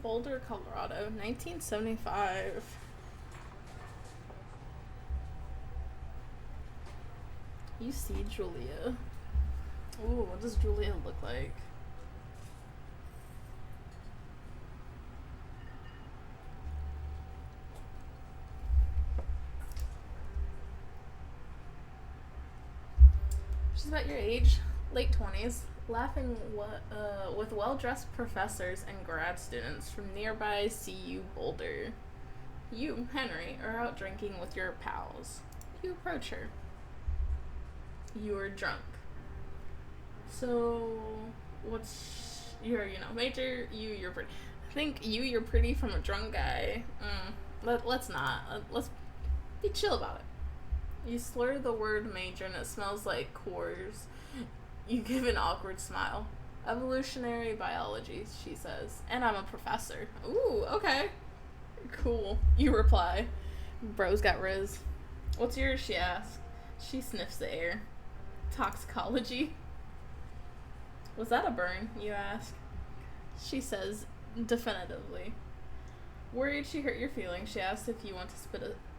Boulder, Colorado, 1975. You see Julia. Ooh, what does Julia look like? She's about your age, late 20s, laughing with well-dressed professors and grad students from nearby CU Boulder. You, Henry, are out drinking with your pals. You approach her. You are drunk. So, what's your, major? You're pretty. I think you're pretty from a drunk guy. Let's not. Let's be chill about it. You slur the word major and it smells like Coors. You give an awkward smile. Evolutionary biology, she says. And I'm a professor. Ooh, okay. Cool. You reply. Bro's got riz. What's yours, she asks. She sniffs the air. Toxicology. Was that a burn, you ask? She says definitively. Worried she hurt your feelings, she asks if you want to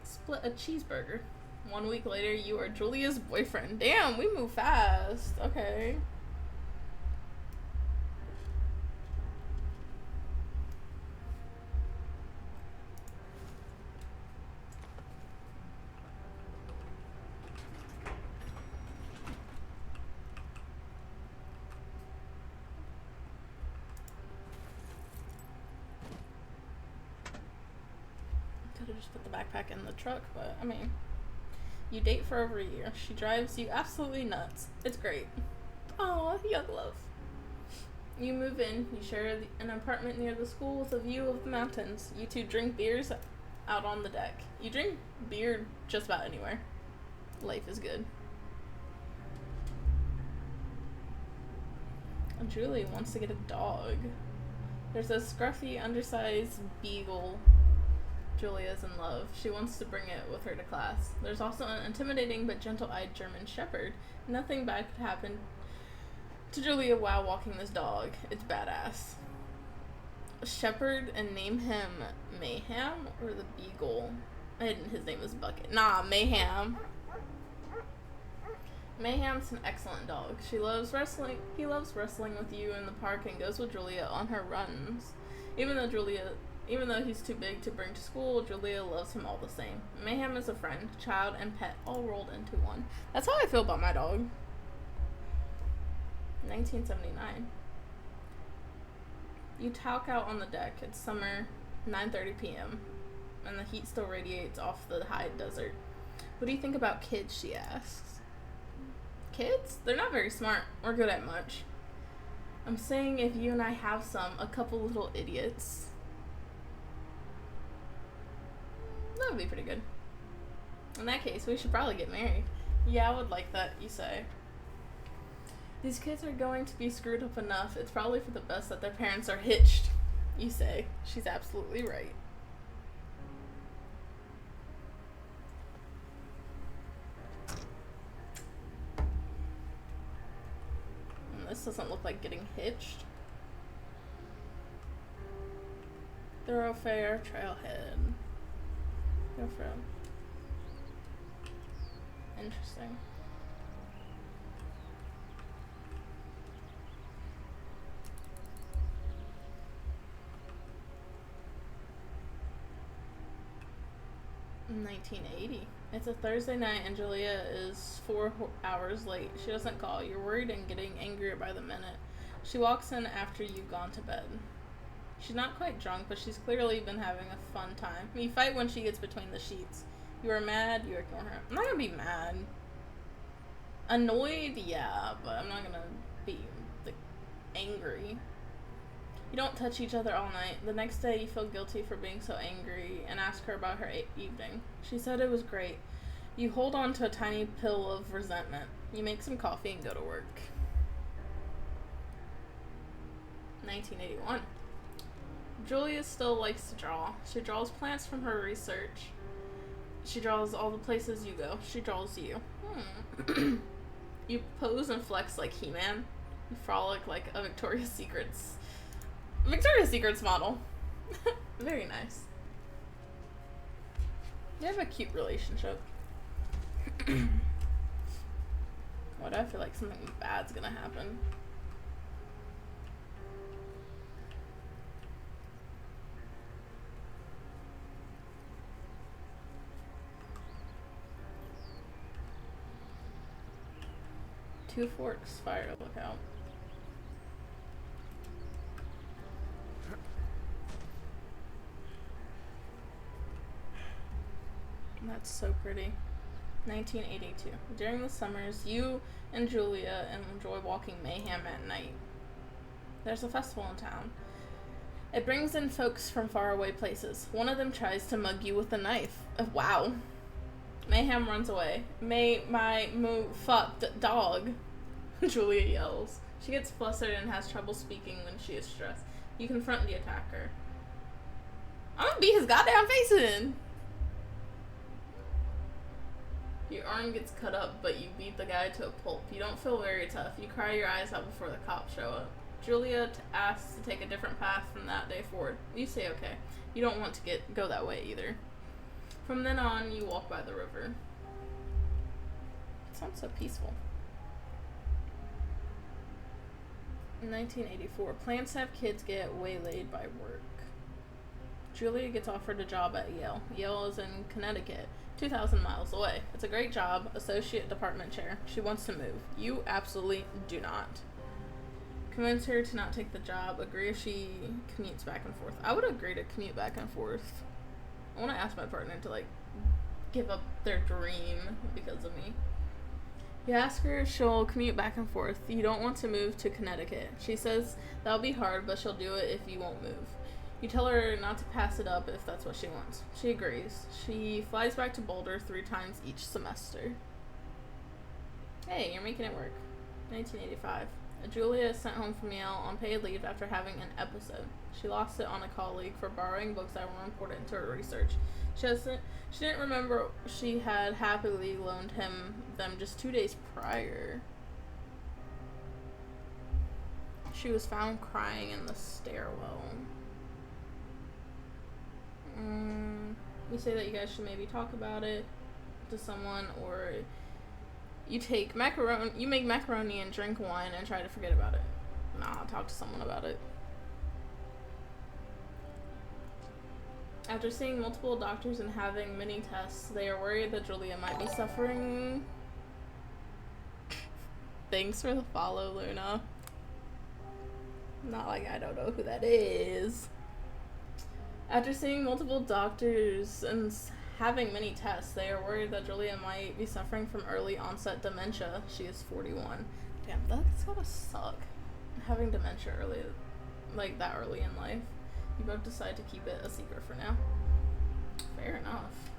split a cheeseburger. 1 week later, you are Julia's boyfriend. Damn, we move fast. Okay. Could have just put the backpack in the truck, but I mean, you date for over a year. She drives you absolutely nuts. It's great. Aw, young love. You move in. You share an apartment near the school with a view of the mountains. You two drink beers out on the deck. You drink beer just about anywhere. Life is good. Julie wants to get a dog. There's a scruffy, undersized beagle. Julia's in love. She wants to bring it with her to class. There's also an intimidating but gentle-eyed German shepherd. Nothing bad could happen to Julia while walking this dog. It's badass. Shepherd and name him Mayhem or the Beagle? And his name is Bucket. Nah, Mayhem. Mayhem's an excellent dog. He loves wrestling with you in the park and goes with Julia on her runs. Even though he's too big to bring to school, Julia loves him all the same. Mayhem is a friend, child, and pet all rolled into one. That's how I feel about my dog. 1979. You talk out on the deck. It's summer, 9:30 p.m., and the heat still radiates off the high desert. What do you think about kids, she asks. Kids? They're not very smart or good at much. I'm saying if you and I have a couple little idiots. That would be pretty good. In that case, we should probably get married. Yeah, I would like that, you say. These kids are going to be screwed up enough. It's probably for the best that their parents are hitched, you say. She's absolutely right. And this doesn't look like getting hitched. Thoroughfare, trailhead. Go for him. Interesting. In 1980. It's a Thursday night and Julia is 4 hours late. She doesn't call. You're worried and getting angrier by the minute. She walks in after you've gone to bed. She's not quite drunk, but she's clearly been having a fun time. You fight when she gets between the sheets. You are mad, you ignore her. I'm not gonna be mad. Annoyed, yeah, but I'm not gonna be, angry. You don't touch each other all night. The next day, you feel guilty for being so angry and ask her about her evening. She said it was great. You hold on to a tiny pill of resentment. You make some coffee and go to work. 1981. Julia still likes to draw. She draws plants from her research. She draws all the places you go. She draws you. You pose and flex like He-Man. You frolic like a Victoria's Secret model. Very nice. They have a cute relationship. Why do I feel like something bad's gonna happen? Two Forks fire lookout. That's so pretty. 1982. During the summers, you and Julia enjoy walking mayhem at night. There's a festival in town. It brings in folks from faraway places. One of them tries to mug you with a knife. Wow. Mayhem runs away. My fucked dog, Julia yells. She gets flustered and has trouble speaking when she is stressed. You confront the attacker. I'm gonna beat his goddamn face in. Your arm gets cut up, but you beat the guy to a pulp. You don't feel very tough. You cry your eyes out before the cops show up. Julia asks to take a different path from that day forward. You say okay. You don't want to go that way either. From then on, you walk by the river. It sounds so peaceful. In 1984, plans to have kids get waylaid by work. Julia gets offered a job at Yale. Yale is in Connecticut, 2,000 miles away. It's a great job, associate department chair. She wants to move. You absolutely do not. Convince her to not take the job. Agree if she commutes back and forth. I would agree to commute back and forth. I want to ask my partner to, like, give up their dream because of me. You ask her if she'll commute back and forth. You don't want to move to Connecticut. She says that'll be hard, but she'll do it if you won't move. You tell her not to pass it up if that's what she wants. She agrees. She flies back to Boulder 3 times each semester. Hey, you're making it work. 1985. Julia is sent home from Yale on paid leave after having an episode. She lost it on a colleague for borrowing books that were important to her research. She didn't remember she had happily loaned him them just 2 days prior. She was found crying in the stairwell. You say that you guys should maybe talk about it to someone, or you make macaroni and drink wine and try to forget about it. Nah, talk to someone about it. After seeing multiple doctors and having many tests, they are worried that Julia might be suffering. Thanks for the follow, Luna. Not like I don't know who that is. After seeing multiple doctors and having many tests, they are worried that Julia might be suffering from early onset dementia. She is 41. Damn, that's gotta suck. Having dementia like that early in life. You both decide to keep it a secret for now. Fair enough.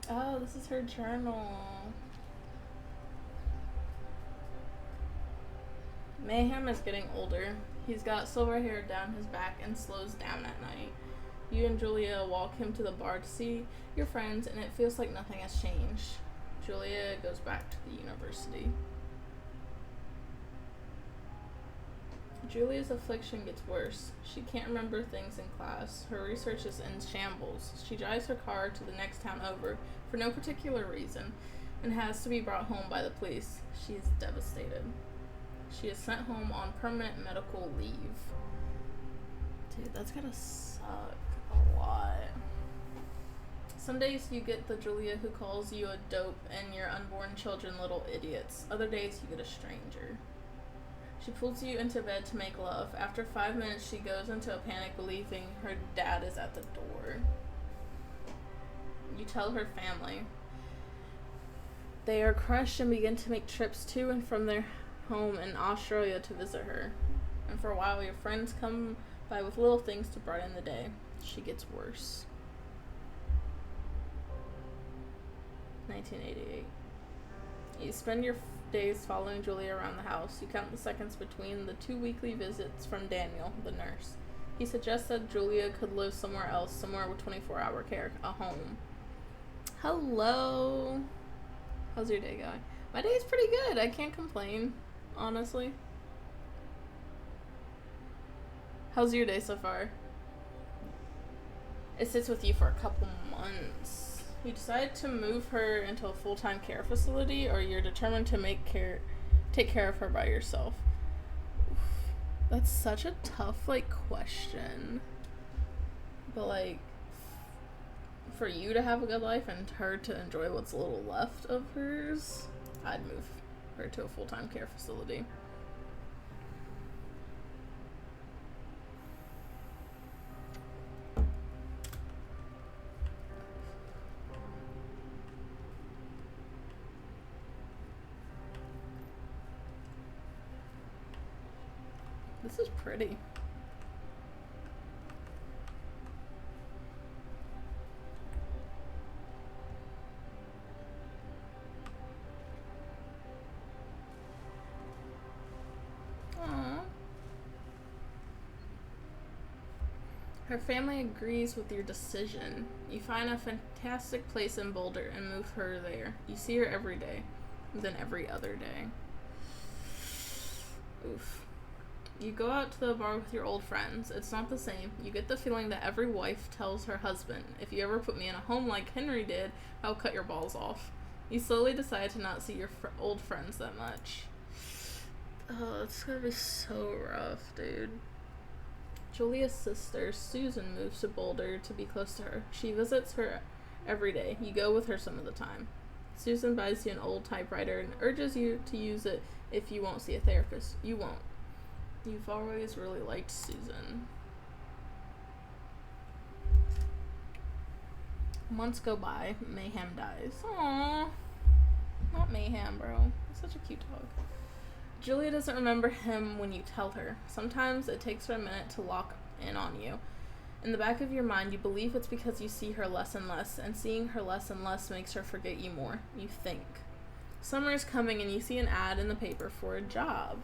Oh, this is her journal. Mayhem is getting older. He's got silver hair down his back and slows down at night. You and Julia walk him to the bar to see your friends, and it feels like nothing has changed. Julia goes back to the university. Julia's affliction gets worse. She can't remember things in class. Her research is in shambles. She drives her car to the next town over for no particular reason and has to be brought home by the police. She is devastated. She is sent home on permanent medical leave. Dude, that's gotta suck a lot. Some days you get the Julia who calls you a dope and your unborn children little idiots. Other days you get a stranger. She pulls you into bed to make love. After 5 minutes, she goes into a panic, believing her dad is at the door. You tell her family. They are crushed and begin to make trips to and from their home in Australia to visit her. And for a while, your friends come by with little things to brighten the day. She gets worse. 1988. You spend your days following Julia around the house. You count the seconds between the 2 weekly visits from Daniel, the nurse. He suggests that Julia could live somewhere else, somewhere with 24-hour care, a home. Hello. How's your day going? My day's pretty good. I can't complain, honestly. How's your day so far? It sits with you for a couple months. You decide to move her into a full-time care facility, or you're determined to take care of her by yourself? Oof. That's such a tough, like, question. But, like, for you to have a good life and her to enjoy what's little left of hers, I'd move her to a full-time care facility. This is pretty. Aww. Her family agrees with your decision. You find a fantastic place in Boulder and move her there. You see her every day, then every other day. Oof. You go out to the bar with your old friends. It's not the same. You get the feeling that every wife tells her husband, if you ever put me in a home like Henry did, I'll cut your balls off. You slowly decide to not see your old friends that much. Oh, it's gonna be so rough, dude. Julia's sister, Susan, moves to Boulder to be close to her. She visits her every day. You go with her some of the time. Susan buys you an old typewriter and urges you to use it if you won't see a therapist. You won't. You've always really liked Susan. Months go by. Mayhem dies. Aww. Not Mayhem, bro. He's such a cute dog. Julia doesn't remember him when you tell her. Sometimes it takes her a minute to lock in on you. In the back of your mind, you believe it's because you see her less and less, and seeing her less and less makes her forget you more. You think. Summer is coming and you see an ad in the paper for a job.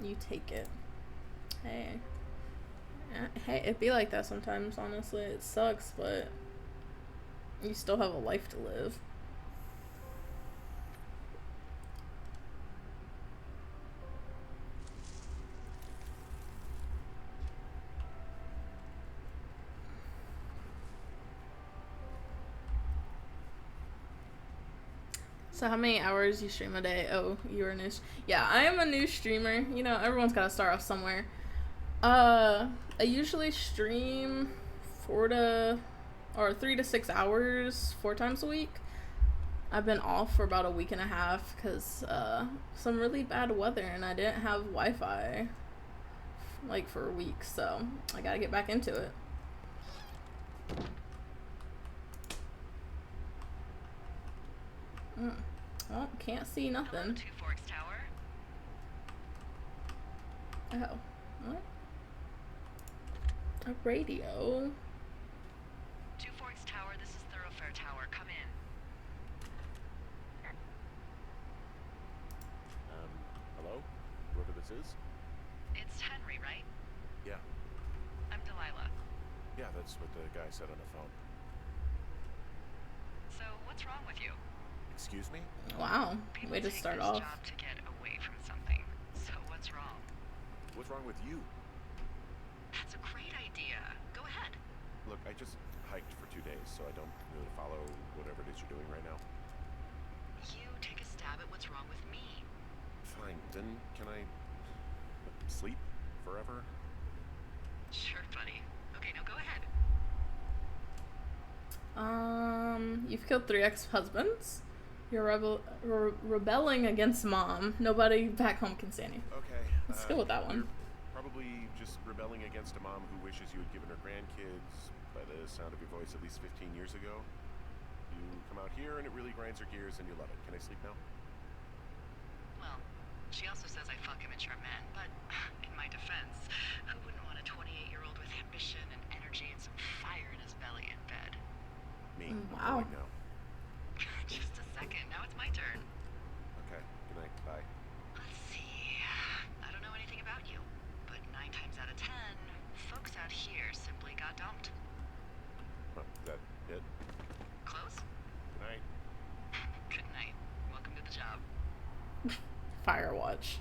You take it. Hey, it'd be like that sometimes, honestly. It sucks, but you still have a life to live. So how many hours you stream a day? Oh, you're a new... Yeah, I am a new streamer. You know, everyone's got to start off somewhere. I usually stream 3 to 6 hours 4 times a week. I've been off for about a week and a half because some really bad weather, and I didn't have Wi-Fi like for a week, so I gotta get back into it. Well, can't see nothing. Hello, Two Forks Tower. Oh, what? A radio. Two Forks Tower, this is Thoroughfare Tower. Come in. Hello? Whoever this is? It's Henry, right? Yeah. I'm Delilah. Yeah, that's what the guy said on the phone. So, what's wrong with you? Excuse me? Wow, People way to take start this off. job to get away from something. So, what's wrong? What's wrong with you? That's a great idea. Go ahead. Look, I just hiked for 2 days, so I don't really follow whatever it is you're doing right now. You take a stab at what's wrong with me. Fine, then can I sleep forever? Sure, buddy. Okay, now go ahead. You've killed 3 ex-husbands. You're rebelling against mom. Nobody back home can stand you. Okay. Let's go with that one. You're probably just rebelling against a mom who wishes you had given her grandkids, by the sound of your voice, at least 15 years ago. You come out here and it really grinds her gears and you love it. Can I sleep now? Well, she also says I fuck immature men, but in my defense, who wouldn't want a 28-year-old with ambition and energy and some fire in his belly in bed? Me. Wow. I'm going now. Just a second, now it's my turn. Okay. Good night. Bye. Let's see. I don't know anything about you, but 9 times out of 10, folks out here simply got dumped. Huh, is that it? Close? Good night. Good night. Firewatch.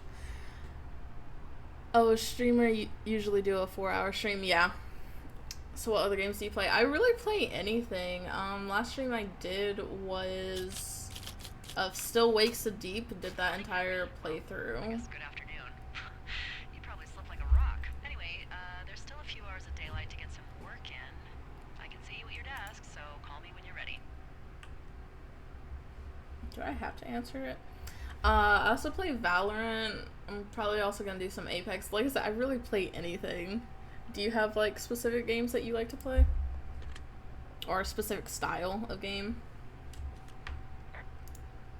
Oh, a streamer usually do a 4-hour stream. Yeah. So what other games do you play? I really play anything. Last stream I did was Still Wakes the Deep. Did that entire playthrough. I guess good afternoon. You probably slept like a rock. Anyway, there's still a few hours of daylight to get some work in. I can see you at your desk, so call me when you're ready. Do I have to answer it? I also play Valorant. I'm probably also gonna do some Apex. Like I said, I really play anything. Do you have like specific games that you like to play? Or a specific style of game?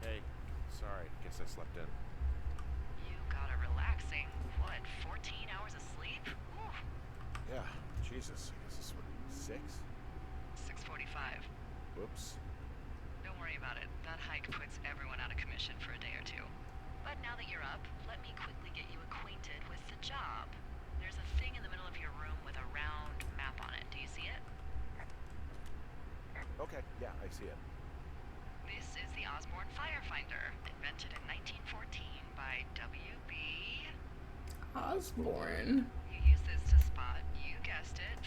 Hey, sorry. Guess I slept in. You got a relaxing, what, 14 hours of sleep? Whew. Yeah, Jesus. I guess this was 6? 6:45. Whoops. Don't worry about it. That hike puts everyone out of commission for a day or two. But now that you're up, let me quickly get you acquainted with the job. There's a thing in the middle of your room with a round map on it. Do you see it? Okay, yeah, I see it. This is the Osborne Firefinder, invented in 1914 by W.B. Osborne. You use this to spot, you guessed it,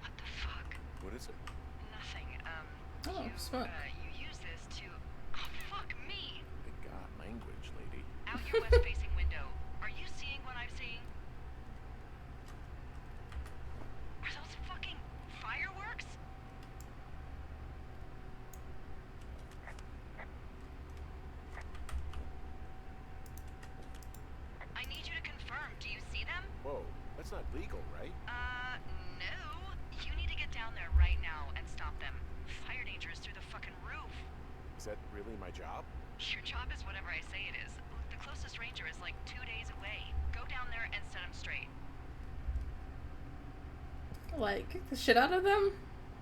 What the fuck? What is it? Nothing. Oh, smoke. You use this to... Oh, fuck me! Good God, language, lady. Out your west-facing window. Are you seeing what I'm seeing? Are those fucking fireworks? I need you to confirm. Do you see them? Whoa, that's not legal, right? No. You need to get down there right now and stop them. Fire danger is through the fucking roof. Is that really my job? Your job is whatever I say it is. The closest ranger is like 2 days away. Go down there and set him straight. Like, kick the shit out of them?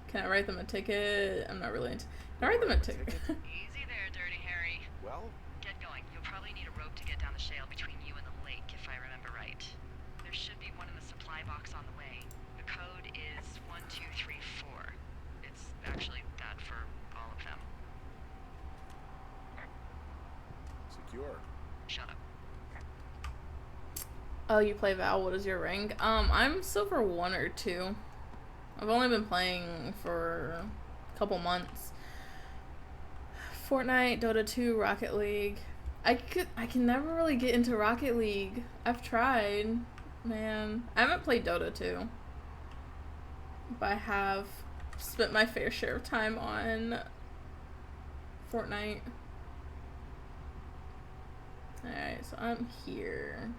Can I write them a ticket? I'm not really into... Can I write them a ticket? Easy there, Dirty Harry. Well, Get going. You'll probably need a rope to get down the shale between you and the lake, if I remember right. There should be one in the supply box on the way. The code is 1234. It's actually that for all of them. secure. Shut up. Oh, you play Val. What is your rank? I'm silver 1 or 2. I've only been playing for a couple months. Fortnite, Dota 2, Rocket League. I can never really get into Rocket League. I've tried, man. I haven't played Dota 2, but I have spent my fair share of time on Fortnite. Alright, so I'm here.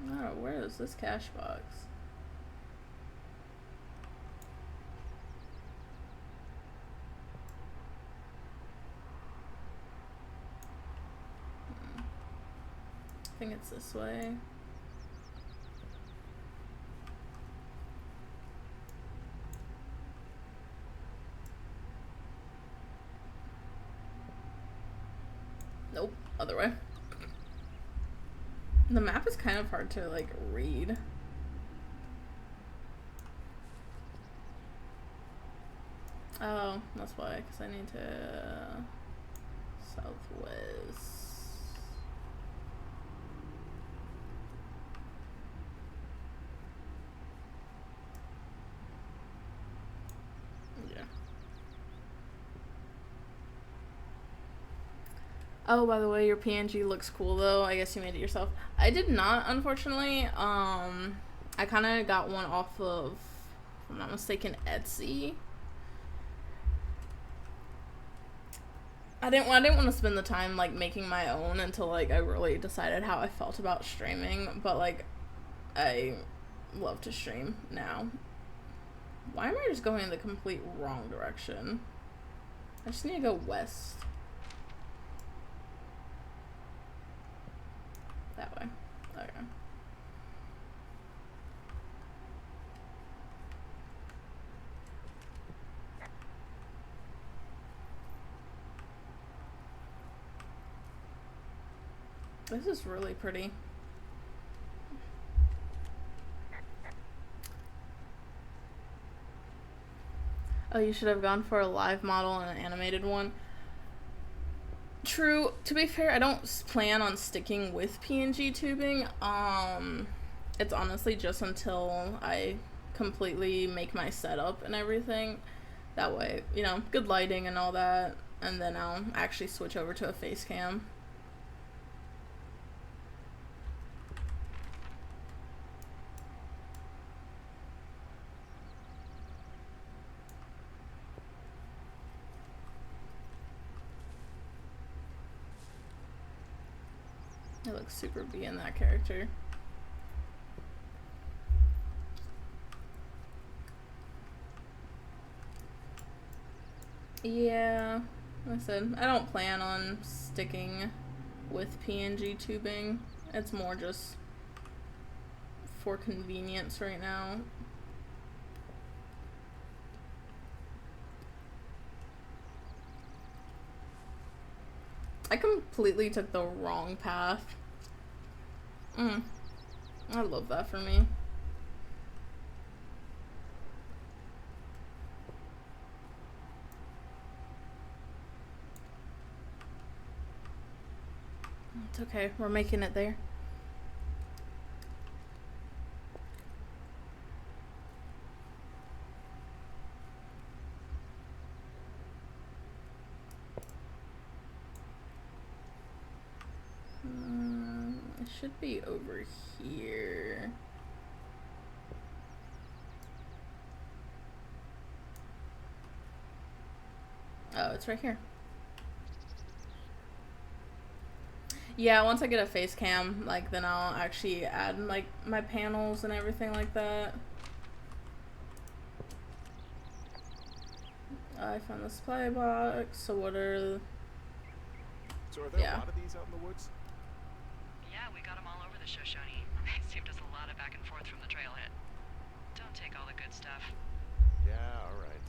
Oh, where is this cash box? I think it's this way. Nope, other way. The map is kind of hard to, like, read. Oh, that's why, because I need to... Southwest. Yeah. Oh, by the way, your PNG looks cool, though. I guess you made it yourself. I did not, unfortunately. I kind of got one off of, if I'm not mistaken, Etsy. I didn't want to spend the time, like, making my own until, like, I really decided how I felt about streaming. But, like, I love to stream now. Why am I just going in the complete wrong direction? I just need to go west. That way. Okay. This is really pretty. Oh, you should have gone for a live model and an animated one. True. To be fair, I don't plan on sticking with PNG tubing. It's honestly just until I completely make my setup and everything. That way, you know, good lighting and all that. And then I'll actually switch over to a face cam. It looks super B in that character. Yeah, like I said, I don't plan on sticking with PNG tubing. It's more just for convenience right now. I completely took the wrong path. I love that for me. It's okay, we're making it there. It should be over here. Oh, it's right here. Yeah, once I get a face cam, like, then I'll actually add, like, my panels and everything like that. I found the supply box, so what are... So are there a lot of these out in the woods? Yeah, we got them all over the Shoshone. They saved us a lot of back and forth from the trailhead. Don't take all the good stuff. Yeah, alright.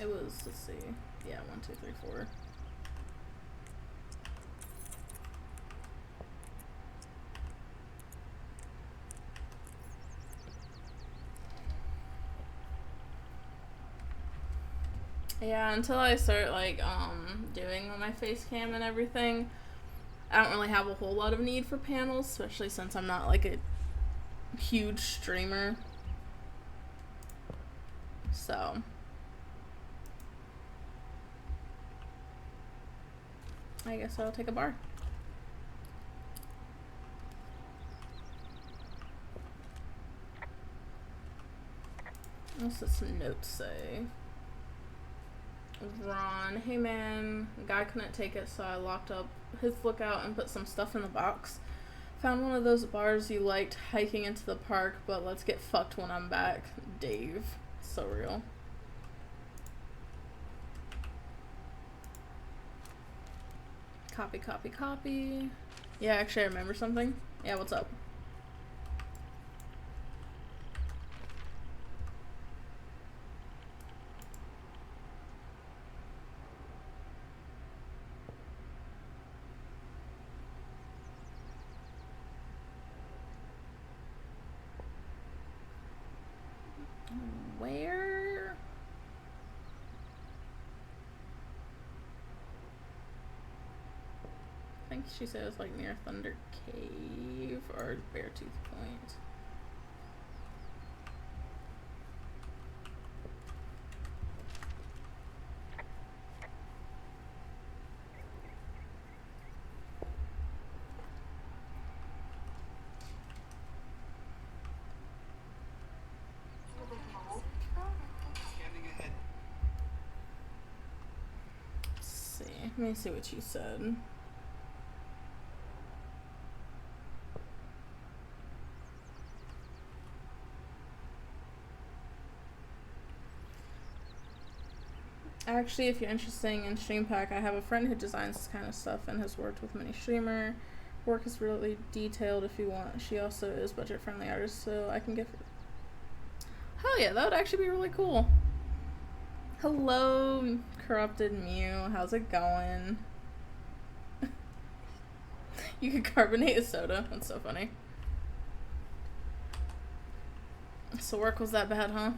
It was, let's see, yeah, 1, 2, 3, 4. Yeah, until I start, like, doing my face cam and everything, I don't really have a whole lot of need for panels, especially since I'm not, like, a huge streamer. So... I guess I'll take a bar. What's this note say? Ron, hey man, guy couldn't take it, so I locked up his lookout and put some stuff in the box. Found one of those bars you liked hiking into the park, but let's get fucked when I'm back. Dave. So real. Copy, copy, copy. Yeah, actually I remember something. Yeah, what's up? Where? I think she said it was like near Thunder Cave or Beartooth Point. Let's see. Let me see what she said. Actually, if you're interested in Stream Pack, I have a friend who designs this kind of stuff and has worked with many streamer. Work is really detailed if you want. She also is budget-friendly artist, so I can give her... Hell yeah, that would actually be really cool. Hello, Corrupted Mew. How's it going? You could carbonate a soda. That's so funny. So work was that bad, huh?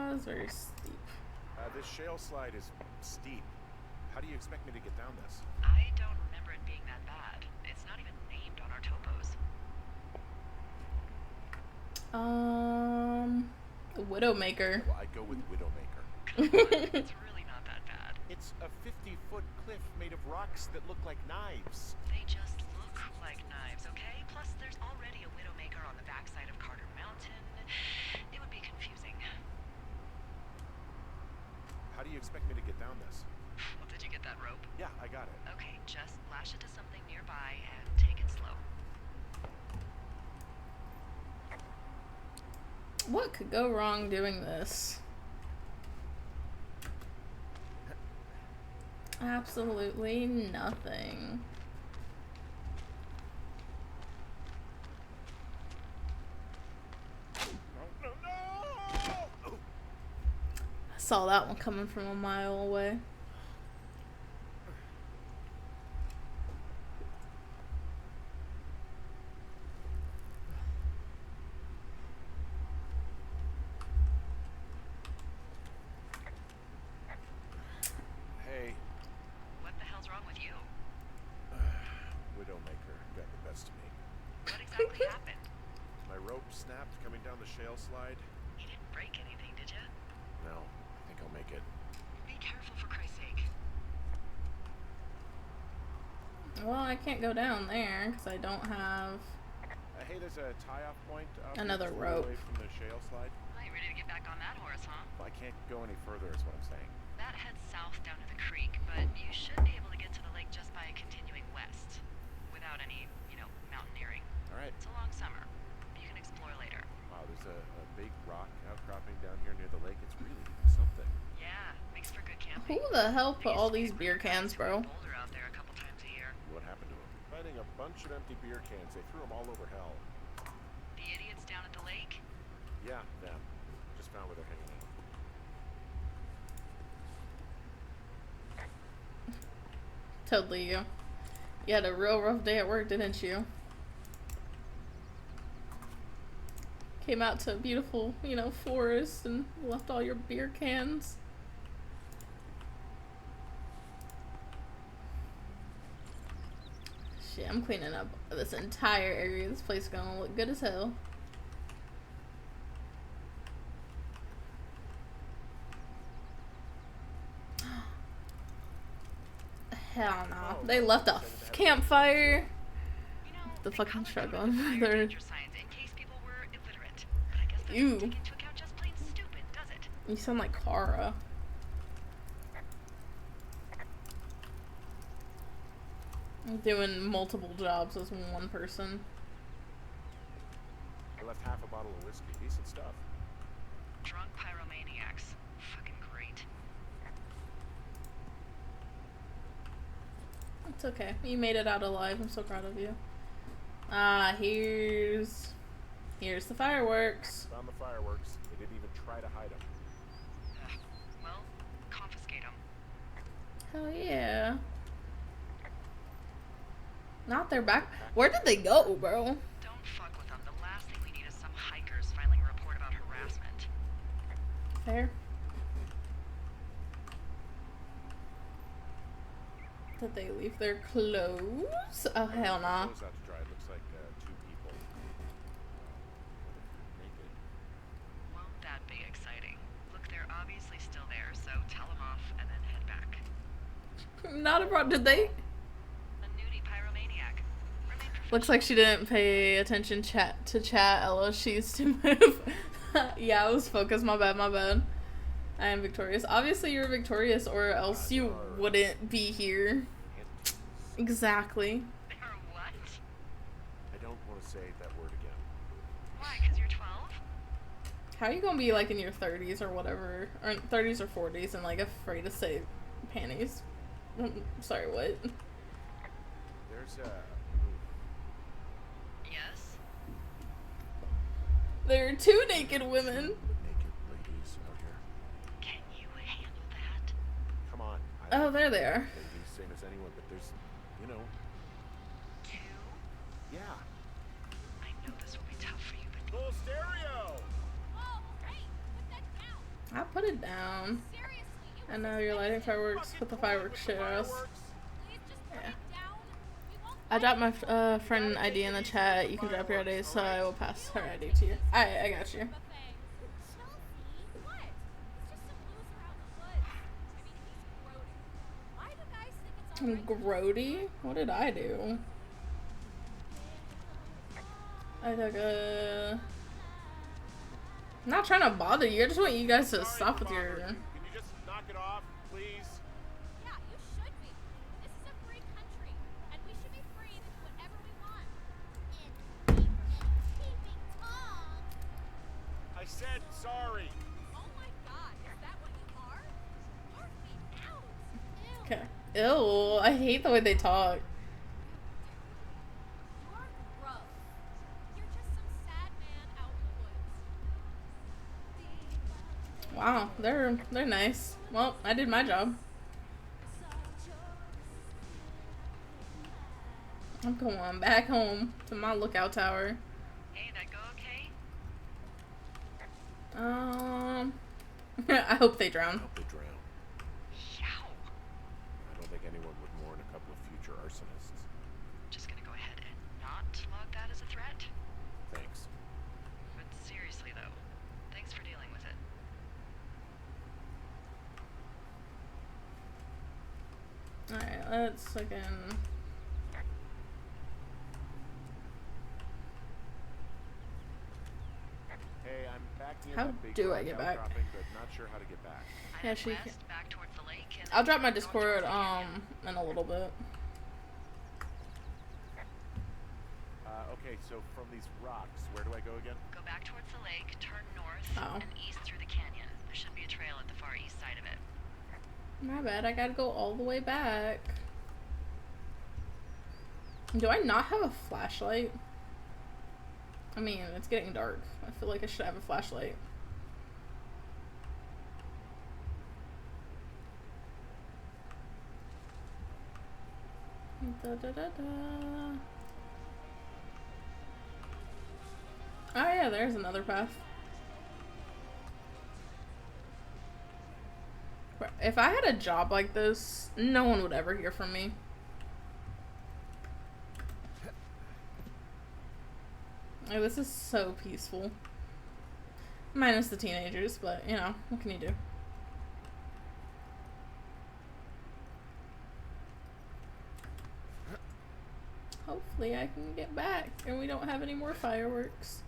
That's very steep. This shale slide is steep. How do you expect me to get down this? I don't remember it being that bad. It's not even named on our topos. Widowmaker. Well, I'd go with Widowmaker. It's really not that bad. It's a 50-foot cliff made of rocks that look like knives. They just look like knives, okay? Plus, there's already a Widowmaker on the backside of Carter Mountain. It would be confusing. How do you expect me to get down this? Well, did you get that rope? Yeah, I got it. Okay, just lash it to something nearby and take it slow. What could go wrong doing this? Absolutely nothing. No! I saw that one coming from a mile away. Hey, What the hell's wrong with you? Widowmaker got the best of me. What exactly happened? My rope snapped coming down the shale slide. You didn't break anything, did you? No, I think I'll make it. Be careful, for Christ's sake. Well, I can't go down there because I don't have... Hey, there's a tie-off point up Another here, rope. away from the shale slide. Well, you ready to get back on that horse, huh? Well, I can't go any further, is what I'm saying. That heads south down to the creek, but you should be able to get to the lake just by continuing west. Without any, mountaineering. All right. It's a long summer. You can explore later. Wow, there's a big rock outcropping down here near the lake. It's really something. Yeah, makes for good camping. Who the hell There put used all to be these a beer group of guys cans, who would bro? boulder out there a couple times a year. What happened to them? Finding a bunch of empty beer cans. They threw them all over hell. The idiots down at the lake? Yeah, them. Just found where they're hanging out. Totally you. You had a real rough day at work, didn't you? Came out to a beautiful, forest and left all your beer cans. Shit, I'm cleaning up this entire area. This place is gonna look good as hell. Hell no. They left a campfire. The They fucking colored struggle. coded the fire They're- danger signs in case people were illiterate. But I guess that Ew. doesn't take into account just plain stupid, does it? You sound like Kara. Doing multiple jobs as one person. I left half a bottle of whiskey. Decent stuff. Drunk pyromaniacs. Fucking great. It's okay. You made it out alive. I'm so proud of you. Here's the fireworks. Found the fireworks. They didn't even try to hide them. Ugh. Well, confiscate them. Hell yeah. Not their back. Where did they go, bro? Don't fuck with them. The last thing we need is some hikers filing a report about harassment. Fair. Did they leave their clothes? Oh, hell nah. Clothes out to dry. It looks like two people. Naked. Won't that be exciting? Look, they're obviously still there, so tell them off and then head back. Not a problem. Did they? A nudie pyromaniac. Remain professional. Looks like she didn't pay attention to chat. Ella, she used to move. Yeah, I was focused. My bad, my bad. I am victorious. Obviously, you're victorious, or else you wouldn't be here. Exactly. Or what? I don't want to say that word again. Why? Because you're 12? How are you gonna be like in your 30s or whatever, or 30s or 40s, and like afraid to say panties? Sorry, what? There's Yes? There are two naked women. naked ladies out here. Can you handle that? Come on. Oh, there they are. Ladies, same as anyone, but there's, Two? yeah. I know this will be tough for you, but Full stereo! Oh, hey, put that down. I put it down. I know you're lighting fireworks. Put the fireworks shit else. Yeah. I dropped my friend ID in the chat. You can drop your ID, so I will pass her ID to you. I got you. Grody? What did I do? I took a... I'm not trying to bother you. I just want you guys to stop with your... Can you just knock it off, please? Yeah, you should be. This is a free country, and we should be free to do whatever we want. And peeping Tom. I said sorry. Oh my God, is that what you are? Mark me out. Ew. Okay. Ew, I hate the way they talk. You're gross. You're just some sad man out in the woods. Wow, they're nice. Well, I did my job. I'm going back home to my lookout tower. Hey, that go okay? I hope they I drown. hope they drown. Yow. I don't think anyone would mourn a couple of future arsonists. Just gonna go ahead and not log that as a threat. Thanks. But seriously though, thanks for dealing with it. Alright, let's again. Hey, I'm back near How that big do I rock get back? outcropping, but not sure how to get back. I Yeah, head she west, can- back towards the lake, and I'll drop my going Discord towards the canyon. in a little bit. Okay, so from these rocks, where do I go again? Go back towards the lake, turn north, Oh. and east through the canyon. There should be a trail at the far east side of it. My bad, I gotta go all the way back. Do I not have a flashlight? I mean, it's getting dark. I feel like I should have a flashlight. Da, da, da, da. Oh yeah, there's another path. If I had a job like this, no one would ever hear from me. Like, this is so peaceful. Minus the teenagers, but you know, what can you do? Hopefully I can get back and we don't have any more fireworks.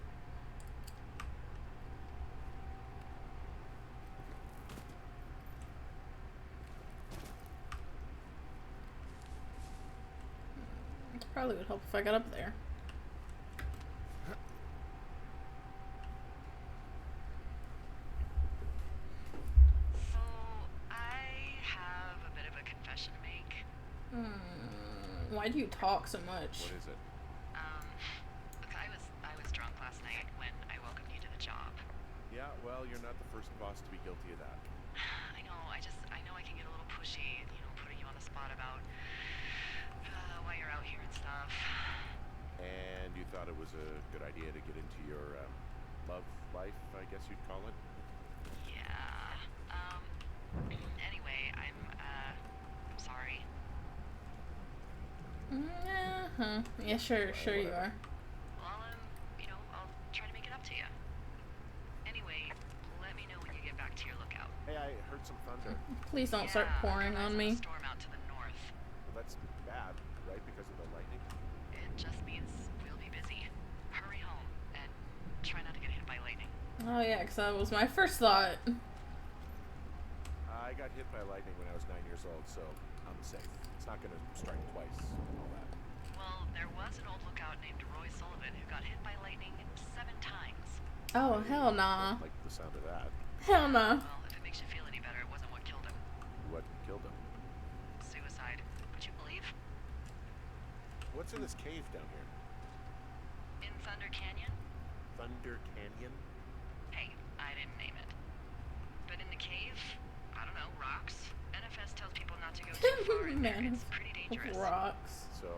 Probably would help if I got up there. So, I have a bit of a confession to make. Why do you talk so much? What is it? Look, I was drunk last night when I welcomed you to the job. Yeah, well, you're not the first boss to be guilty of that. I know, I know I can get a little pushy, you know, putting you on the spot about why you're out here and stuff. And you thought it was a good idea to get into your love life, I guess you'd call it? Yeah. Anyway, I'm sorry. Yeah, sure you are. Well, you know, I'll try to make it up to you. Anyway, let me know when you get back to your lookout. Hey, I heard some thunder. Please don't start pouring on me. Storm out to the north. Well, that's bad, right? Because of the lightning? It just means we'll be busy. Hurry home and try not to get hit by lightning. Oh yeah, because that was my first thought. I got hit by lightning when I was 9 years old, so I'm safe. It's not going to strike twice and all that. Well, there was an old lookout named Roy Sullivan who got hit by lightning 7 times. Oh, hell nah. Don't like the sound of that. Hell nah. Well, if it makes you feel any better, it wasn't what killed him. What killed him? Suicide. Would you believe? What's in this cave down here? In Thunder Canyon? Thunder Canyon? Hey, I didn't name it. But in the cave, I don't know, rocks. NFS tells people not to go too far in there. Man, It's pretty dangerous. rocks. So,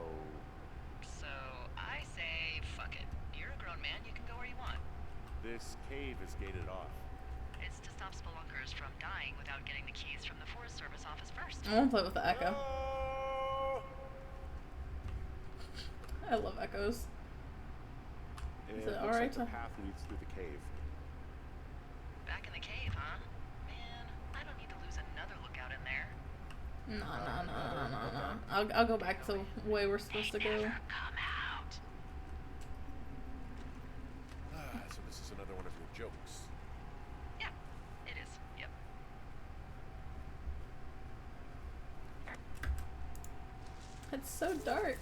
So I say, fuck it. You're a grown man. You can go where you want. this cave is gated off. It's to stop stop spelunkers from dying without getting the keys from the Forest Service office first. I want to play with the Echo. No! I love Echoes. It Is it looks alright like the to- path leads through the cave. Back in the cave, huh? Man, I don't need to lose another lookout in there. No. I'll go back to the way we're supposed to go. Never come out. So this is another one of your jokes. Yeah, it is. Yep. It's so dark.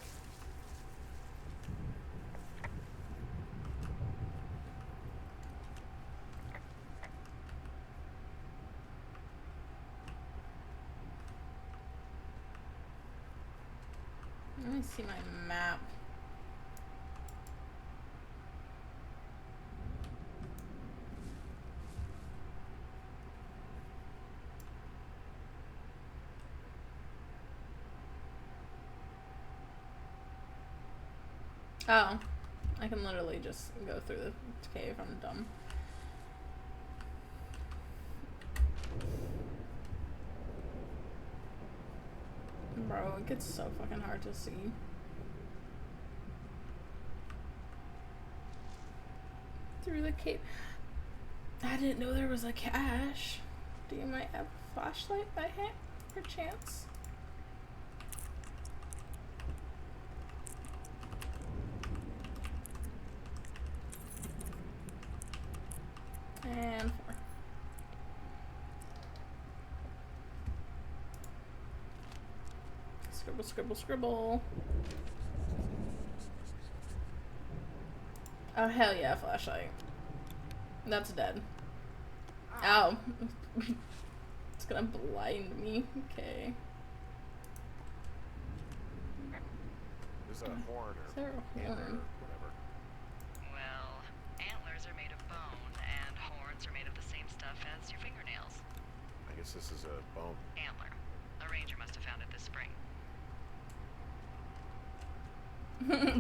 Let me see my map. Oh, I can literally just go through the cave. I'm dumb. Bro, it gets so fucking hard to see. Through the cave. I didn't know there was a cache. Do you might have a flashlight by hand, perchance? And 4. Scribble, scribble, scribble. Oh, hell yeah, flashlight. That's dead. Ow. It's gonna blind me. Okay. There's a horn Is or there a antler horn? or whatever. Well, antlers are made of bone, and horns are made of the same stuff as your fingernails. I guess this is a bone. Antler. A ranger must have found it this spring.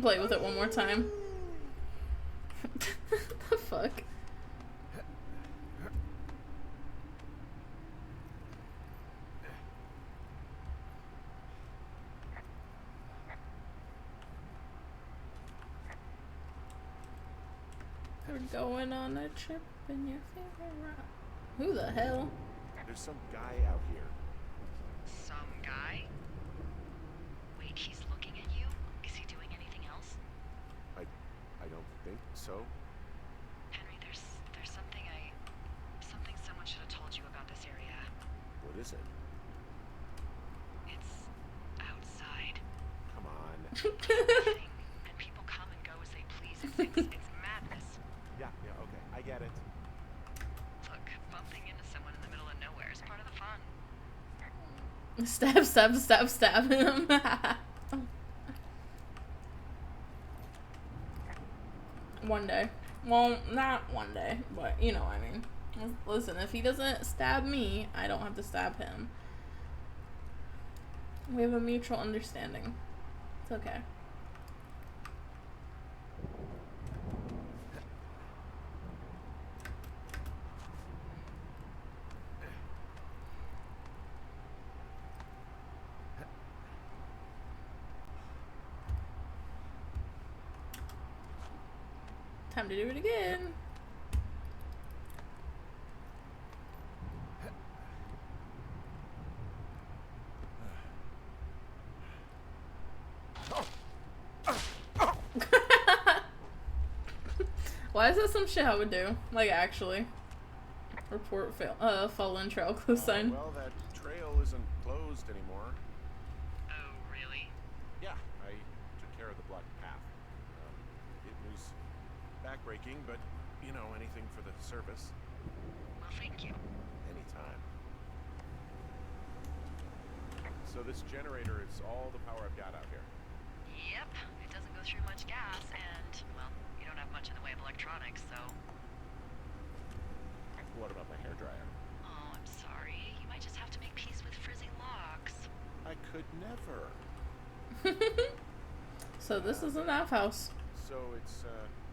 Play with it one more time. The fuck? We're going on a trip in your favorite route. Who the hell? There's some guy out here. Some guy? Wait, he's looking at you? Is he doing anything else? I don't think so. Henry, there's something someone should have told you about this area. What is it? It's outside. Come on. Nothing. And people come and go as they please. It's madness. Yeah, okay. I get it. Look, bumping into someone in the middle of nowhere is part of the fun. Stab, stab, stab, stab him. One day. Well, not one day, but you know what I mean. Listen, if he doesn't stab me, I don't have to stab him. We have a mutual understanding. It's okay. Time to do it again. Why is that some shit I would do? Like, actually. Report fallen trail close sign. Well, that trail isn't closed anymore. Oh, really? Yeah, I took care of the blocked path. It was backbreaking, but, you know, anything for the service. Well, thank you. Anytime. So this generator is all the power I've got out here. Yep. It doesn't go through much gas, and, well, you don't have much in the way of electronics, so... What about my hairdryer? Oh, I'm sorry. You might just have to make peace with frizzy locks. I could never. So this is an outhouse. So it's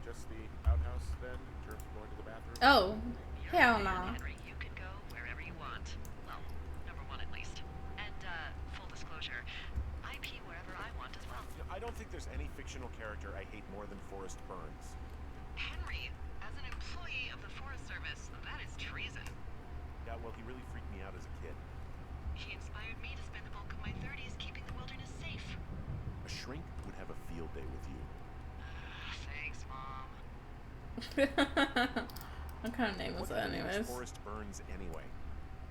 just the outhouse then, in terms of going to the bathroom? Oh, You're hell the man, no. Henry. You can go don't think there's any fictional character I hate more than Forrest Burns. Henry, as an employee of the Forest Service, that is treason. Yeah, well, he really freaked me out as a kid. He inspired me to spend the bulk of my 30s keeping the wilderness safe. A shrink would have a field day with you. Thanks, Mom. What kind of name was that, anyways? Forrest Burns anyway.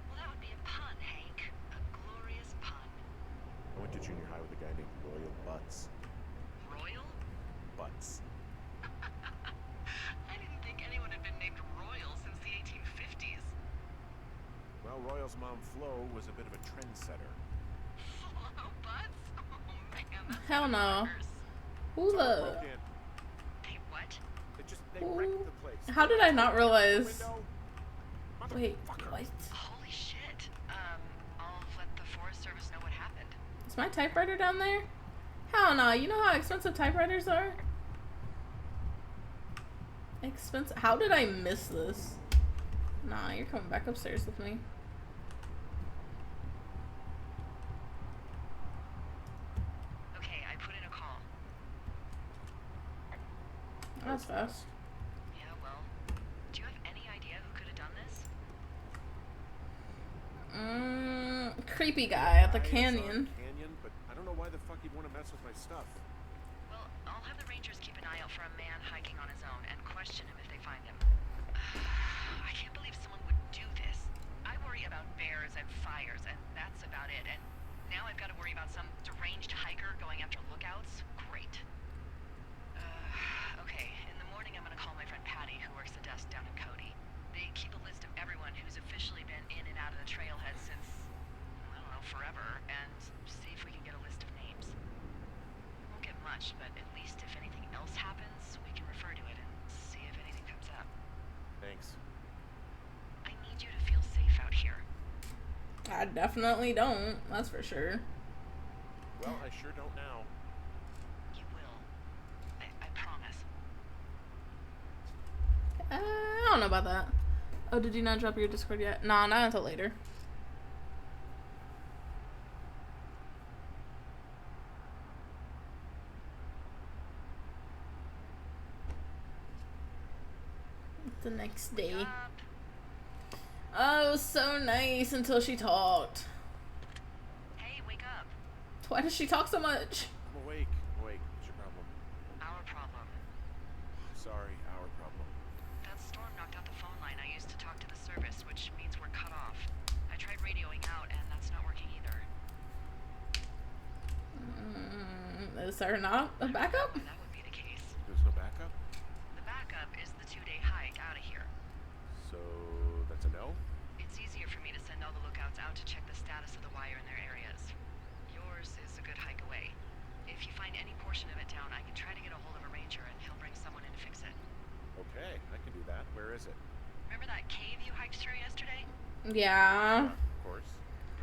Well, that would be a pun, Hank. A glorious pun. I went to junior high with a guy named Royal Butts. Royal? Butts. I didn't think anyone had been named Royal since the 1850s. Well, Royal's mom, Flo, was a bit of a trendsetter. Flo Butts? Oh, man, that's Hell no. worse. Who Someone the... broke in. They what? They wrecked the place. How did I not realize? Window. Wait, Motherfucker. what? Holy shit. I'll let the Forest Service know what happened. Is my typewriter down there? Hell no. You know how expensive typewriters are? Expensive? How did I miss this? Nah, you're coming back upstairs with me. Okay, I put in a call. That's fast. Yeah, well, do you have any idea who could have done this? Creepy guy at the Guy is canyon. on Canyon, but I don't know why the fuck he'd want to mess with my stuff. Well, I'll have the Rangers keep an eye out for a man hiking on his own and question him if they find him. I can't believe someone would do this. I worry about bears and fires, and that's about it. And now I've got to worry about some deranged hiker going after lookouts? Great. Okay, in the morning I'm going to call my friend Patty, who works the desk down in Cody. They keep a list of everyone who's officially been in and out of the trailhead since, I don't know, forever, and see if we can get a list of names. Won't get much, but at least if anything else happens, we can refer to it and see if anything comes up. Thanks. I need you to feel safe out here. I definitely don't. That's for sure. Well, I sure don't now. You will. I promise. I don't know about that. Oh, did you not drop your Discord yet? Nah, not until later. The next day. Up. Oh, so nice until she talked. Hey, wake up. Why does she talk so much? I'm awake. What's your problem? Our problem. Sorry, our problem. That storm knocked out the phone line I used to talk to the service, which means we're cut off. I tried radioing out, and that's not working either. Is there not a backup? Why that would be the case. There's no backup? The backup is the 2-day hike out of here. So, that's a no? It's easier for me to send all the lookouts out to check the status of the wire in their areas. Yours is a good hike away. If you find any portion of it down, I can try to get a hold of a ranger and he'll bring someone in to fix it. Okay, I can do that. Where is it? Remember that cave you hiked through yesterday? Yeah. Of course.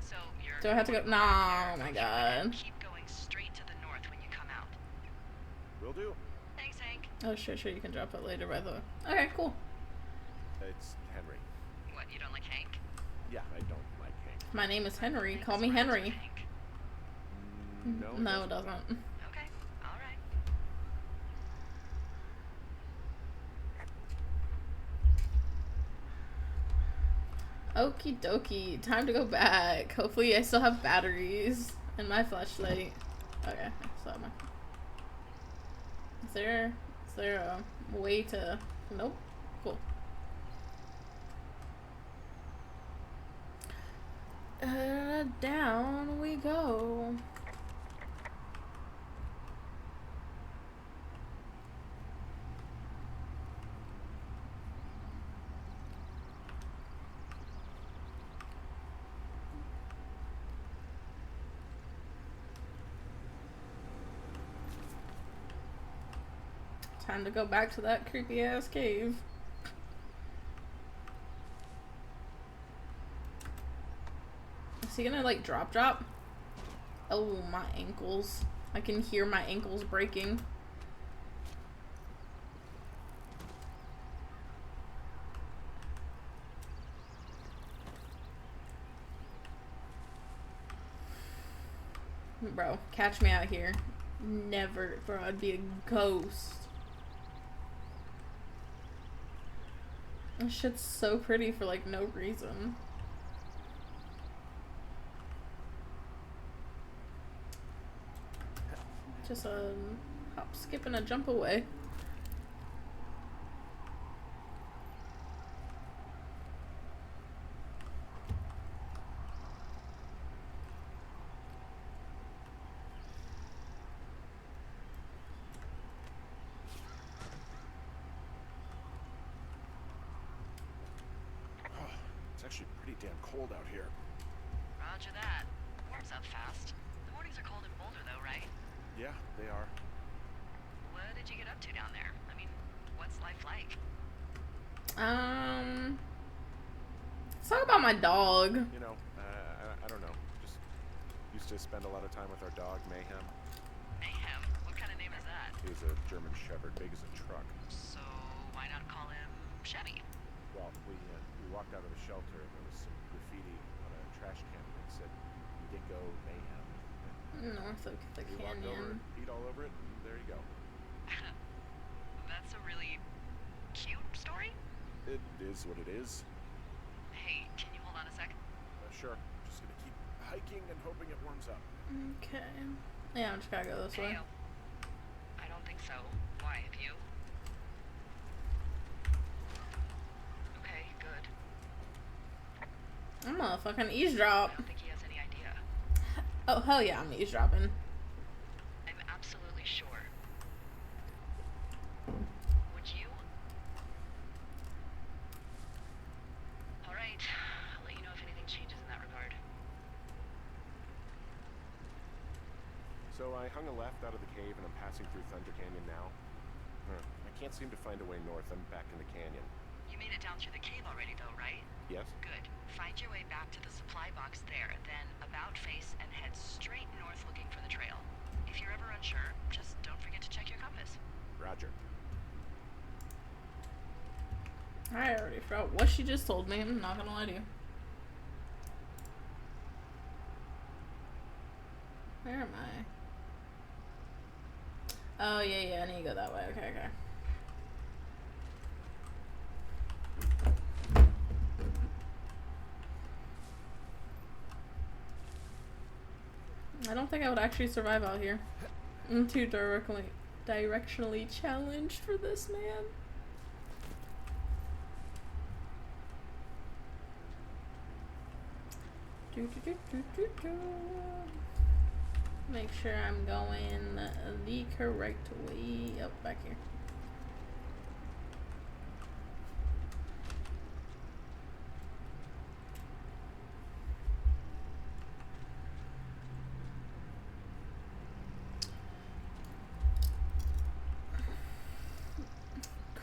So you're Do I have to go? going No, back oh my there, god. and keep going straight to the north when you come out. Will do. Thanks, Hank. Oh, sure, you can drop it later, by the way. Okay, cool. It's Henry. What, you don't like Hank? Yeah, I don't like Hank. My name is Henry. Call me It's rhymes with Henry. Hank. No, No, it doesn't. Okay, alright. Okie dokie. Time to go back. Hopefully I still have batteries in my flashlight. Okay, I still have my... Is there a way to... Nope. Cool. Down we go. Time to go back to that creepy ass cave. Is he gonna like drop? Oh, my ankles. I can hear my ankles breaking. Bro, catch me out here. Never, bro. I'd be a ghost. This shit's so pretty for like no reason. Just a hop, skip, and a jump away. It's actually pretty damn cold out here. Roger that. Warms up fast. The mornings are cold in Boulder, though, right? Yeah, they are. What did you get up to down there? I mean, what's life like? Let's talk about my dog. You know, I don't know. Just used to spend a lot of time with our dog, Mayhem. Mayhem? What kind of name is that? He's a German Shepherd, big as a truck. So, why not call him Chevy? Well, we walked out of the shelter and there was some graffiti on a trash can that said Dingo Mayhem. North of the We walked over canyon. it, peed all over it, and there you go. That's a really cute story. It is what it is. Hey, can you hold on a sec? Sure. Just gonna keep hiking and hoping it warms up. Okay. Yeah, I'm just gotta go this way. Heyo. I don't think so. Why, have you? Okay, good. I'm gonna fucking I eavesdrop. don't think he has any idea. Oh, hell yeah, I'm eavesdropping. I'm absolutely sure. Would you? Alright, I'll let you know if anything changes in that regard. So I hung a left out of the cave and I'm passing through Thunder Canyon now. I can't seem to find a way north. I'm back in the canyon. You made it down through the cave already though, right? Yes? Good. Find your way back to the supply box there, then about face and head straight north looking for the trail. If you're ever unsure, just don't forget to check your compass. Roger. I already forgot what she just told me. I'm not gonna lie to you. Where am I? Oh, yeah, I need to go that way. Okay. I don't think I would actually survive out here. I'm too directionally challenged for this, man. Make sure I'm going the correct way. Up back here.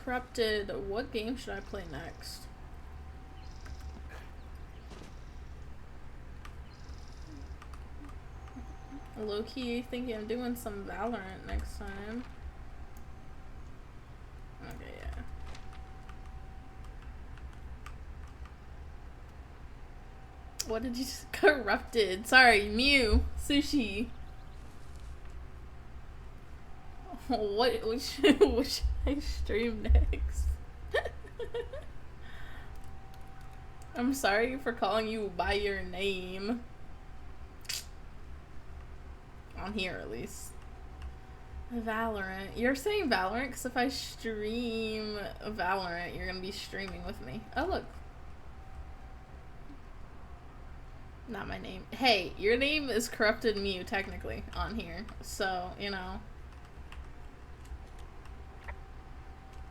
Corrupted. What game should I play next? Low-key thinking I'm doing some Valorant next time. Okay, yeah. What did you just corrupted? Sorry, Mew. Sushi. What should I stream next? I'm sorry for calling you by your name. On here, at least. Valorant. You're saying Valorant because if I stream Valorant, you're gonna be streaming with me. Oh, look. Not my name. Hey, your name is Corrupted Mew, technically, on here. So, you know.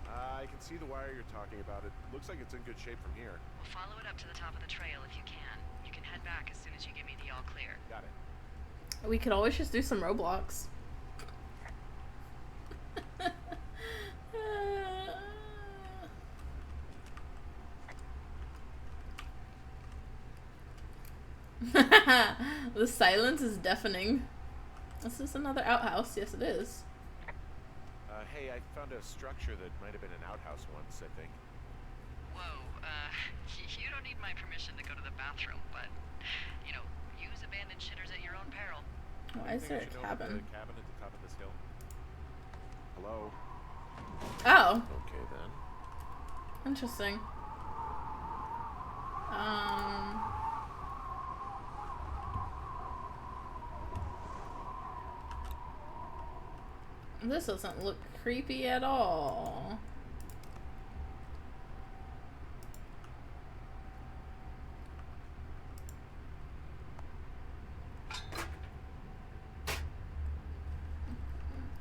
I can see the wire you're talking about. It looks like it's in good shape from here. We'll follow it up to the top of the trail if you can. You can head back as soon as you give me the all clear. Got it. We could always just do some Roblox. The silence is deafening. This is another outhouse. Yes, it is. Hey, I found a structure that might have been an outhouse once, I think. Whoa, you don't need my permission to go to the bathroom, but, you know, use abandoned shitters at your own peril. Why is there a Anything you should know about cabin? the cabin at the top of this hill? Hello? Oh, Okay then. interesting. This doesn't look creepy at all.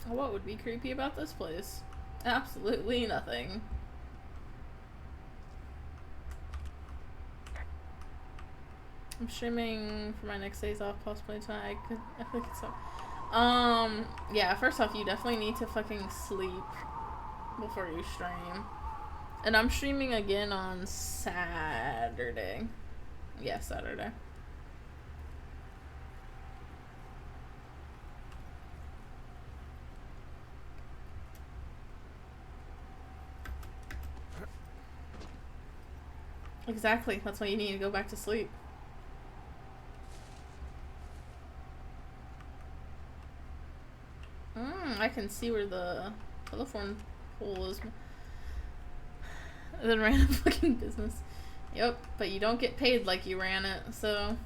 What would be creepy about this place? Absolutely nothing. I'm streaming for my next days off, possibly tonight. I think it's so. Yeah, first off, you definitely need to fucking sleep before you stream. And I'm streaming again on Saturday. Yeah, Saturday. Exactly. That's why you need to go back to sleep. I can see where the telephone pole is. Then ran a fucking business. Yep, but you don't get paid like you ran it, so.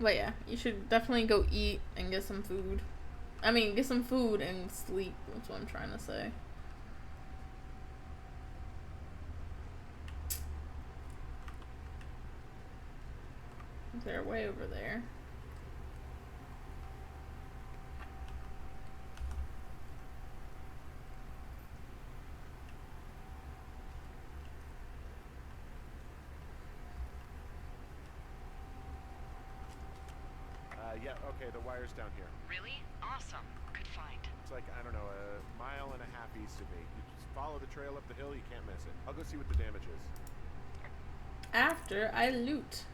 But yeah, you should definitely go eat and get some food. I mean, get some food and sleep. That's what I'm trying to say. They're way over there. Yeah, okay, the wire's down here. Really? Awesome. Good find. It's like, I don't know, a mile and a half east of me. You just follow the trail up the hill, you can't miss it. I'll go see what the damage is. After I loot.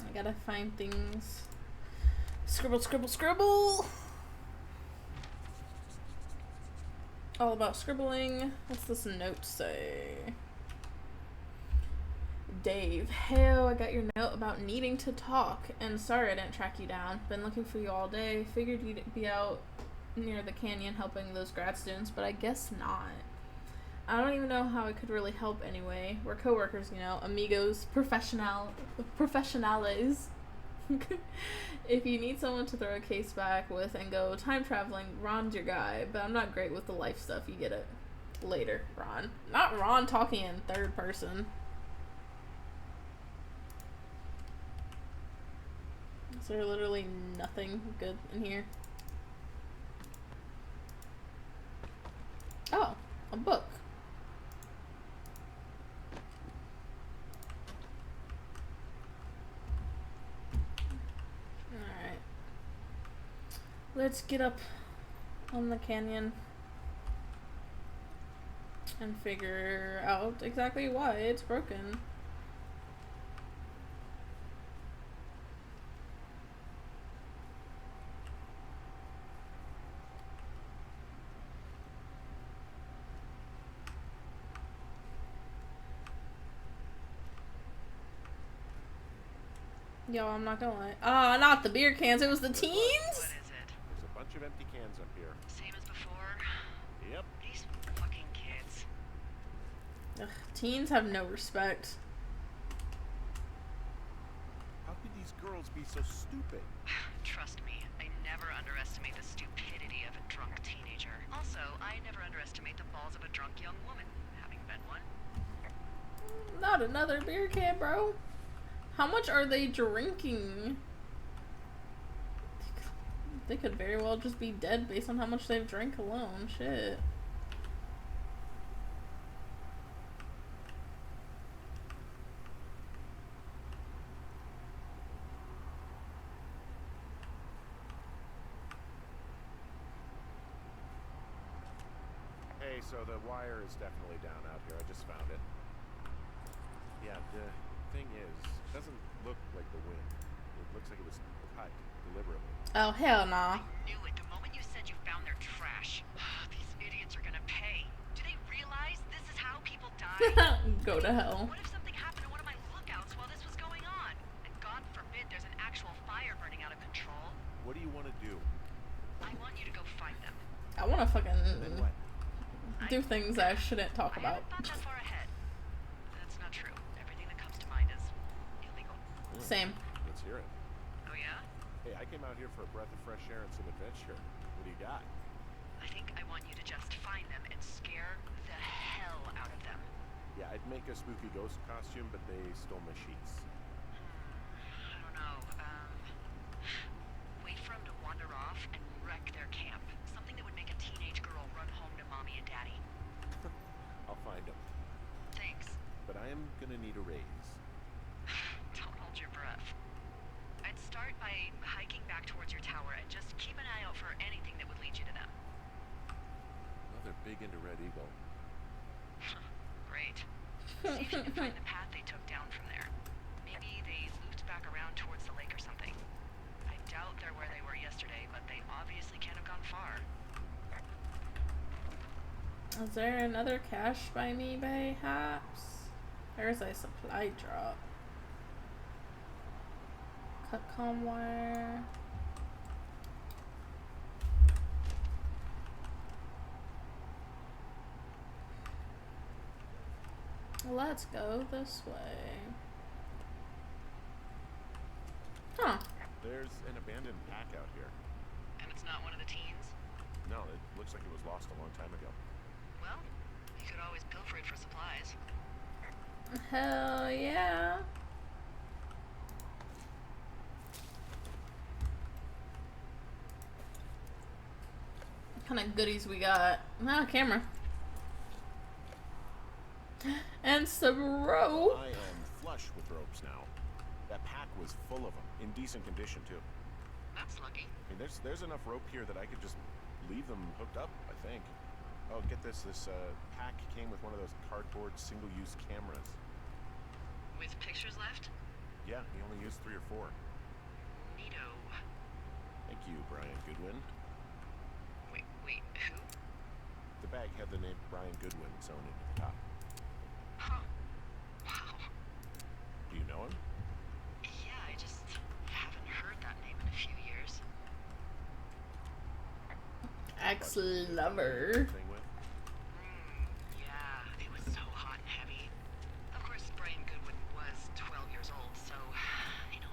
I gotta find things. Scribble, scribble, scribble! All about scribbling. What's this note say? Dave, hell, I got your note about needing to talk. And sorry I didn't track you down. Been looking for you all day. Figured you'd be out near the canyon helping those grad students, but I guess not. I don't even know how I could really help anyway. We're coworkers, you know, amigos, professionales. If you need someone to throw a case back with and go time traveling, Ron's your guy, but I'm not great with the life stuff. You get it. Later, Ron. Not Ron talking in third person. Is there literally nothing good in here? Oh, a book. Alright. Let's get up on the canyon and figure out exactly why it's broken. Yo, I'm not gonna lie. Ah, not the beer cans. It was the teens? What is it? There's a bunch of empty cans up here. Same as before? Yep. These fucking kids. Ugh, teens have no respect. How could these girls be so stupid? Trust me, I never underestimate the stupidity of a drunk teenager. Also, I never underestimate the balls of a drunk young woman, having been one. Not another beer can, bro. How much are they drinking? They could very well just be dead based on how much they've drank alone. Shit. Hey, so the wire is definitely down out here. I just found it. Yeah, the thing is, it doesn't look like the wind. It looks like it was cut deliberately. Oh, hell nah. I knew it the moment you said you found their trash. These idiots are gonna Go to hell. What if something happened to one of my lookouts while this was going on? And God forbid there's an actual fire burning out of control. What do you want to do? I want you to go find them. I want to Then fucking what? do things I shouldn't talk I about. haven't thought that far ahead. That's not true. Everything that comes to mind is illegal. Same. Let's hear it. Oh yeah? Hey, I came out here for a breath of fresh air and some adventure. What do you got? I think I want you to just find them and scare the hell out of them. Yeah, I'd make a spooky ghost costume, but they stole my sheets. I don't know. Wait for them to wander off and wreck their camp. Something that would make a teenage girl run home to mommy and daddy. I'll find them. Thanks. But I am gonna need a raise. Don't hold your breath. I'd start by hiking back towards your tower and just keep an eye out for anything that would lead you to them. Well, they're big into Red Eagle. Great. See if you can find the path they took down from there. Maybe they looped back around towards the lake or something. I doubt they're where they were yesterday, but they obviously can't have gone far. Is there another cache by me, perhaps? There's a supply drop. Cut com wire. Let's go this way. Huh. There's an abandoned pack out here. And it's not one of the teens? No, it looks like it was lost a long time ago. Well, you could always pilfer it for supplies. Hell yeah. What kind of goodies we got? Ah, camera. And some rope. I am flush with ropes now. That pack was full of them, in decent condition too. That's lucky. I mean, there's enough rope here that I could just leave them hooked up, I think. Oh, get this. This pack came with one of those cardboard single-use cameras. With pictures left? Yeah, he only used 3 or 4. Neato. Thank you, Brian Goodwin. Wait, who? The bag had the name Brian Goodwin sewn into the top. Huh. Wow. Do you know him? Yeah, I just haven't heard that name in a few years. Ex-lover. Thing with? Yeah, it was so hot and heavy. Of course, Brian Goodwin was 12 years old, so,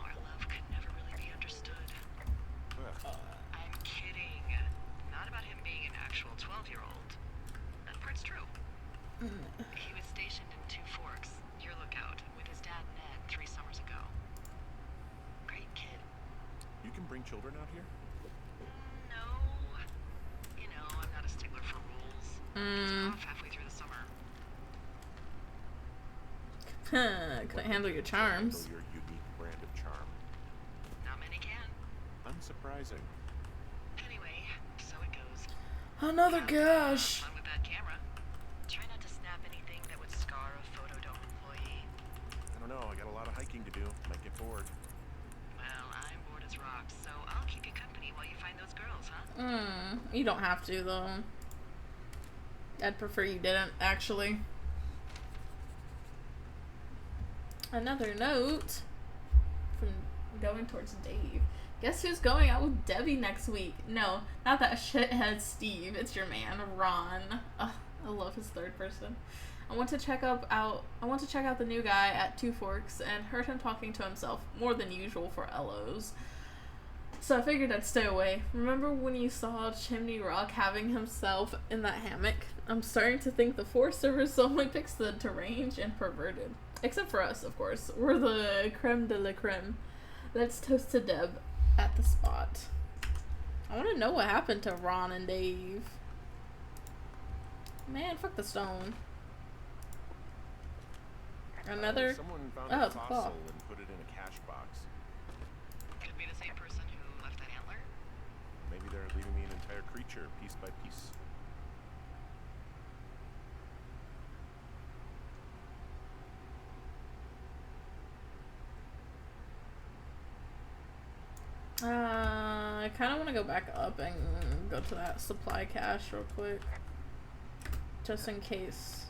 our love could never really be understood. Ugh. I'm kidding. Not about him being an actual 12-year-old. That part's true. He was stationed in Two Forks, your lookout, with his dad Ned 3 summers ago. Great kid. You can bring children out here? No. I'm not a stickler for rules. He's off halfway through the summer. Couldn't handle your charms. Handle your unique brand of charm. Not many can. Unsurprising. Anyway, so it goes. Another cache. Fun with that camera. Try not to snap anything that would scar a photodome employee. I don't know. I got a lot of hiking to do. Might get bored. Well, I'm bored as rocks, so I'll keep you company while you find those girls, huh? You don't have to, though. I'd prefer you didn't, actually. Another note from going towards Dave. Guess who's going out with Debbie next week? No, not that shithead Steve. It's your man, Ron. Ugh, I love his third person. I want to check out the new guy at Two Forks and heard him talking to himself more than usual for LOs. So I figured I'd stay away. Remember when you saw Chimney Rock having himself in that hammock? I'm starting to think the Forest Service only picks the deranged and perverted. Except for us, of course. We're the creme de la creme. Let's toast to Deb at the spot. I want to know what happened to Ron and Dave. Man, fuck the stone. Another... Someone found Oh, a it's a fossil claw. and put it in a cash box. Could be the same person who left that antler. Maybe they're leaving me an entire creature, piece by piece. I kind of want to go back up and go to that supply cache real quick. Just in case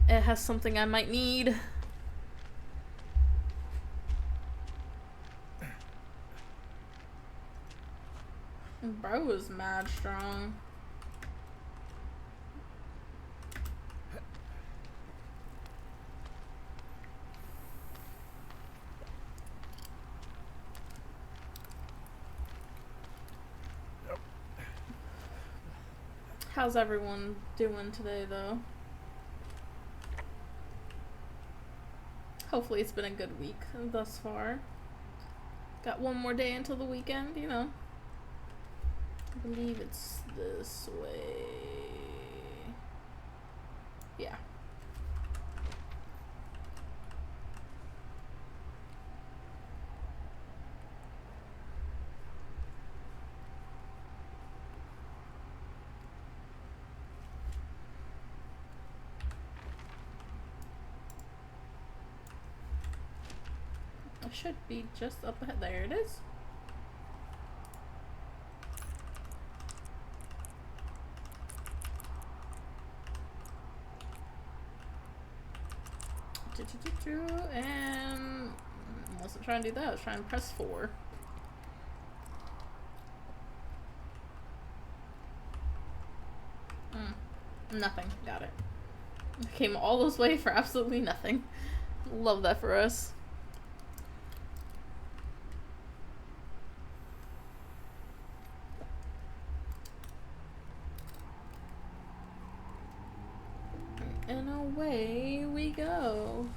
It has something I might need. Bro is mad strong. How's everyone doing today, though? Hopefully it's been a good week thus far. Got one more day until the weekend, you know. I believe it's this way. Yeah. I should be just up ahead. There it is. And I wasn't trying to do that. I was trying to press 4. Nothing. Got it. Came all this way for absolutely nothing. Love that for us. And away we go.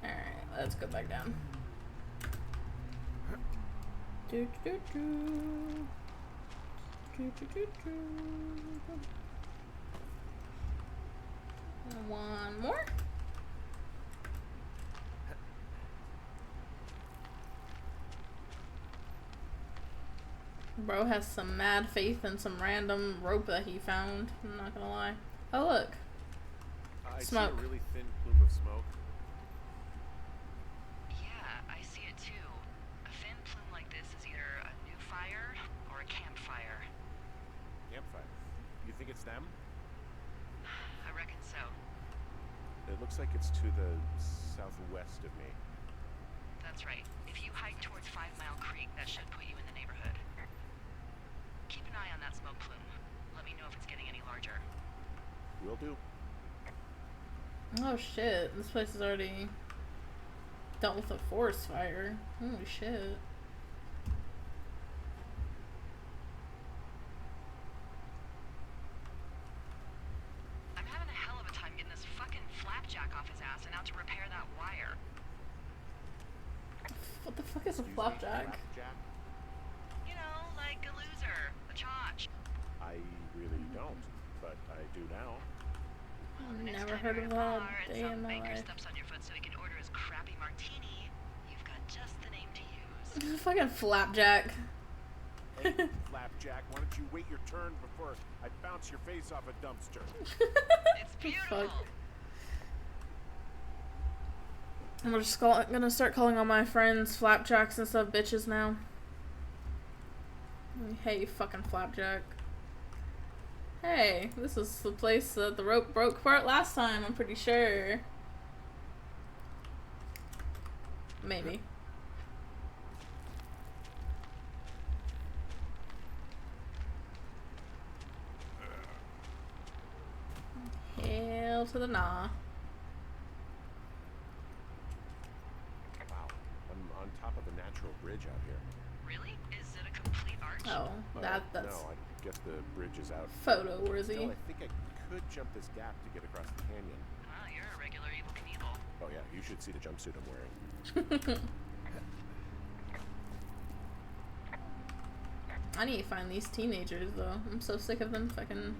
Alright, let's go back down. Do, do, do. Do, do, do, do. One more. Bro has some mad faith in some random rope that he found. I'm not gonna lie. Oh look. I Smoke. see a really thin plume of smoke. Yeah, I see it too. A thin plume like this is either a new fire or a campfire. Campfire. You think it's them? I reckon so. It looks like it's to the southwest of me. That's right. If you hike towards 5 Mile Creek, that should put you in the neighborhood. Keep an eye on that smoke plume. Let me know if it's getting any larger. Will do. Oh shit, this place has already dealt with a forest fire. Holy shit. I'm having a hell of a time getting this fucking flapjack off his ass and out to repair that wire. What the fuck is a Excuse me, flapjack? Flapjack? You know, like a loser, a chotch. I really don't, but I do now. The next Never time heard you're of in a that bar and day some in my banker life. steps on your foot so he can order his crappy martini, you've got just the name to use. Fucking flapjack. Hey, Flapjack, why don't you wait your turn before I bounce your face off a dumpster? It's beautiful. Fuck. I'm just gonna start calling all my friends flapjacks instead of bitches now. Hey, you fucking flapjack. Hey, this is the place that the rope broke apart last time, I'm pretty sure. Maybe. Hell to the nah. Wow, I'm on top of a natural bridge out here. Really? Is it a complete arch? Oh, that's No, I guess the bridge is out. photo worthy. Still, I think I could jump this gap to get across the canyon. Wow, you're a regular Evil Knievel. Oh yeah, you should see the jumpsuit I'm wearing. I need to find these teenagers though. I'm so sick of them fucking.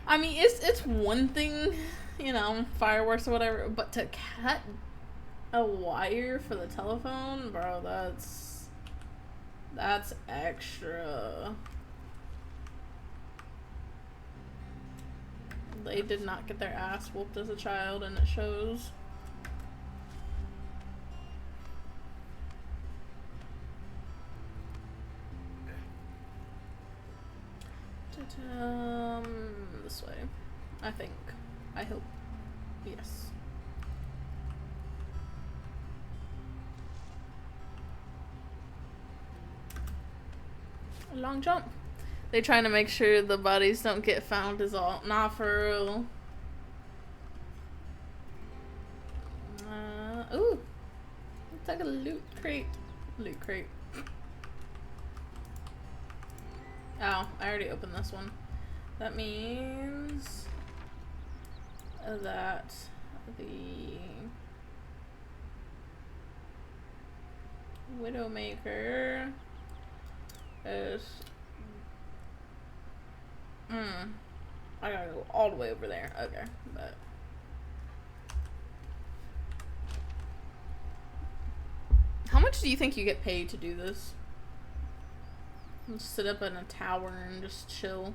I mean, it's one thing, you know, fireworks or whatever, but to cut a wire for the telephone, bro, that's extra. They did not get their ass whooped as a child, and it shows. This way. I think. I hope. Yes. Long jump. They trying to make sure the bodies don't get found is all. Nah, for real. Ooh. It's like a loot crate. Loot crate. Oh, I already opened this one. That means that the Widowmaker is... I gotta go all the way over there. Okay, but... How much do you think you get paid to do this? Just sit up in a tower and just chill,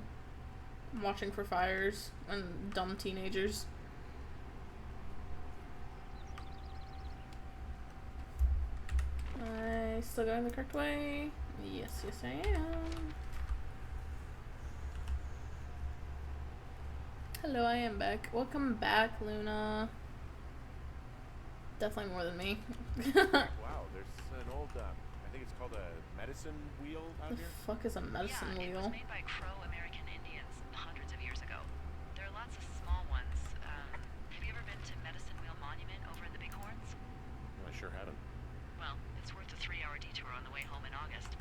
watching for fires and dumb teenagers. I still going the correct way? Yes, yes I am. Hello, I am back. Welcome back, Luna. Definitely more than me. Wow, there's an old, I think it's called a medicine wheel out The here. fuck is a medicine It wheel? was made by Crow-American Indians hundreds of years ago. There are lots of small ones. Have you ever been to Medicine Wheel Monument over in the Bighorns? I sure haven't. Well, it's worth a 3-hour detour on the way home in August.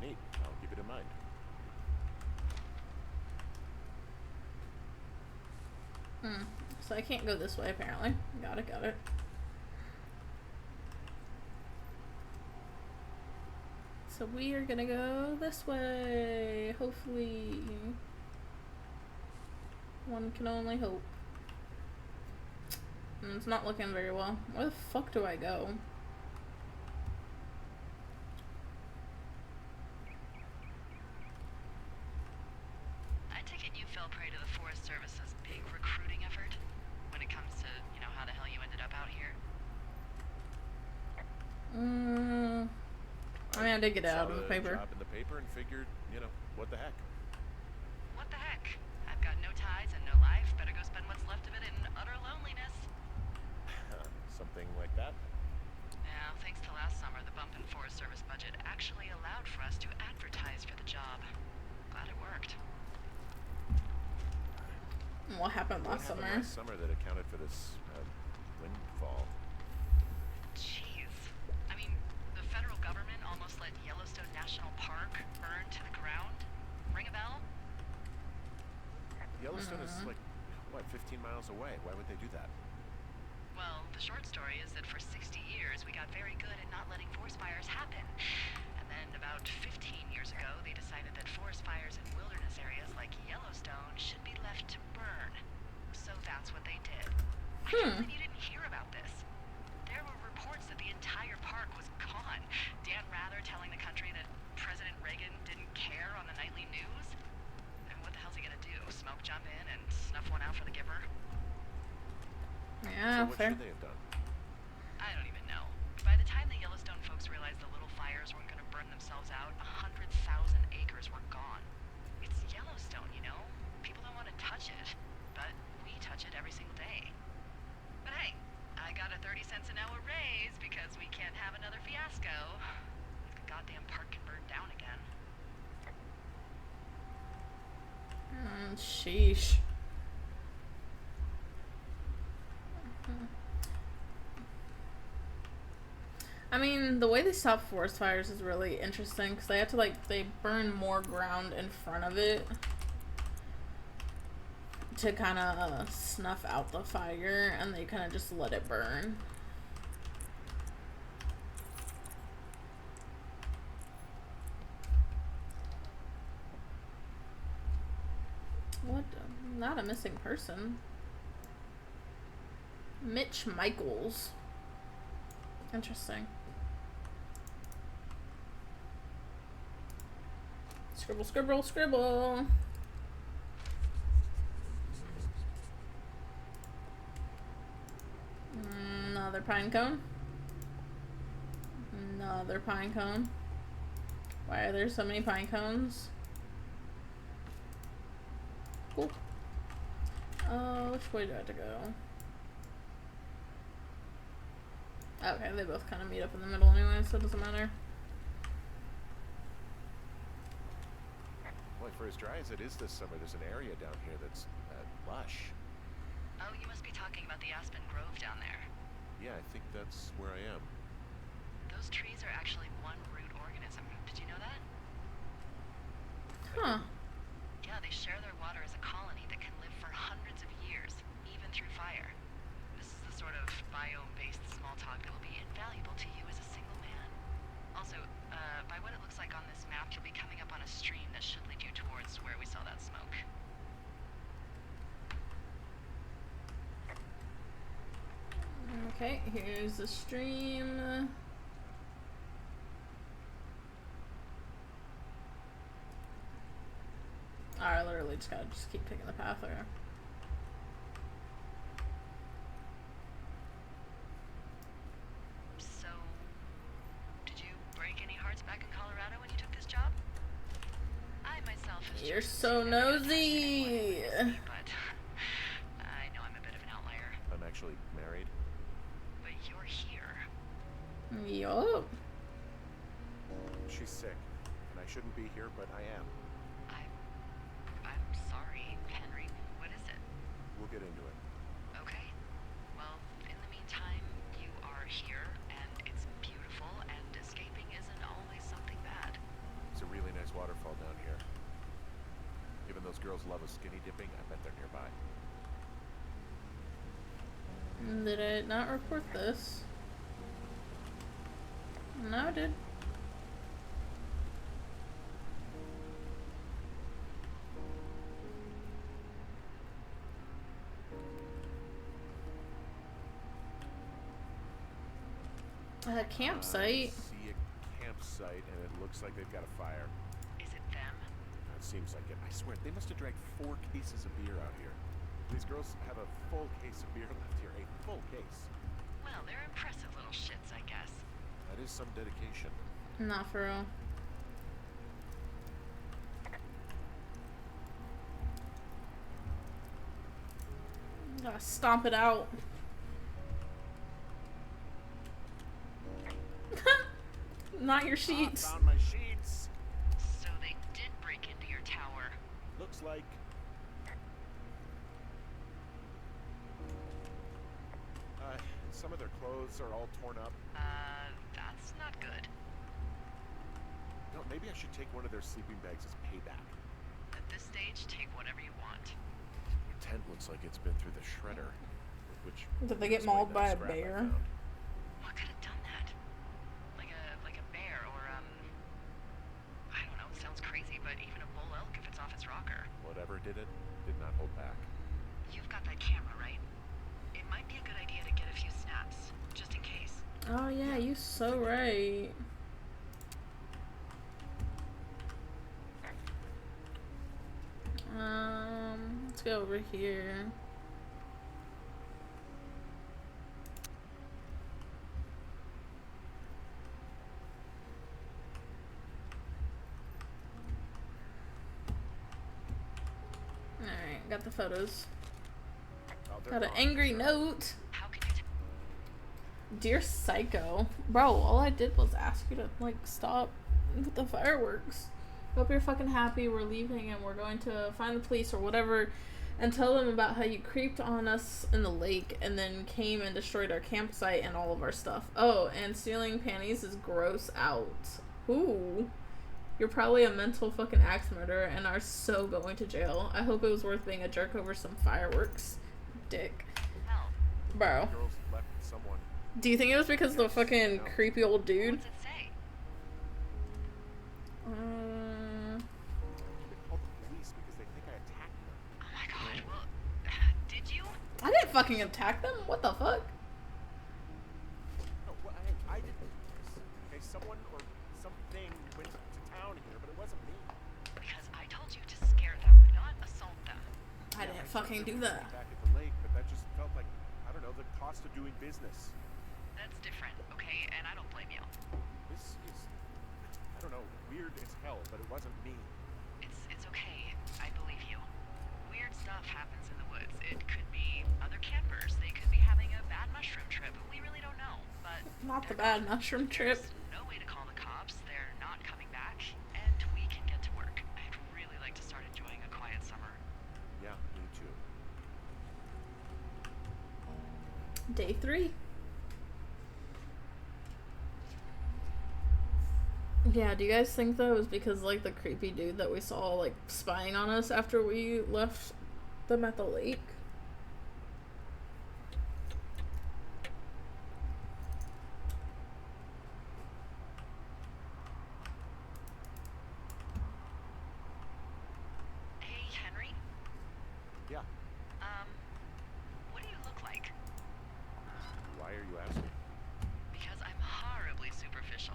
Neat. I'll keep it in mind. So I can't go this way apparently. Got it, got it. So we are gonna go this way. Hopefully. One can only hope. It's not looking very well. Where the fuck do I go? I take it you fell prey to the Forest Service's big recruiting effort when it comes to, how the hell you ended up out here. I mean, I did get it out of the Saw paper. job in the paper and figured, what the heck. What the heck? I've got no ties and no life. Better go spend what's left of it in utter loneliness. Something like that. Yeah, thanks to last summer, the bump in Forest Service budget actually allowed for us to advertise for the job. Glad it worked. What happened last What happened summer? last summer that accounted for this windfall? Jeez. I mean, the federal government almost let Yellowstone National Park burn to the ground. Ring a bell? Yellowstone is like, 15 miles away. Why would they do that? Well, the short story is that for 60 years, we got very good at not letting forest fires happen. And then about 15 years ago, they decided that forest fires in wilderness areas like Yellowstone should be left to burn. So that's what they did. I can't believe you didn't hear about this. There were reports that the entire park was gone. Dan Rather telling the country that President Reagan didn't care on the nightly news. And what the hell's he gonna do? Smoke jump in and snuff one out for the giver? Yeah, So what fair. should they have done? I don't even know. By the time the Yellowstone folks realized the little fires weren't gonna burn themselves out, 100,000 acres were gone. It's Yellowstone, People don't want to touch it, but we touch it every single day. But hey, I got a 30 cents an hour raise because we can't have another fiasco. The goddamn park can burn down again. Sheesh. I mean, the way they stop forest fires is really interesting because they have to they burn more ground in front of it to kind of snuff out the fire, and they kind of just let it burn. What? Not a missing person. Mitch Michaels. Interesting. Scribble, scribble, scribble. pine cone? Another pine cone. Why are there so many pine cones? Cool. Which way do I have to go? Okay, they both kind of meet up in the middle anyway, so it doesn't matter. Boy, for as dry as it is this summer, there's an area down here that's lush. Oh, you must be talking about the Aspen Grove down there. Yeah, I think that's where I am. Those trees are actually one root organism. Did you know that? Huh. Yeah, they share their water as a colony that can live for hundreds of years, even through fire. This is the sort of biome-based small talk that will be invaluable to you as a single man. Also, by what it looks like on this map, you'll be coming up on a stream that should lead you towards where we saw that smoke. Okay, here's the stream. I literally just gotta keep taking the path there. So, did you break any hearts back in Colorado when you took this job? I myself have You're chosen so to never nosy. invest but I know I'm a bit of an outlier. I'm actually married. But you're here. Yup. She's sick, and I shouldn't be here, but I am. I'm sorry, Henry. What is it? We'll get into it. Okay. Well, in the meantime, you are here, and it's beautiful, and escaping isn't always something bad. It's a really nice waterfall down here. Given those girls love a skinny dipping, I bet they're nearby. Did I not report this? No, I did. A campsite. I see a campsite, and it looks like they've got a fire. Is it them? It seems like it. I swear, they must have dragged 4 cases of beer out here. These girls have a full case of beer left here. A full case. Well, they're impressive little shits, I guess. That is some dedication. Not for real. Gotta stomp it out. Not your sheets. Found my sheets. So they did break into your tower. Looks like. Some of their clothes are all torn up. That's not good. No, maybe I should take one of their sleeping bags as payback. At this stage, take whatever you want. Their tent looks like it's been through the shredder. Which Did they get explain mauled that by a scrap I bear? found. What could have done that? Like a bear or I don't know, it sounds crazy, but even a bull elk if it's off its rocker. Whatever did it, did not hold back. You've got that camera, right? It might be a good idea to get a few snaps, just in case. Oh yeah, you so right. Let's go over here. Alright, got the photos. Oh, they're Got an gone. angry note. How can you Dear Psycho. Bro, all I did was ask you to, like, stop with the fireworks. Hope you're fucking happy we're leaving and we're going to find the police or whatever and tell them about how you creeped on us in the lake and then came and destroyed our campsite and all of our stuff. Oh, and stealing panties is gross out. Ooh. You're probably a mental fucking axe murderer and are so going to jail. I hope it was worth being a jerk over some fireworks. Dick. help? Bro. Girls left with someone. Do you think it was because of the fucking creepy old dude? What's it say? They called the police because they think I attacked them. Oh my god, well, did you? I didn't fucking attack them. What the fuck? No, well, I didn't do this. Okay, someone or something went to town here, but it wasn't me. Because I told you to scare them, not assault them. I didn't fucking do that. Back at the lake, but that just felt like, I don't know, the cost of doing business. That's different, okay? And I don't blame you. This is, I don't know, weird as hell, but it wasn't me. It's okay. I believe you. Weird stuff happens in the woods. It could be other campers. They could be having a bad mushroom trip. We really don't know. But Not the they're bad gone. mushroom trip. There's no way to call the cops. They're not coming back, and we can get to work. I'd really like to start enjoying a quiet summer. Yeah, me too. Day 3. Yeah, do you guys think that it was because, like, the creepy dude that we saw, like, spying on us after we left them at the lake? Hey, Henry? Yeah, What do you look like? why are you asking? Because I'm horribly superficial.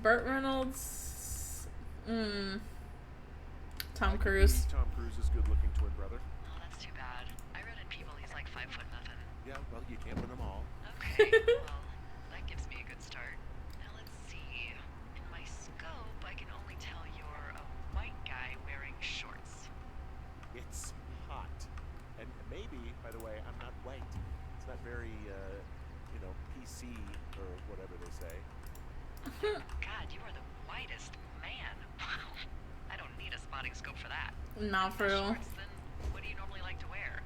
Burt Reynolds. Tom I could Cruise. be Tom Cruise's good-looking twin brother. Oh, that's too bad. I read in People he's like 5 foot nothing. Yeah, well, you can't win them all. Okay, well, that gives me a good start. Now let's see. In my scope, I can only tell you're a white guy wearing shorts. It's hot. And maybe, by the way, I'm not white. It's not very, PC or whatever they say. God, you are the whitest man. Wow. I don't need a spotting scope for that. Not for No real. shorts, then what do you normally like to wear?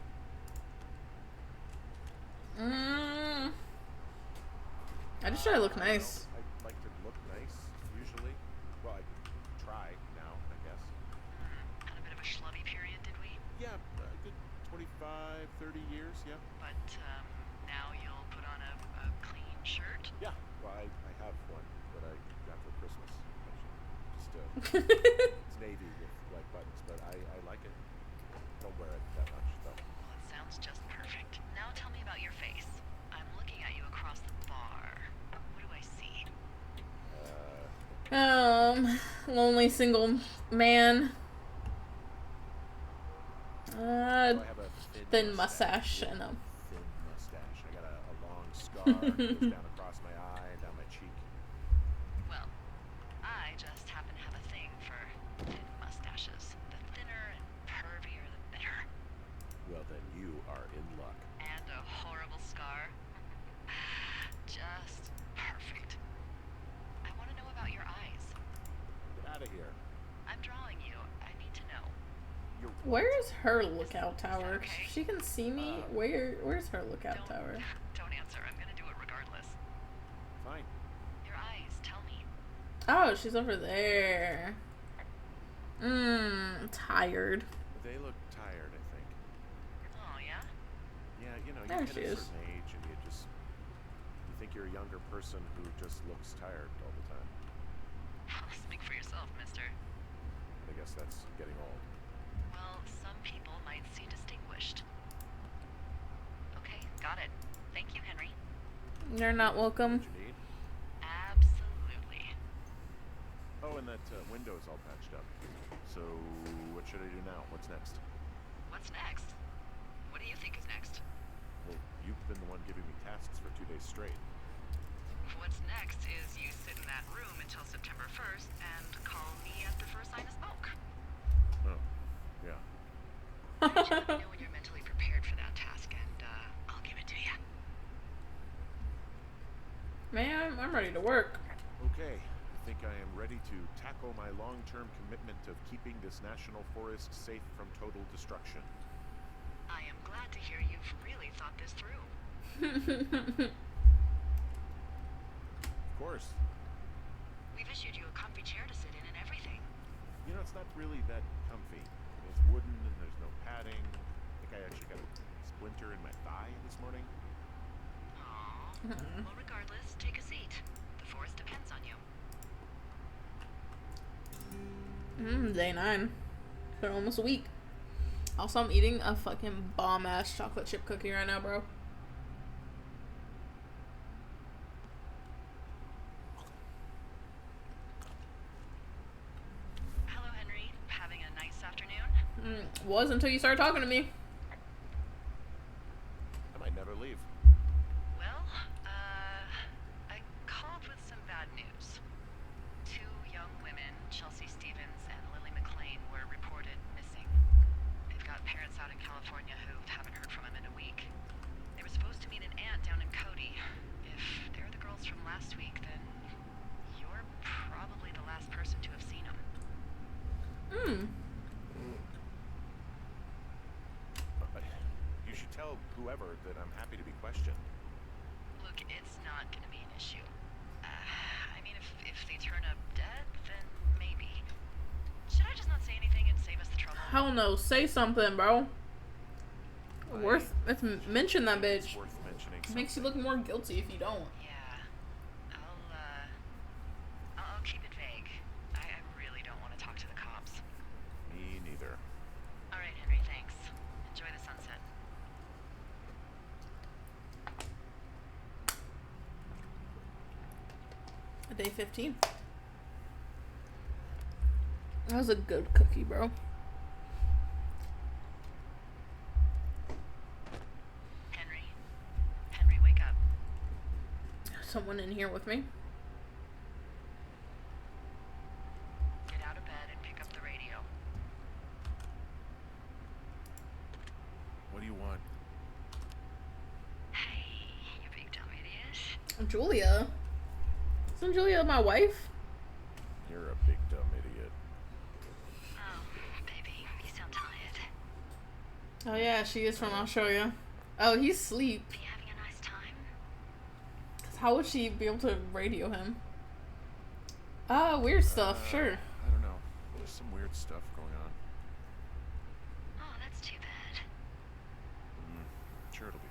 I just try to look I don't nice. know. I like to look nice, usually. Well, I try now, I guess. Had a bit of a schlubby period, did we? Yeah, a good 25, 30 years, yeah. But now you'll put on a clean shirt? Yeah, well, I have one that I got for Christmas, actually. It's navy with white buttons, but I like it. Don't wear it that much, though. Well, it sounds just perfect. Now tell me about your face. I'm looking at you across the bar. What do I see? Lonely single man. So I have a Thin mustache, I know. Thin mustache. I got a long scar that goes down across my eye, down my cheek. Well, I just happen to have a thing for thin mustaches. The thinner and pervier, the better. Well, then you are in luck. And a horrible scar. Just perfect. I want to know about your eyes. Get out of here. I'm drawing you. I need to know. You're Where's her lookout tower? okay? She can see me. Where's her lookout tower? Don't answer. I'm gonna do it regardless. fine. Your eyes, tell me. Oh, she's over there. Tired. They look tired, I think. Oh, yeah? Yeah, you There get she a is. certain age and you think you're a younger person who just looks tired all the time. Speak for yourself, mister. I guess that's getting old. Well, some people might see distinguished. Okay, got it. Thank you, Henry. You're not welcome. What you need? Absolutely. Oh, and that window's all patched up. So, what should I do now? What's next? What's next? What do you think is next? Well, you've been the one giving me tasks for 2 days straight. What's next is you sit in that room until September 1st and call me at the first sign of smoke. Oh, yeah. Just let me know when you're mentally prepared for that task, and I'll give it to you. Man, I'm ready to work. Okay, I think I am ready to tackle my long-term commitment of keeping this national forest safe from total destruction. I am glad to hear you've really thought this through. Of course. We've issued you a comfy chair to sit in and everything. You know, it's not really that comfy. It's wooden and there's no padding. I think I actually got a splinter in my thigh this morning. Aww. Well, regardless, take a seat. The forest depends on you. Day 9. For almost a week. Also, I'm eating a fucking bomb-ass chocolate chip cookie right now, bro. Hello, Henry. Having a nice afternoon? Was until you started talking to me. I might never leave. whoever that I'm happy to be questioned. Look, it's not gonna be an issue. I mean, if they turn up dead, then maybe. Should I just not say anything and save us the trouble? Hell no, say something, bro. Let's mention that It's bitch. worth mentioning Makes you something. look more guilty if you don't. Yeah. I'll keep it vague. I really don't want to talk to the cops. Me neither. All right, Henry, thanks. Enjoy the sunset. Day 15. That was a good cookie, bro. Henry, wake up. Someone in here with me. Get out of bed and pick up the radio. What do you want? Hey, you big dumb idiot. Julia. Isn't Julia my wife? You're a big dumb idiot. Oh, baby, you sound tired. Oh yeah, she is from Australia. Oh, he's asleep. Are you having a nice time? How would she be able to radio him? Ah, weird stuff, sure. I don't know. There's some weird stuff going on. Oh, that's too bad. Sure, it'll be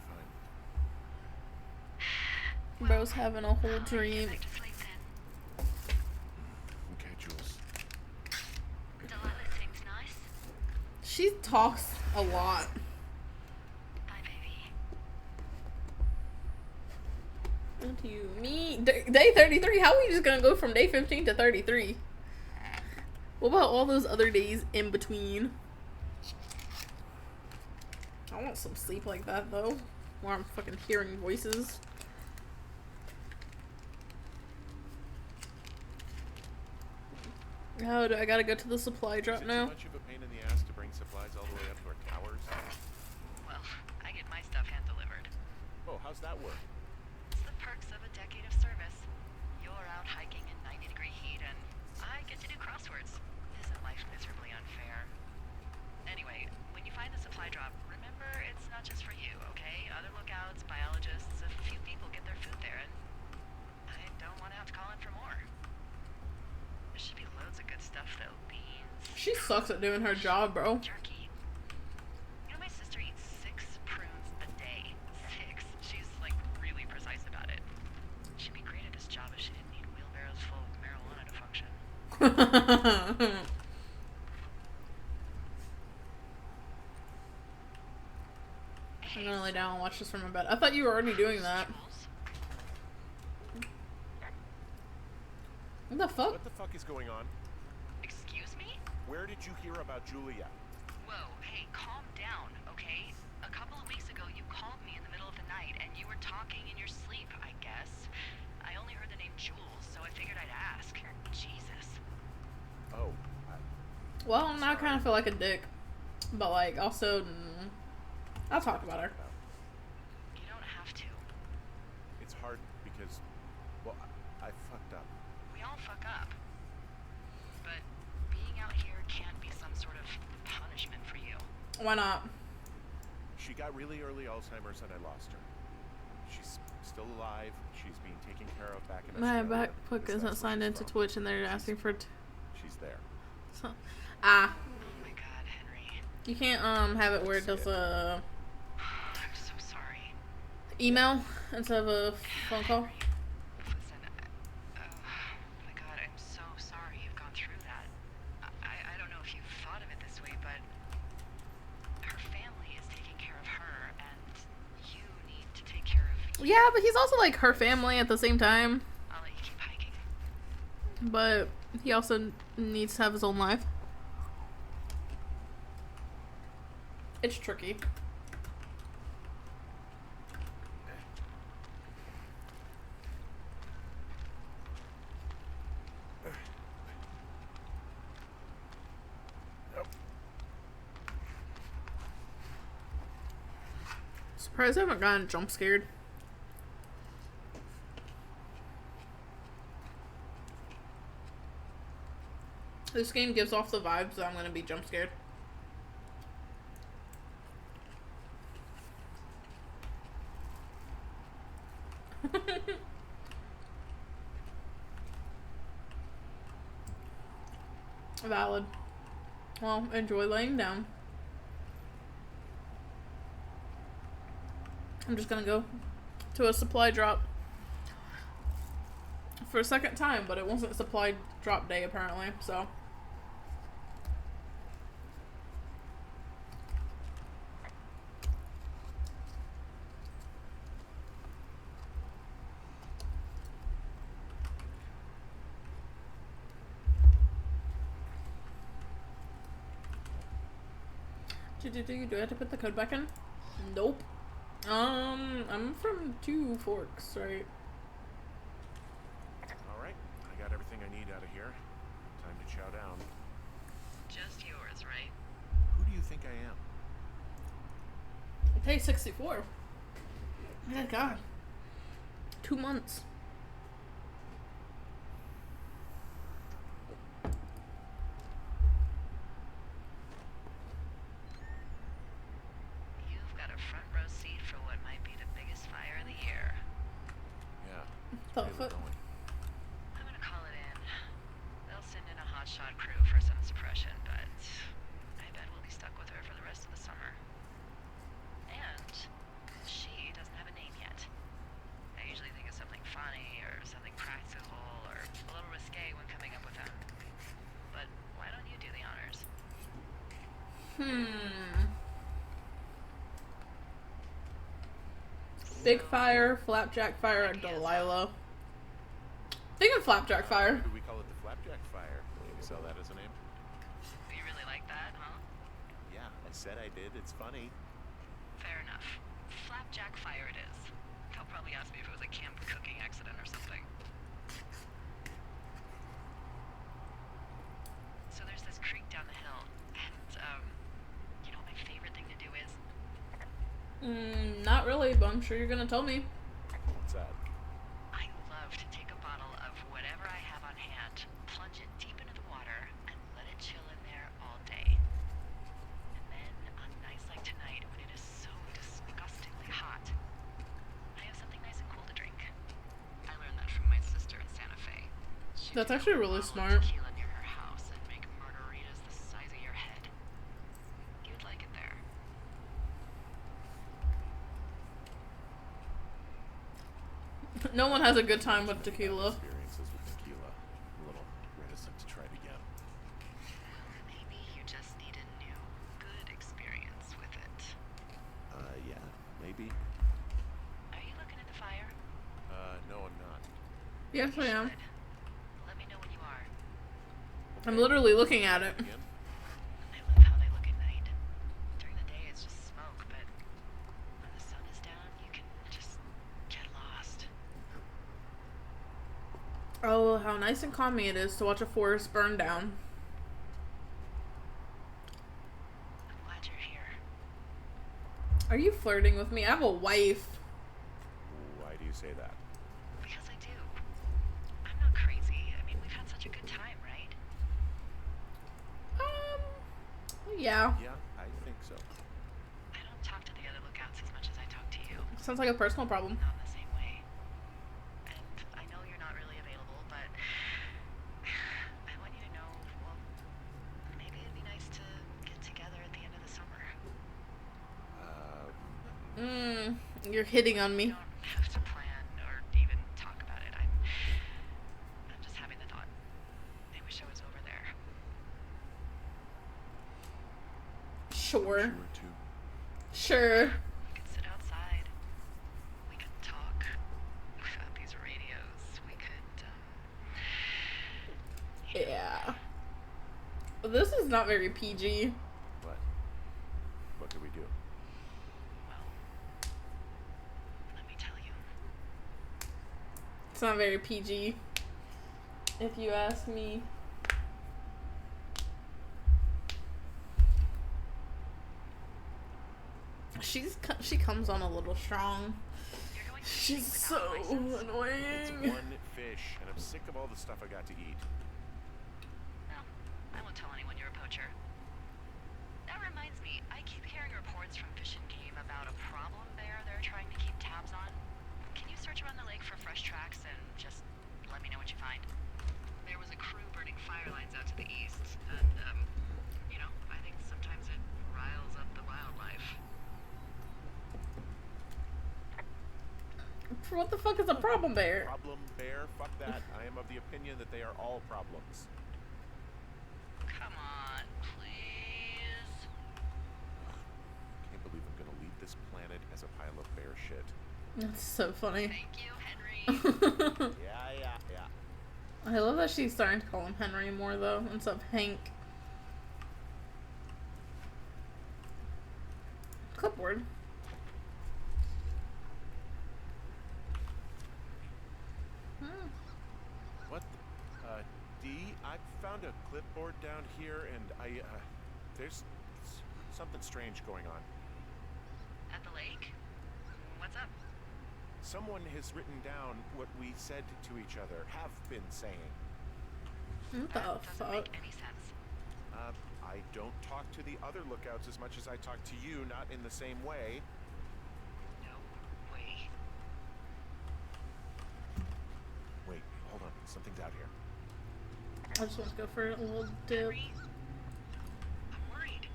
fine. Bro's having a whole dream. Back to sleep then. Okay, Jules. Delilah seems nice. She talks a lot. Bye, baby. Into you, me. Day 33. How are we just gonna go from day 15 to 33? What about all those other days in between? I want some sleep like that though, where I'm fucking hearing voices. Oh, do I gotta go to the supply Is drop it now? too much of a pain in the ass to bring supplies all the way up to our towers? Well, I get my stuff hand delivered. Oh, how's that work? It's the perks of a decade of service. You're out hiking in 90-degree heat, and I get to do crosswords. Isn't life miserably unfair? Anyway, when you find the supply drop, remember it's not just for you, okay? Other lookouts, biologists, a few people get their food there, and I don't want to have to call in for more. There should be loads of good stuff, though. Beans, She sucks at doing her job, bro. jerky. You know, my sister eats 6 prunes a day. 6. She's, like, really precise about it. She'd be great at this job if she didn't need wheelbarrows full of marijuana to function. I'm gonna lay down and watch this from my bed. I thought you were already doing that. Jules? What the fuck? What the fuck is going on? Excuse me? Where did you hear about Julia? Whoa, hey, calm down, okay? A couple of weeks ago, you called me in the middle of the night, and you were talking in your sleep, I guess. I only heard the name Jules, so I figured I'd ask. Jesus. Oh, Well, now I kind of feel like a dick, but like also, I'll talk about her. You don't have to. it's hard because, well, I fucked up. We all fuck up. But being out here can't be some sort of punishment for you. Why not? She got really early Alzheimer's and I lost her. She's still alive. She's being taken care of back in My Australia. backbook At least isn't that's where signed she's into from. Twitch, and they're asking for. She's there. So, Oh my god, Henry. you can't have it where it does a I'm so sorry. email instead of a phone call. Listen, oh my god, I'm so sorry you've gone through that. I don't know if you've thought of it this way, but her family is taking care of her, and you need to take care of you. Yeah, but he's also like her family at the same time. I'll let you keep hiking. But he also needs to have his own life. It's tricky. Surprised I haven't gotten jump scared. This game gives off the vibes that I'm gonna be jump scared. Valid. Well, enjoy laying down. I'm just gonna go to a supply drop for a second time, but it wasn't supply drop day apparently, so. Do I have to put the code back in? Nope. I'm from Two Forks, right? Alright, I got everything I need out of here. Time to chow down. Just yours, right? Who do you think I am? Pay 64. My God. 2 months. You've got a front row seat for what might be the biggest fire of the year. Yeah. The Really fuck? going. I'm gonna call it in. They'll send in a hotshot crew for some suppression, but I bet we'll be stuck with her for the rest of the summer. And she doesn't have a name yet. I usually think of something funny or something practical or a little risque when coming up with them. But why don't you do the honors? Big Fire, Flapjack Fire, and Delilah. Think of Flapjack Fire. Maybe we call it the Flapjack Fire. Can you sell that as a name? You really like that, huh? Yeah, I said I did. It's funny. Fair enough. Flapjack Fire it is. They'll probably ask me if it was a camp cooking accident or something. So there's this creek down the hill, and, you know what my favorite thing to do is? Not really, but I'm sure you're gonna tell me. What's that? I love to take a bottle of whatever I have on hand, plunge it deep into the water, and let it chill in there all day. And then, on nights like tonight, when it is so disgustingly hot, I have something nice and cool to drink. I learned that from my sister in Santa Fe. She That's would actually put a really bottle smart. of tequila near her house and make margaritas the size of your head. You'd like it there. No one has a good time with tequila. Experiences with tequila. I'm a little reticent to try it again. Maybe you just need a new, good experience with it. Yeah, maybe. Are you looking at the fire? No, I'm not. Yes, I am. Should. Let me know when you are. I'm literally looking at it. Again? I love how they look at night. During the day, it's just smoke, but when the sun is down, you can just get lost. Oh, how nice and calming it is to watch a forest burn down. I'm glad you're here. Are you flirting with me? I have a wife. Why do you say that? Because I do. I'm not crazy. I mean, we've had such a good time, right? Yeah. Yeah, I think so. I don't talk to the other lookouts as much as I talk to you. Sounds like a personal problem. Not in the same way. And I know you're not really available, but I want you to know, well, maybe it'd be nice to get together at the end of the summer. You're hitting on We me. don't have to plan or even talk about it. I'm just having the thought. I wish I was over there. Sure. Sure, too. Sure. We could sit outside. We could talk without these radios. We could, Yeah. This is not very PG. What? What could we do? well, let me tell you. It's not very PG. If you ask me. She comes on a little strong. You're going to She's fishing so without a license? It's annoying. one fish, and I'm sick of all the stuff I got to eat. No, I won't tell anyone you're a poacher. That reminds me, I keep hearing reports from Fish and Game about a problem bear they're trying to keep tabs on. Can you search around the lake for fresh tracks and just let me know what you find? There was a crew burning fire lines out to the east, and What the fuck is a problem bear? Problem bear? Fuck that. I am of the opinion that they are all problems. Come on, please. Can't believe I'm gonna leave this planet as a pile of bear shit. That's so funny. Thank you, Henry. Yeah. I love that she's starting to call him Henry more though, instead of Hank. Clipboard. What? Dee, I found a clipboard down here, and there's something strange going on. At the lake? What's up? Someone has written down what we said to each other, have been saying. What That the doesn't fuck? make any sense. I don't talk to the other lookouts as much as I talk to you, not in the same way. No way. Wait, hold on. Something's out here. I just want to go for a little dip. Henry? I'm worried.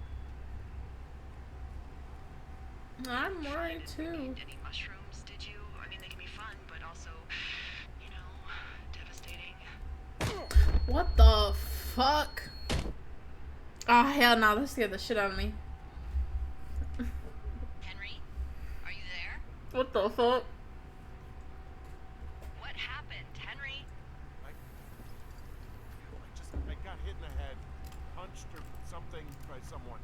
I'm worried Didn't too. eat any mushrooms, did you? I mean, they can be fun, but also, you know, devastating. What the fuck? Oh hell no, that scared the shit out of me. Henry? Are you there? What the fuck? What happened, Henry? I got hit in the head, punched or something by someone.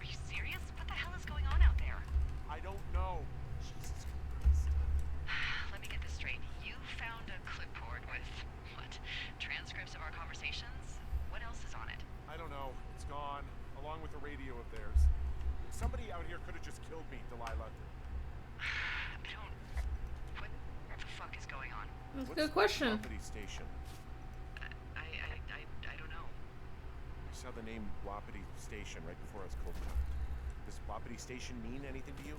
Are you serious? What the hell is going on out there? I don't know. Jesus Christ. Let me get this straight. You found a clipboard with, what, transcripts of our conversations? What else is on it? I don't know. It's gone, along with a radio of theirs. Somebody out here could have just killed me, Delilah. I don't... What the fuck is going on? That's a good question. Wapiti Station. I don't know. I saw the name Wapiti Station right before I was cold cut. Does Wapiti Station mean anything to you?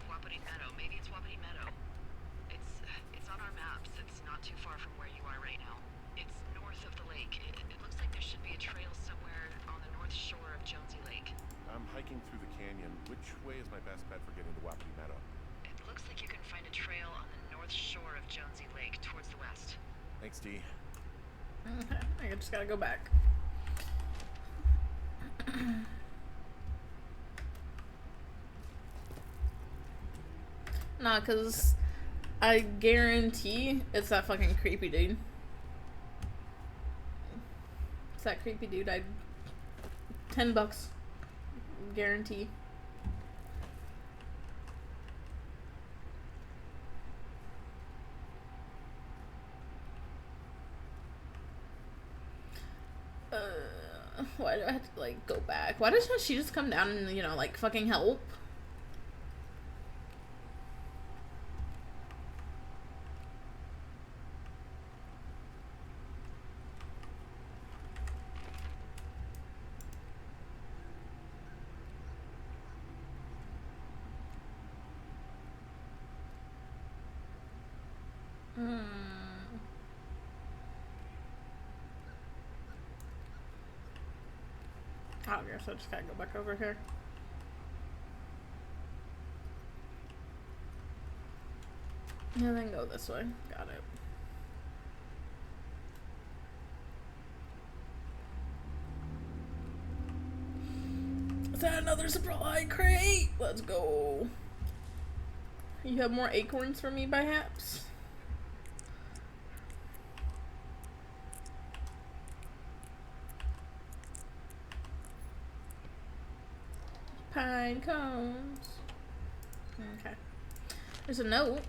Wapiti Meadow. Maybe it's Wapiti Meadow. It's on our maps. It's not too far from where you are right now. It's north of the lake. It looks like there should be a trail somewhere on the north shore of Jonesy Lake. I'm hiking through the canyon. Which way is my best bet for getting to Wapiti Meadow? It looks like you can find a trail on the north shore of Jonesy Lake towards the west. Thanks, Dee. Okay, I just gotta go back. Nah, cause I guarantee it's that fucking creepy dude. It's that creepy dude. $10. Guarantee. Why do I have to like go back? Why doesn't she just come down and, you know, like fucking help? I guess I just gotta go back over here. And then go this way. Got it. Is that another supply crate? Let's go. You have more acorns for me, perhaps? Pine cones. Okay. There's a note.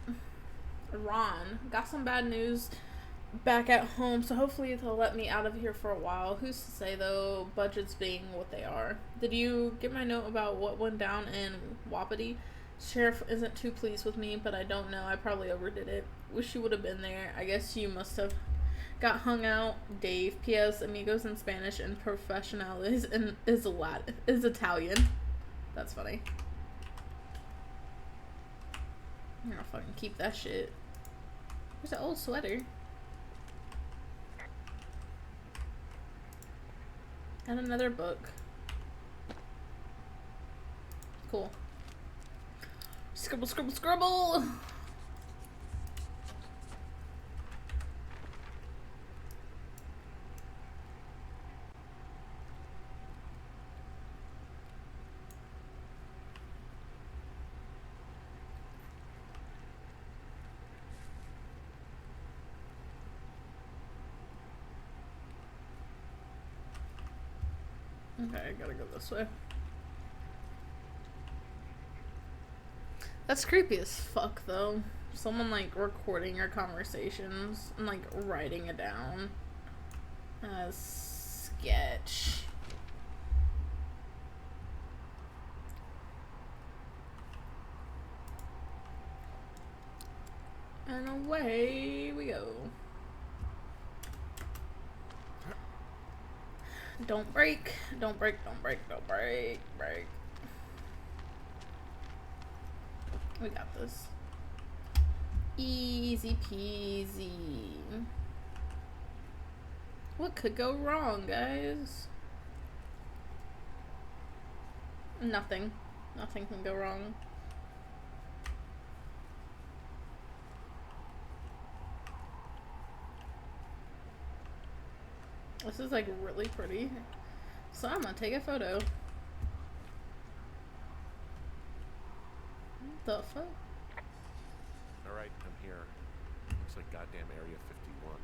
Ron, got some bad news back at home, so hopefully they'll let me out of here for a while. Who's to say, though, budgets being what they are. Did you get my note about what went down in Wapiti? Sheriff isn't too pleased with me, but I don't know. I probably overdid it. Wish you would have been there. I guess you must have got hung out. Dave. P.S. Amigos in Spanish and professional is Italian. That's funny. I'm gonna fucking keep that shit. There's an old sweater. And another book. Cool. Scribble, scribble, scribble! Okay, I gotta go this way. That's creepy as fuck, though. Someone, like, recording your conversations and, like, writing it down. Sketch. And away we go. Don't break. Don't break, don't break, don't break. Break. We got this. Easy peasy. What could go wrong, guys? Nothing. Nothing can go wrong. This is like really pretty. So I'm gonna take a photo. What the fuck? Alright, I'm here. Looks like goddamn Area 51.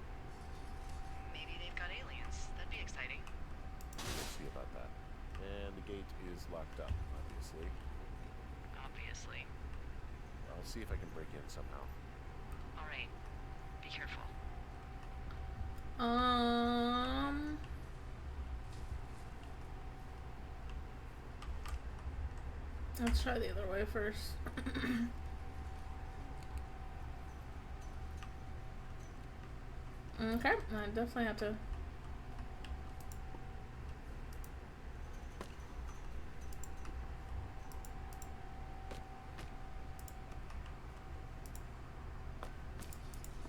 Maybe they've got aliens. That'd be exciting. We'll see about that. And the gate is locked up, obviously. Obviously. I'll see if I can break in somehow. Alright. Be careful. Let's try the other way first. Okay, I definitely have to.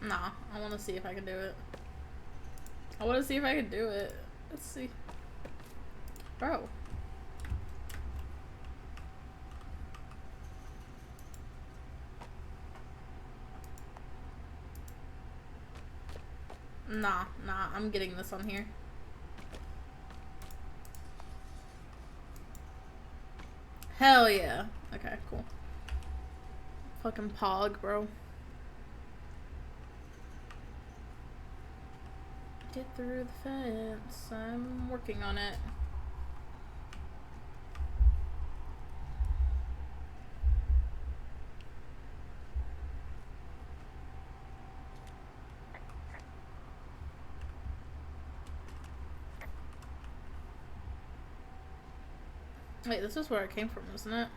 Nah, I want to see if I can do it. I want to see if I can do it. Let's see. Bro. Nah, I'm getting this on here. Hell yeah. Okay, cool. Fucking pog, bro. Get through the fence. I'm working on it. Wait, this is where I came from, isn't it?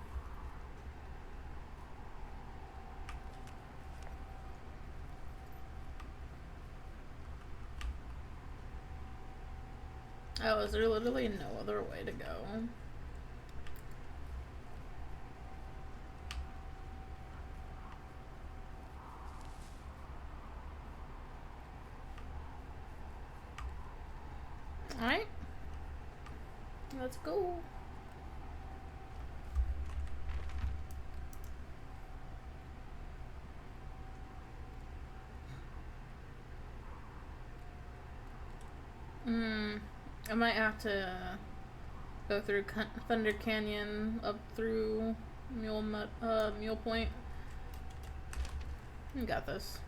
Oh, is there literally no other way to go? Alright. Let's go. I might have to go through Thunder Canyon up through Mule Point. You got this.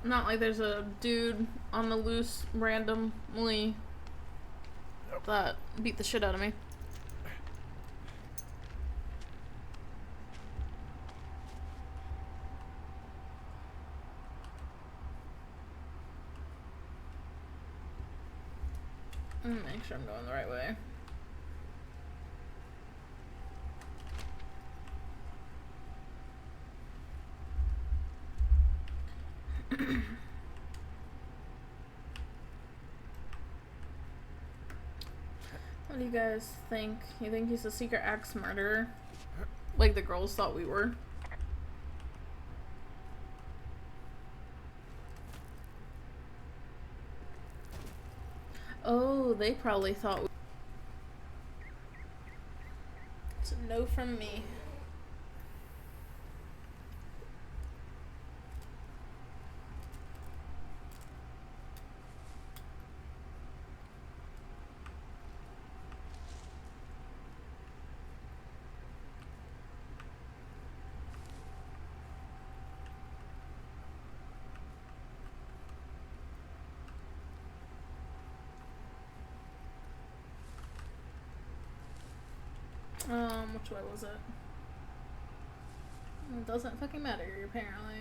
Not like there's a dude on the loose randomly that beat the shit out of me. Make sure I'm going the right way. What do you guys think? You think he's a secret axe murderer? Like the girls thought we were? Oh, they probably thought It's a no from me. Which way was it? It doesn't fucking matter, apparently.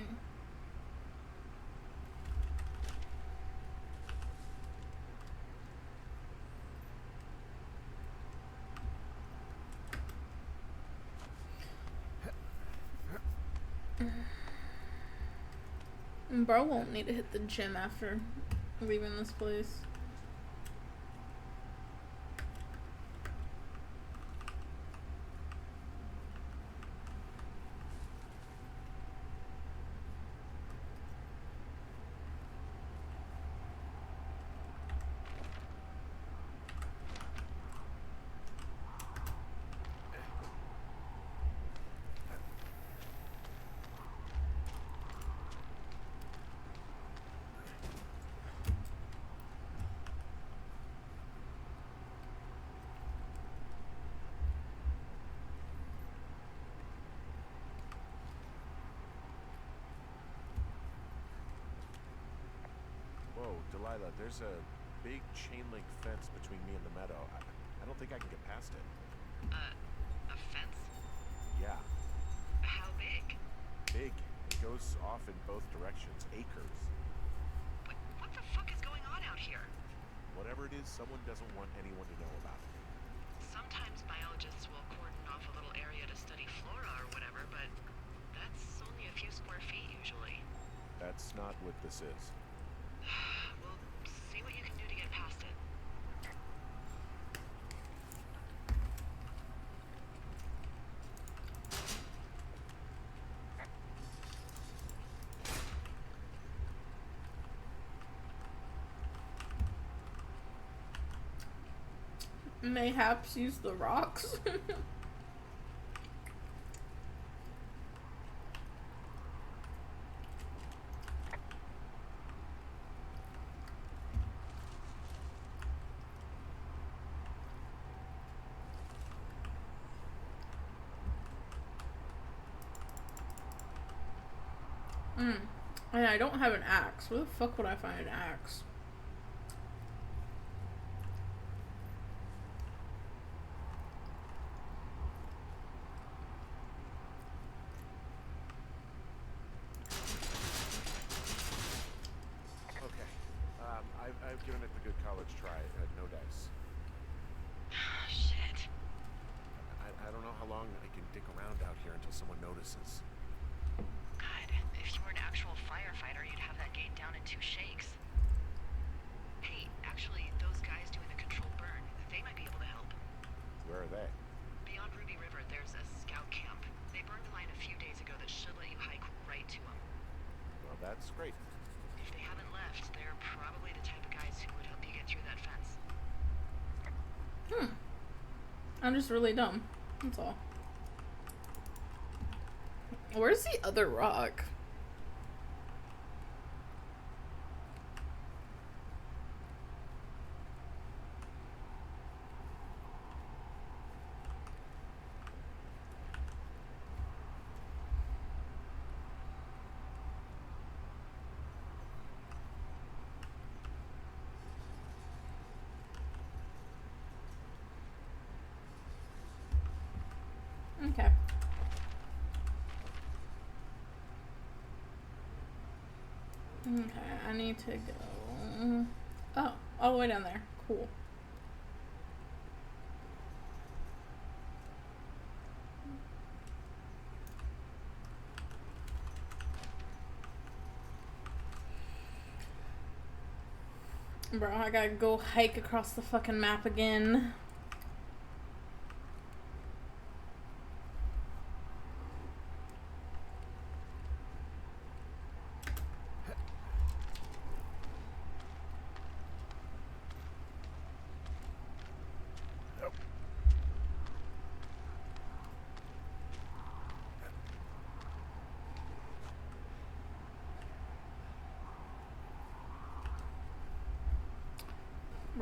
Bro won't need to hit the gym after leaving this place. Whoa, Delilah, there's a big chain link fence between me and the meadow. I don't think I can get past it. A fence? Yeah, How big? big. It goes off in both directions. Acres. What the fuck is going on out here? Whatever it is, someone doesn't want anyone to know about it. Sometimes biologists will cordon off a little area to study flora or whatever, but that's only a few square feet usually. That's not what this is. Well, see what you can do to get past it. Mayhaps use the rocks. And I don't have an axe. Where the fuck would I find an axe? Okay. I've given it the good college try. No dice. Shit. I don't know how long I can dick around out here until someone notices. God, if you were an actual firefighter, you'd have that gate down in 2 shakes. Hey, actually, those guys doing the controlled burn, they might be able to help. Where are they? Beyond Ruby River, there's a scout camp. They burned a line a few days ago that should let you hike right to them. Well, that's great. If they haven't left, they're probably the type of guys who would help you get through that fence. I'm just really dumb. That's all. Where's the other rock? Okay. Okay, I need to go. Oh, all the way down there. Cool. Bro, I gotta go hike across the fucking map again.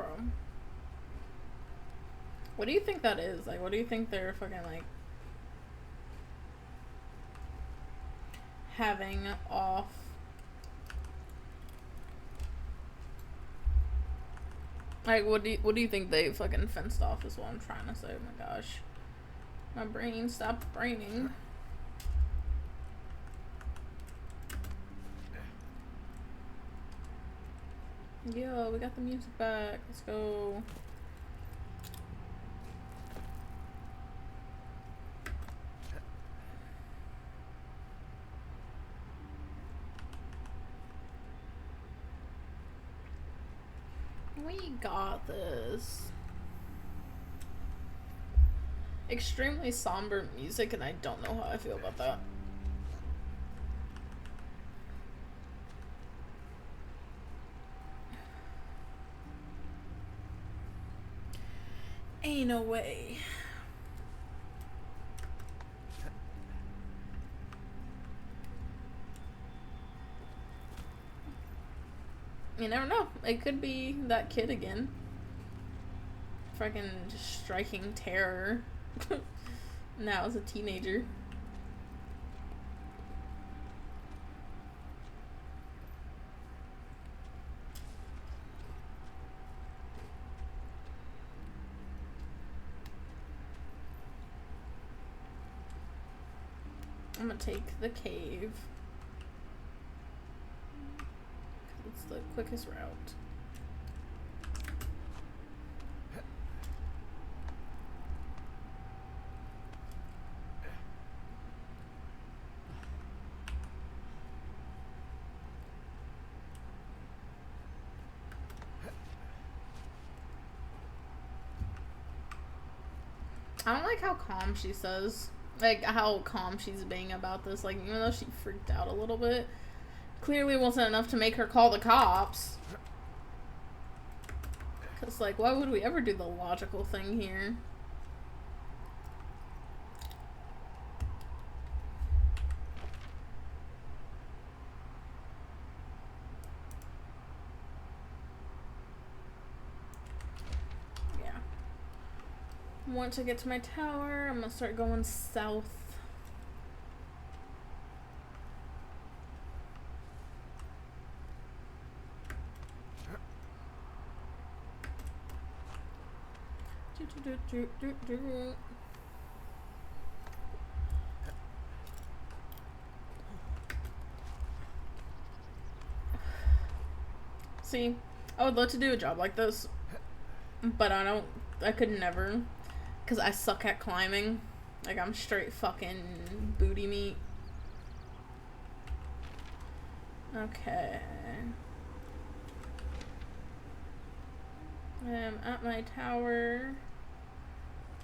Bro. What do you think that is? Like, what do you think they're fucking, like, having off? Like, what do you think they fucking fenced off is what I'm trying to say. Oh my gosh. My brain stopped braining. Yo, we got the music back. Let's go. We got this. Extremely somber music, and I don't know how I feel about that. Ain't no way. You never know. It could be that kid again. Fucking just striking terror. Now as a teenager. I'm gonna take the cave. It's the quickest route. I don't like how calm she says. Like, how calm she's being about this. Like, even though she freaked out a little bit, clearly wasn't enough to make her call the cops. Because, like, why would we ever do the logical thing here? Yeah. Want to get to my tower. I'm gonna start going south. See, I would love to do a job like this, but I could never, because I suck at climbing. Like, I'm straight fucking booty meat. Okay. I'm at my tower,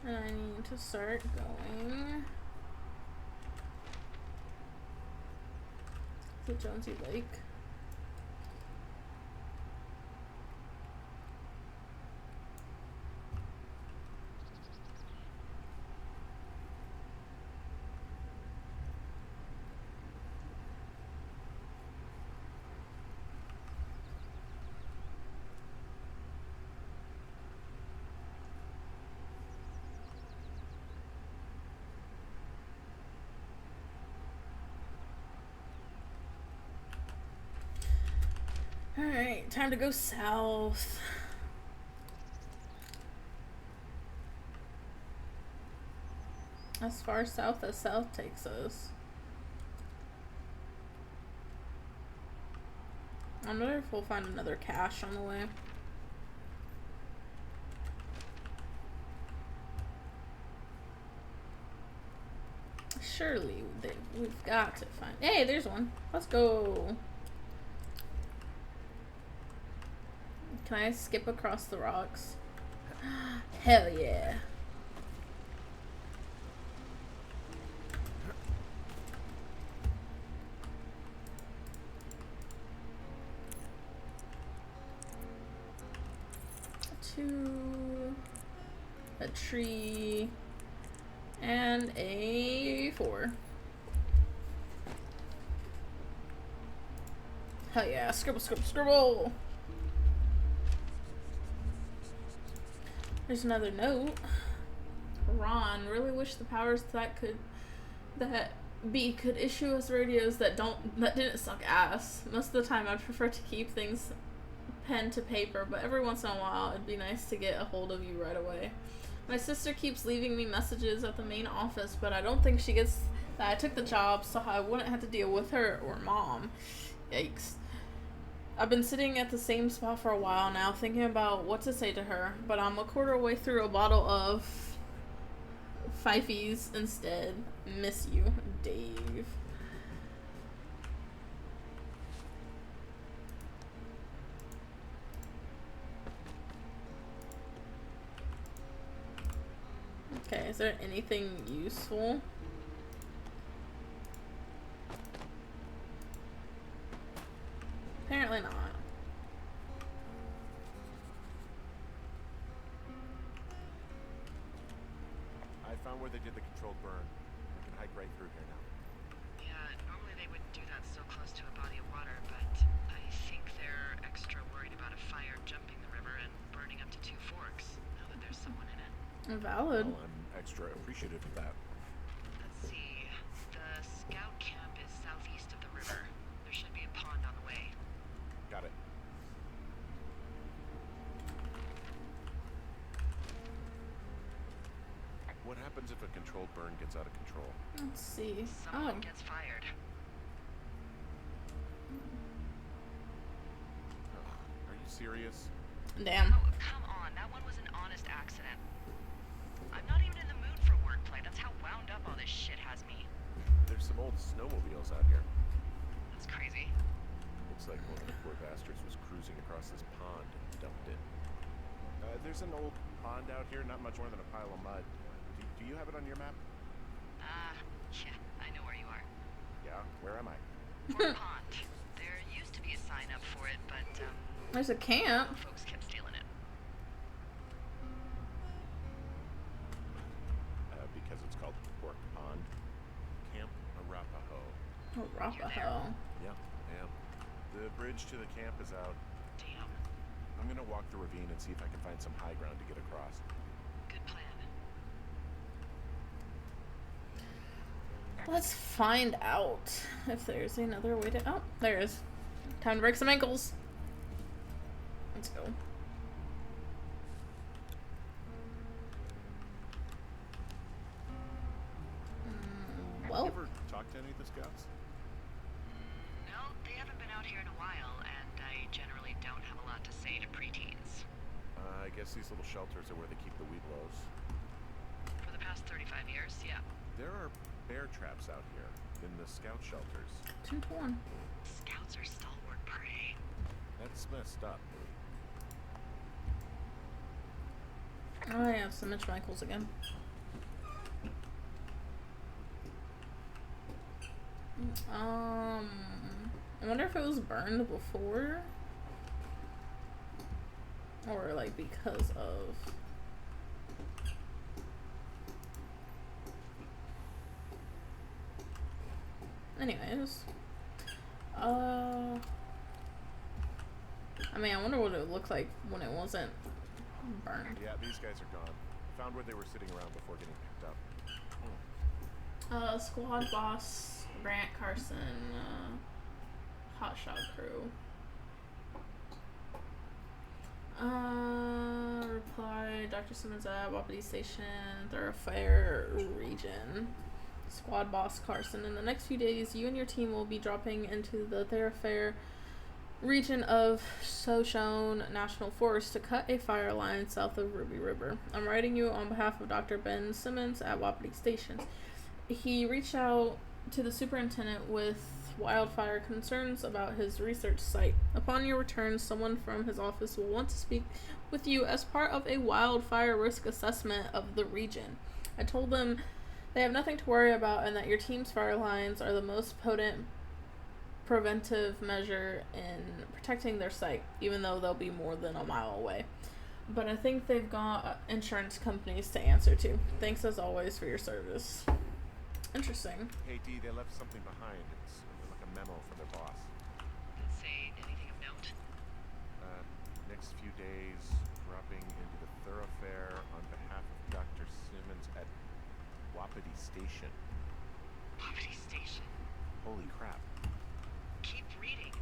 and I need to start going to Jonesy Lake. Alright, time to go south. As far south as south takes us. I wonder if we'll find another cache on the way. Surely we've got to find. Hey, there's one. Let's go. Can I skip across the rocks? Hell yeah. A tree, and a 4. Hell yeah, scribble, scribble, scribble! There's another note. Ron, really wish the powers that could issue us radios that didn't suck ass. Most of the time I'd prefer to keep things pen to paper, but every once in a while it'd be nice to get a hold of you right away. My sister keeps leaving me messages at the main office, but I don't think she gets that I took the job so I wouldn't have to deal with her or mom. Yikes. I've been sitting at the same spot for a while now, thinking about what to say to her, but I'm a quarter way through a bottle of Fifey's instead. Miss you, Dave. Okay, is there anything useful? Apparently not. I found where they did the controlled burn. We can hike right through here now. Yeah, normally they wouldn't do that so close to a body of water, but I think they're extra worried about a fire jumping the river and burning up to Two Forks, now that there's someone in it. Valid. Well, I'm extra appreciative of that. Let's see. The scout camp is southeast of the river. There should be a pond on the way. Got it. What happens if a controlled burn gets out of control? Let's see. Someone gets fired. Are you serious? Damn. Oh, come on. That one was an honest accident. I'm not even in the mood for wordplay. That's how wound up all this shit has me. There's some old snowmobiles out here. That's crazy. Looks like one of the poor bastards was cruising across this pond and dumped it. There's an old pond out here, not much more than a pile of mud. Do you have it on your map? Yeah, I know where you are. Yeah, where am I? Fort Pond. There used to be a sign up for it, but, There's a camp. folks kept stealing it. Because it's called Pork Pond. Camp Arapaho. Arapaho. Yeah, I am. The bridge to the camp is out. Damn. I'm gonna walk the ravine and see if I can find some high ground to get across. Good plan. Let's find out if there's another way to. Oh, there is. Time to break some ankles. Let's go. Well, You ever talked to any of the scouts? No, they haven't been out here in a while, and I generally don't have a lot to say to preteens. I guess these little shelters are where they keep the weedlows. For the past 35 years, yeah. There are bear traps out here in the scout shelters. 2 to 1. Scouts are stalwart prey. That's messed up. Oh, I have some Mitch Michaels again. I wonder if it was burned before, or like because of. Anyways, I mean, I wonder what it would look like when it wasn't burned. Yeah, these guys are gone. Found where they were sitting around before getting picked up. Squad boss Grant Carson, hotshot crew. Reply, Dr. Simmons at Wapiti Station, Thoroughfare Region. Squad boss Carson. In the next few days, you and your team will be dropping into the Thoroughfare region of Shoshone National Forest to cut a fire line south of Ruby River. I'm writing you on behalf of Dr. Ben Simmons at Wapiti Station. He reached out to the superintendent with wildfire concerns about his research site. Upon your return, someone from his office will want to speak with you as part of a wildfire risk assessment of the region. I told them they have nothing to worry about and that your team's fire lines are the most potent preventive measure in protecting their site, even though they'll be more than a mile away. But I think they've got insurance companies to answer to. Thanks as always for your service. Interesting. Hey, Dee, they left something behind. It's like a memo from their boss. Did it say anything of note? next few days, dropping into the thoroughfare on behalf of Dr. Simmons at Wapiti Station. Wapiti Station. Holy crap. Keep reading.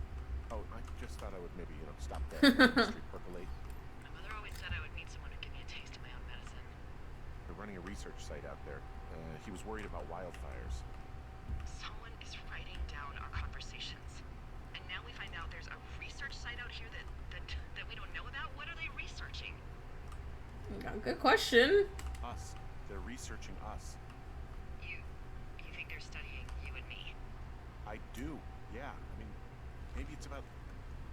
Oh, I just thought I would maybe, stop there. Let the street percolate. My mother always said I would meet someone who'd give me a taste of my own medicine. They're running a research site out there. He was worried about wildfires. Someone is writing down our conversations. And now we find out there's a research site out here that we don't know about? What are they researching? Good question. Us. They're researching us. You think they're studying you and me? I do, yeah. I mean, maybe it's about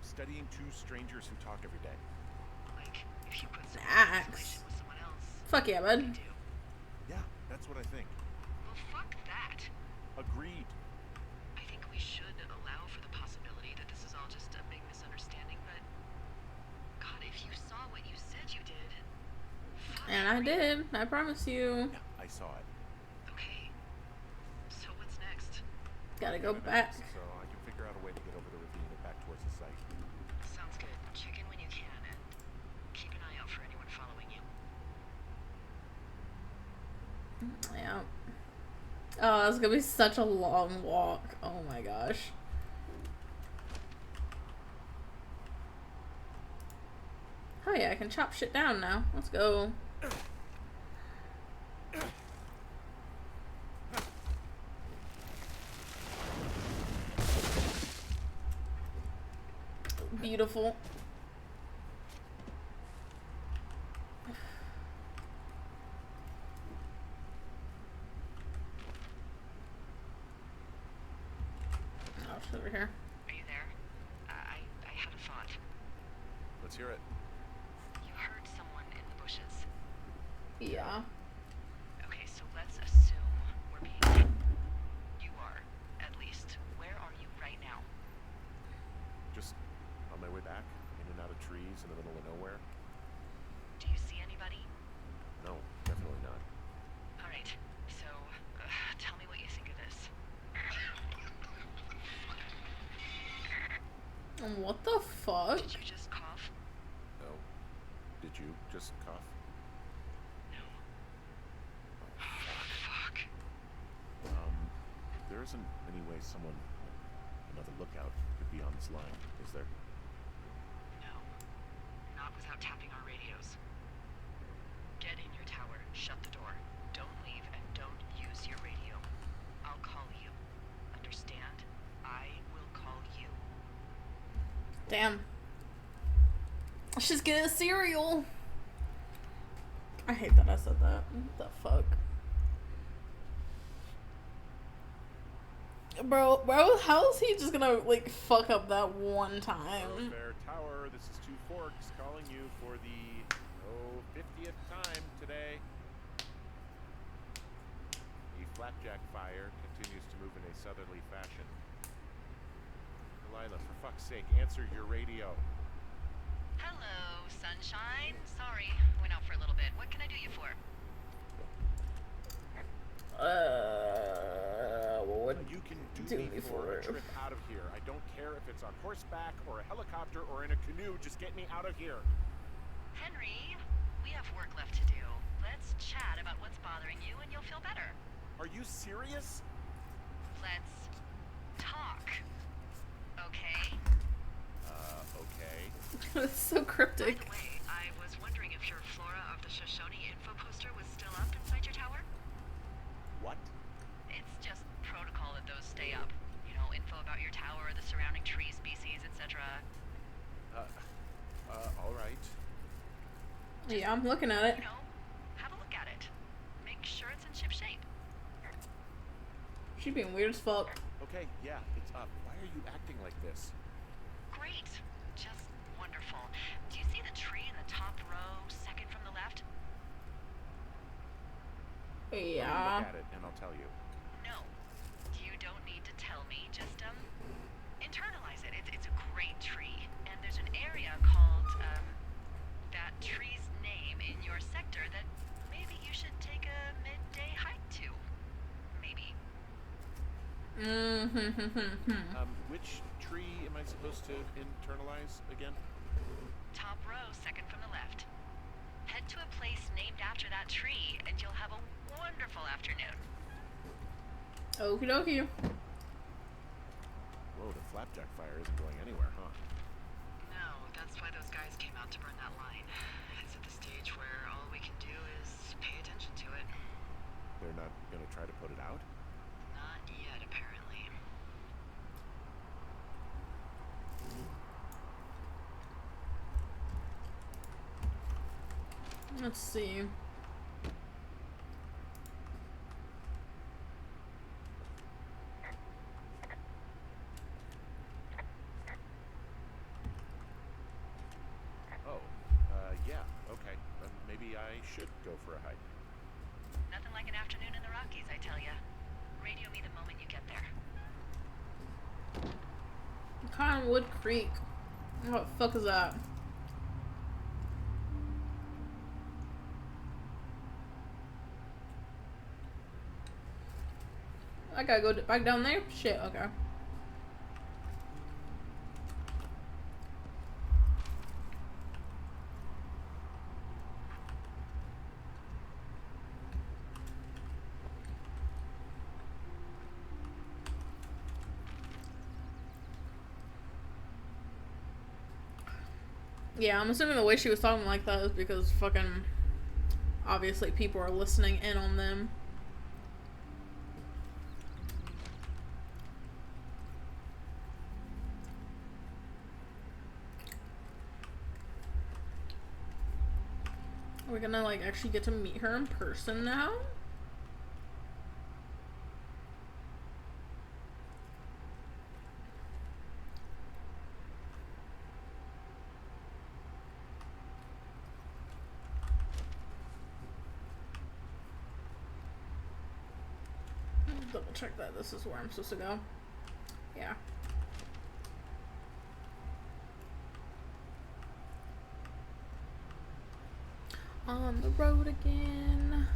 studying two strangers who talk every day. Like, if you put some Max. information with someone else, Fuck yeah, what do bud. you do? Yeah, that's what I think. Well, fuck that. Agreed. I think we should allow for the possibility that this is all just a big misunderstanding, but God, if you saw what you said you did. Fuck, And I did. I promise you. Yeah, I saw it. Okay. So what's next? Gotta go I'm back. So I can figure out a way to get over the ravine and back towards the site. Sounds good. Check in when you can and keep an eye out for anyone following you. Yeah. Oh, it's gonna be such a long walk. Oh my gosh. Oh yeah, I can chop shit down now. Let's go. Beautiful. Oh, it's over here. Are you there? I had a thought. Let's hear it. You heard someone in the bushes. Yeah. Okay, so let's assume we're being... You are, at least. Where are you right now? Just on my way back, in and out of trees in the middle of nowhere. Do you see anybody? No, definitely not. Alright, so tell me what you think of this. What the fuck? Did you just cough? No. Did you just cough? No. Fuck. There isn't any way someone, another lookout, could be on this line, is there? No. Not without tapping our radios. Get in your tower, shut the door. Don't leave and don't use your radio. I'll call you. Understand? I will call you. Damn. She's getting a cereal. I hate that I said that. What the fuck? Bro, how is he just gonna, like, fuck up that one time? Thoroughfare Tower, this is Two Forks calling you for the, 50th time today. The flapjack fire continues to move in a southerly fashion. Delilah, for fuck's sake, answer your radio. Hello, sunshine. Sorry, went out for a little bit. What can I do you for? What You can do do me me for for? a trip out of here. I don't care if it's on horseback or a helicopter or in a canoe. Just get me out of here. Henry, we have work left to do. Let's chat about what's bothering you and you'll feel better. Are you serious? Let's talk. Okay? Okay. It's so By cryptic. the way, I was wondering if your Flora of the Shoshone info poster was still up inside your tower? What? It's just protocol that those stay up. You know, info about your tower, the surrounding tree species, etc. All right. Yeah, I'm looking at it. You know, have a look at it. Make sure it's in ship shape. She being weird as fuck. Okay, yeah, it's up. Why are you acting like this? Great. Just wonderful. Do you see the tree in the top row, second from the left? Let me Yeah. look at it and I'll tell you. No. You don't need to tell me. Just, internalize it. It's a great tree. And there's an area called, that tree's name in your sector that maybe you should take a midday hike to. Maybe. Mm-hmm. Which tree am I supposed to internalize again? top row, second from the left. Head to a place named after that tree, and you'll have a wonderful afternoon. Okie dokie. Whoa, the flapjack fire isn't going anywhere, huh? No, that's why those guys came out to burn that line. It's at the stage where all we can do is pay attention to it. They're not gonna try to put it out? Not yet, apparently. Let's see. Oh, yeah, okay. Maybe I should go for a hike. Nothing like an afternoon in the Rockies, I tell ya. Radio me the moment you get there. Cottonwood Creek. What the fuck is that? I gotta go back down there? Shit, okay. Yeah, I'm assuming the way she was talking like that is because fucking obviously people are listening in on them. Are we gonna like actually get to meet her in person now? Double check that this is where I'm supposed to go. Yeah. On the road again.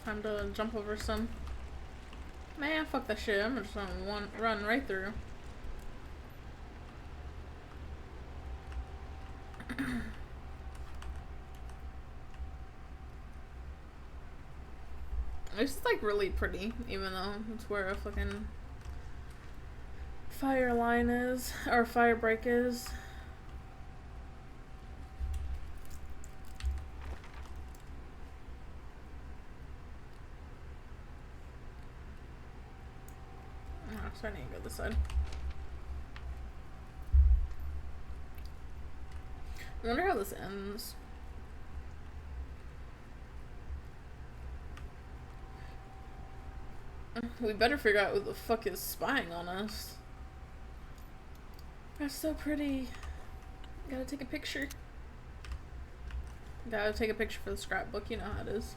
Time to jump over some. Man, fuck that shit. I'm just gonna run right through. This is like really pretty, even though it's where a fucking fire line is, or fire break is. Oh, so I need to go this side. I wonder how this ends. We better figure out who the fuck is spying on us. That's so pretty. Gotta take a picture. Gotta take a picture for the scrapbook, you know how it is.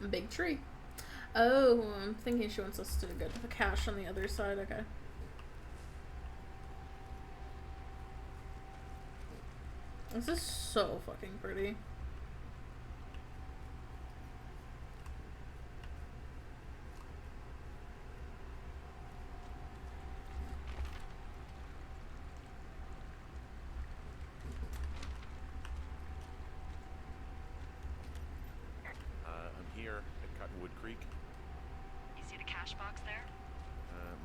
Big tree. Oh, I'm thinking she wants us to go to the cache on the other side. Okay. This is so fucking pretty. I'm here at Cottonwood Creek. You see the cash box there?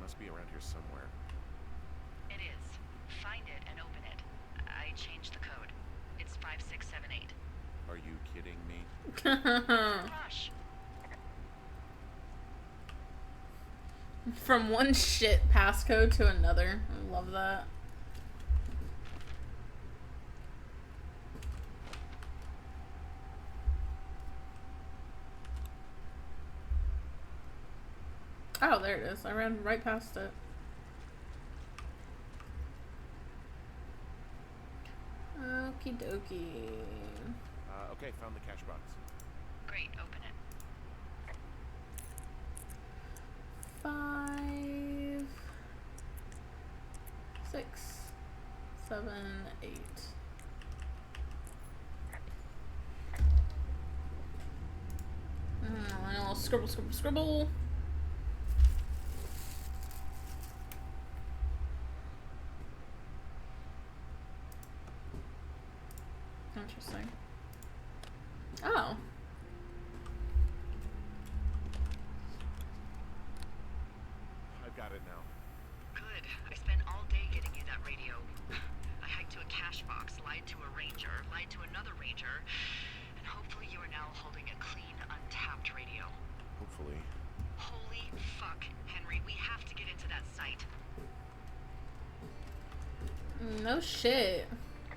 Must be around here somewhere. It is. Find it and open it. I changed the code. It's 5678. Are you kidding me? Gosh. From one shit passcode to another. I love that. Oh, there it is. I ran right past it. Okie dokie. Okay, found the cash box. Great, open it. 5, 6, 7, 8. I'll scribble, scribble, scribble. Interesting. Oh. I've got it now. Good. I spent all day getting you that radio. I hiked to a cash box, lied to a ranger, lied to another ranger, and hopefully you are now holding a clean, untapped radio. Hopefully. Holy fuck, Henry, we have to get into that site. No shit.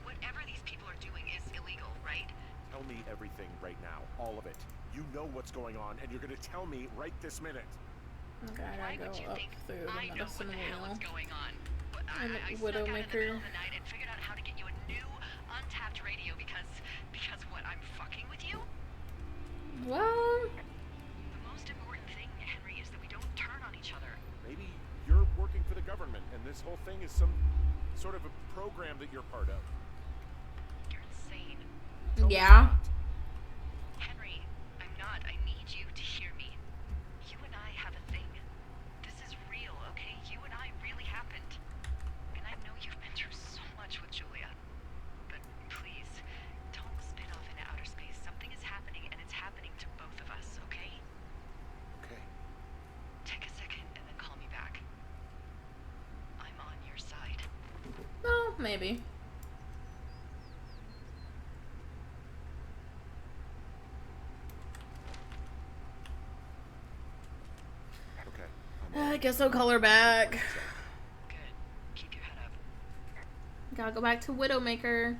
Whatever these people are doing is illegal, right? Tell me everything right now. All of it. You know what's going on, and you're gonna tell me right this minute. Okay, I Why gotta would you go up think through the I know what medicine the hell is wheel. going on? But I'm I a snuck out in the Widowmaker. middle of the night and figured out how to get you a new untapped radio because what, I'm fucking with you? Well, The most important thing, Henry, is that we don't turn on each other. Maybe you're working for the government, and this whole thing is some sort of a program that you're part of. You're insane. Tell me yeah. that. Henry, I'm not. I need you to hear me. You and I have a thing. This is real, okay? You and I really happened. And I know you've been through so much with Julia. But please, don't spit off into outer space. Something is happening, and it's happening to both of us, okay? Okay. Take a second and then call me back. I'm on your side. Well, maybe. Okay. I guess I'll call her back. Good. Keep your head up. Gotta go back to Widowmaker.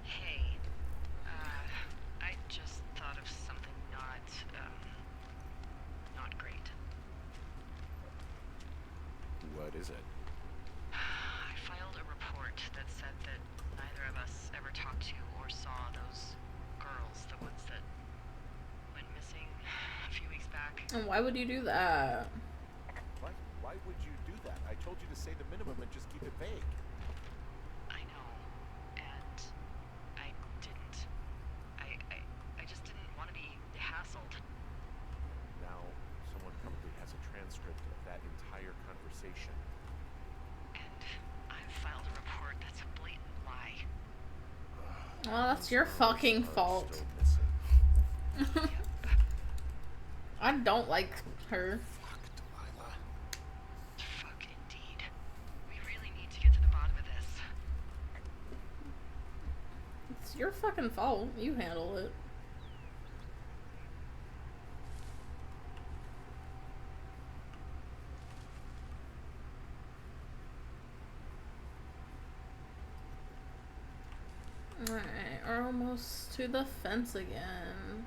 Hey, I just thought of something not great. What is it? I filed a report that said that neither of us ever talked to or saw those girls, the ones that went missing a few weeks back. And why would you do that? What? Why would you do that? I told you to say the minimum and just keep it vague. I know, and I didn't. I just didn't want to be hassled. Now, someone probably has a transcript of that entire conversation. And I've filed a report that's a blatant lie. Well, that's your Those fucking girls are fault. still missing. I don't like her. Fuck, Delilah. Fuck indeed. We really need to get to the bottom of this. It's your fucking fault. You handle it. Alright, we're almost to the fence again.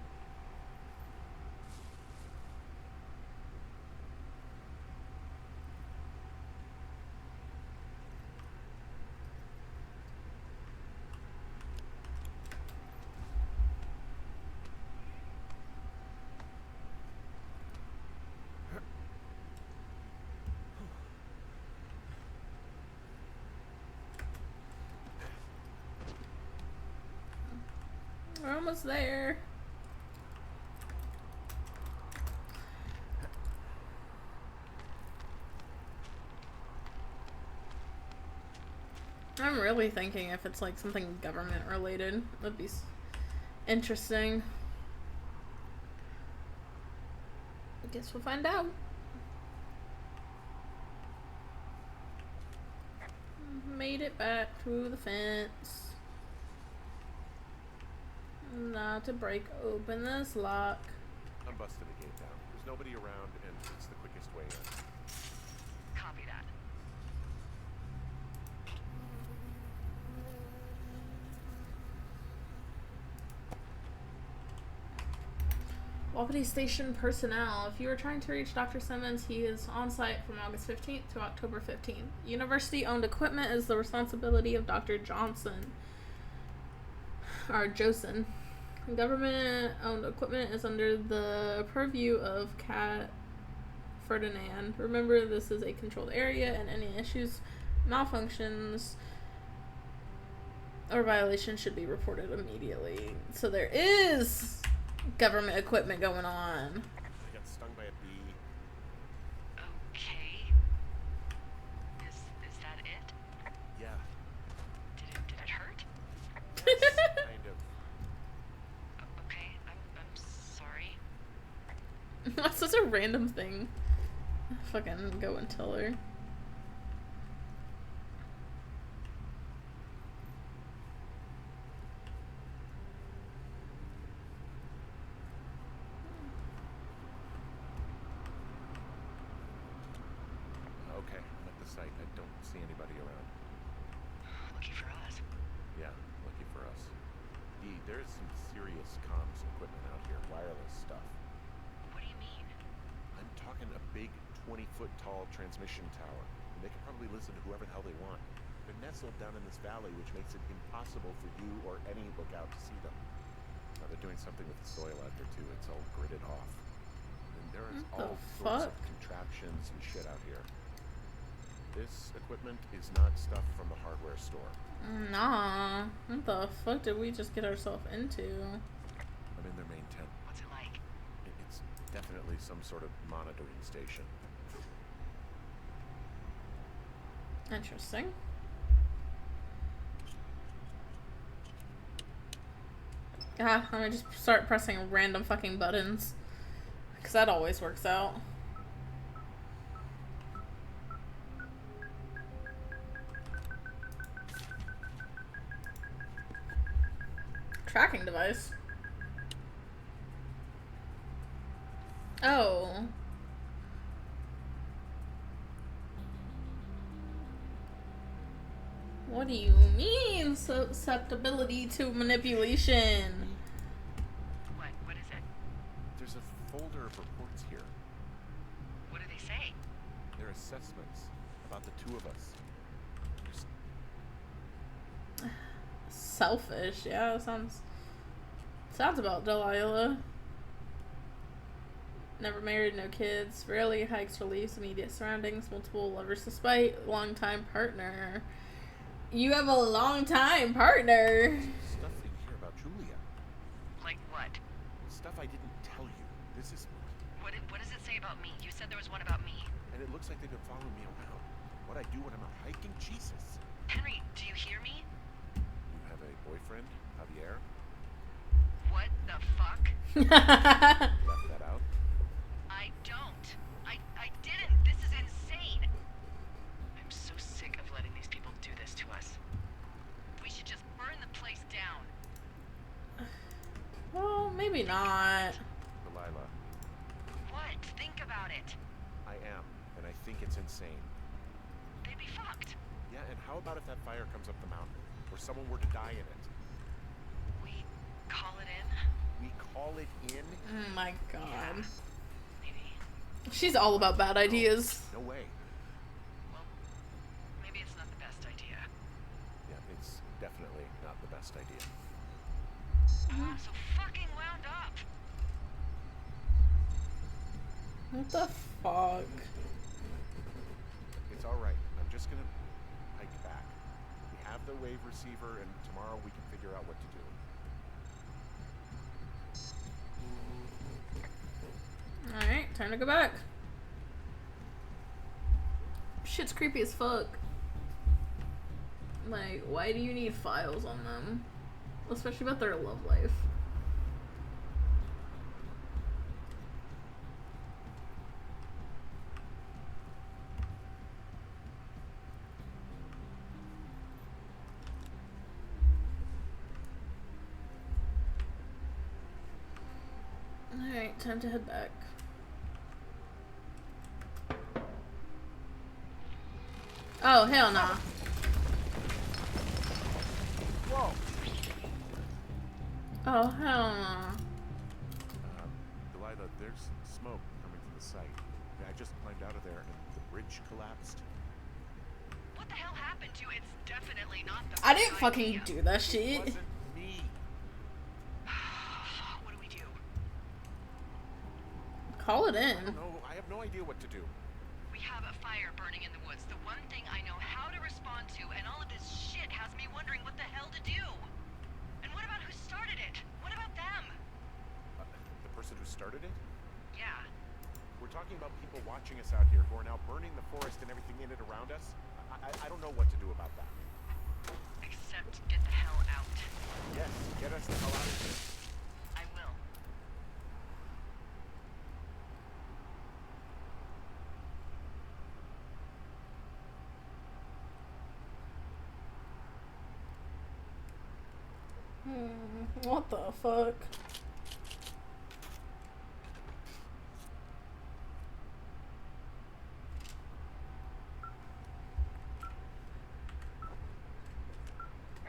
We're almost there. I'm really thinking if it's like something government related, that'd be interesting. I guess we'll find out. Made it back through the fence. Not to break open this lock. I'm busting the gate down. There's nobody around, and it's the quickest way in. Copy that. Wapiti Station personnel. If you are trying to reach Dr. Simmons, he is on site from August 15th to October 15th. University-owned equipment is the responsibility of Dr. Johnson. Or Josen. Government-owned equipment is under the purview of Cat Ferdinand. Remember, this is a controlled area, and any issues, malfunctions, or violations should be reported immediately. So there is government equipment going on. I got stung by a bee. Okay. Is that it? Yeah, Did it hurt? kind of. Okay, I'm sorry. That's such a random thing. Fucking go and tell her. Okay, I'm at the site. I don't see anybody around. Lucky for us. Yeah, lucky for us. There's some serious comms equipment out here, wireless stuff. What do you mean? I'm talking a big 20-foot tall transmission tower, and they can probably listen to whoever the hell they want. They're nestled down in this valley, which makes it impossible for you or any lookout to see them. Now they're doing something with the soil out there too. It's all gridded off. And there is What the all sorts of fuck? contraptions and shit out here. This equipment is not stuff from the hardware store. Nah. What the fuck did we just get ourselves into? I'm in their main tent. What's it like? It's definitely some sort of monitoring station. Interesting. I'm gonna just start pressing random fucking buttons. Because that always works out. Tracking device. Oh. What do you mean susceptibility to manipulation? What is it? There's a folder of reports here. What do they say? They're assessments about the two of us. There's Selfish, yeah, sounds about Delilah. Never married, no kids, rarely hikes or leaves immediate surroundings, multiple lovers despite long-time partner. You have a long-time partner. stuff in here about Julia. Like what? Stuff I didn't tell you. This is... What does it say about me? You said there was one about me. And it looks like they've been following me around. What I do when I'm out hiking? Jesus. Henry, do you hear me? You have a boyfriend, Javier? What the fuck? Left that out? I don't. I didn't. This is insane. I'm so sick of letting these people do this to us. We should just burn the place down. Well, maybe not. Delilah, What? Think about it. I am, and I think it's insane. They'd be fucked. Yeah, and how about if that fire comes up the mountain? Or someone were to die in it? We call it in? We call it in? Oh my god. Maybe. She's all about bad ideas. No way. Well, maybe it's not the best idea. Yeah, it's definitely not the best idea. I'm so fucking wound up. What the fuck? It's alright. I'm just gonna hike back. We have the wave receiver, and tomorrow we can figure out what to do. Alright, time to go back. Shit's creepy as fuck. Like, why do you need files on them? Especially about their love life. Alright, time to head back. Oh, hell nah. Whoa! Oh, hell nah. Delilah, there's smoke coming from the site. Yeah, I just climbed out of there and the bridge collapsed. What the hell happened to you? It's definitely not the I didn't best fucking idea. do that It shit. wasn't me. What do we do? Call it I in. don't know. I have no idea what to do. We have a fire burning in the woods. The one thing I know how to respond to, and all of this shit has me wondering what the hell to do. And what about who started it? What about them? The person who started it? Yeah. We're talking about people watching us out here who are now burning the forest and everything in it around us. I don't know what to do about that. Except get the hell out. Yes, get us the hell out of here. I will. What the fuck?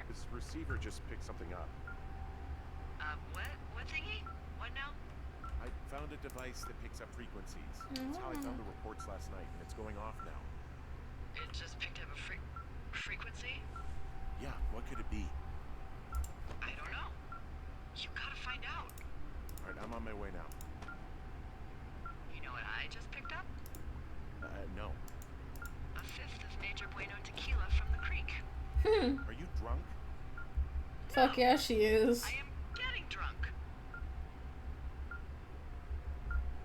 This receiver just picked something up. What? What thingy? What now? I found a device that picks up frequencies. That's how I found the reports last night, and it's going off now. It just picked up a frequency? Yeah, what could it be? I don't know. You gotta find out. All right, I'm on my way now. You know what I just picked up? No. A fifth of Major Bueno tequila from the creek. Are you drunk? Fuck yeah, she is. I am getting drunk.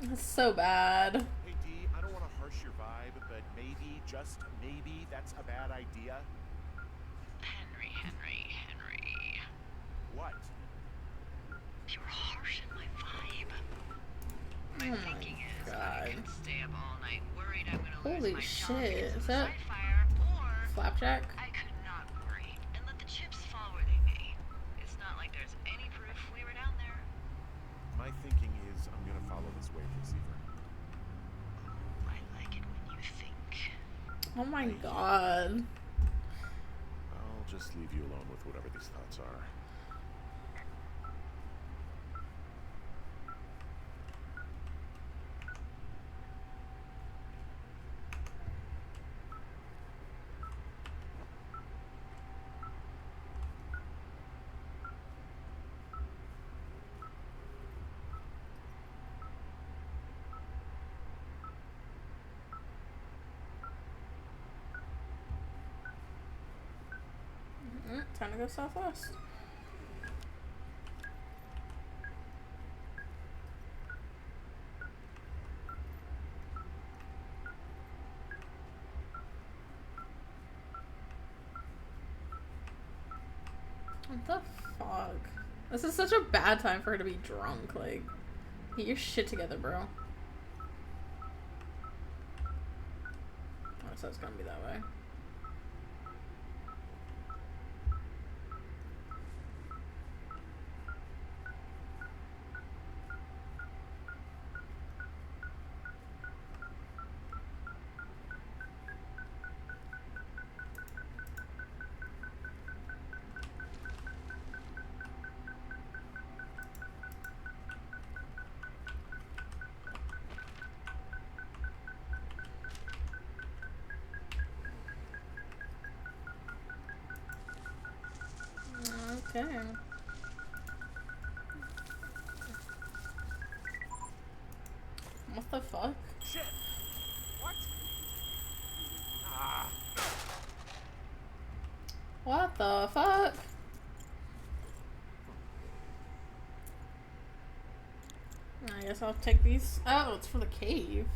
That's so bad. Hey, D, I don't want to harsh your vibe, but maybe, just maybe, that's a bad idea. Henry. What? You're harshing my vibe. My Oh thinking my is I God. could stay up all night worried I'm gonna Holy lose my job shit, because of is the that side fire, or Flapjack? I could not worry and let the chips fall where they may. It's not like there's any proof we were down there. My thinking is I'm gonna follow this wave receiver. I like it when you think. Oh my god. I'll just leave you alone with whatever these thoughts are. Time to go southwest. What the fuck? This is such a bad time for her to be drunk. Like, get your shit together, bro. Oh, so it's gonna be that way. Okay. What the fuck? Shit! What? Ah! What the fuck? I guess I'll take these. Oh, it's for the cave.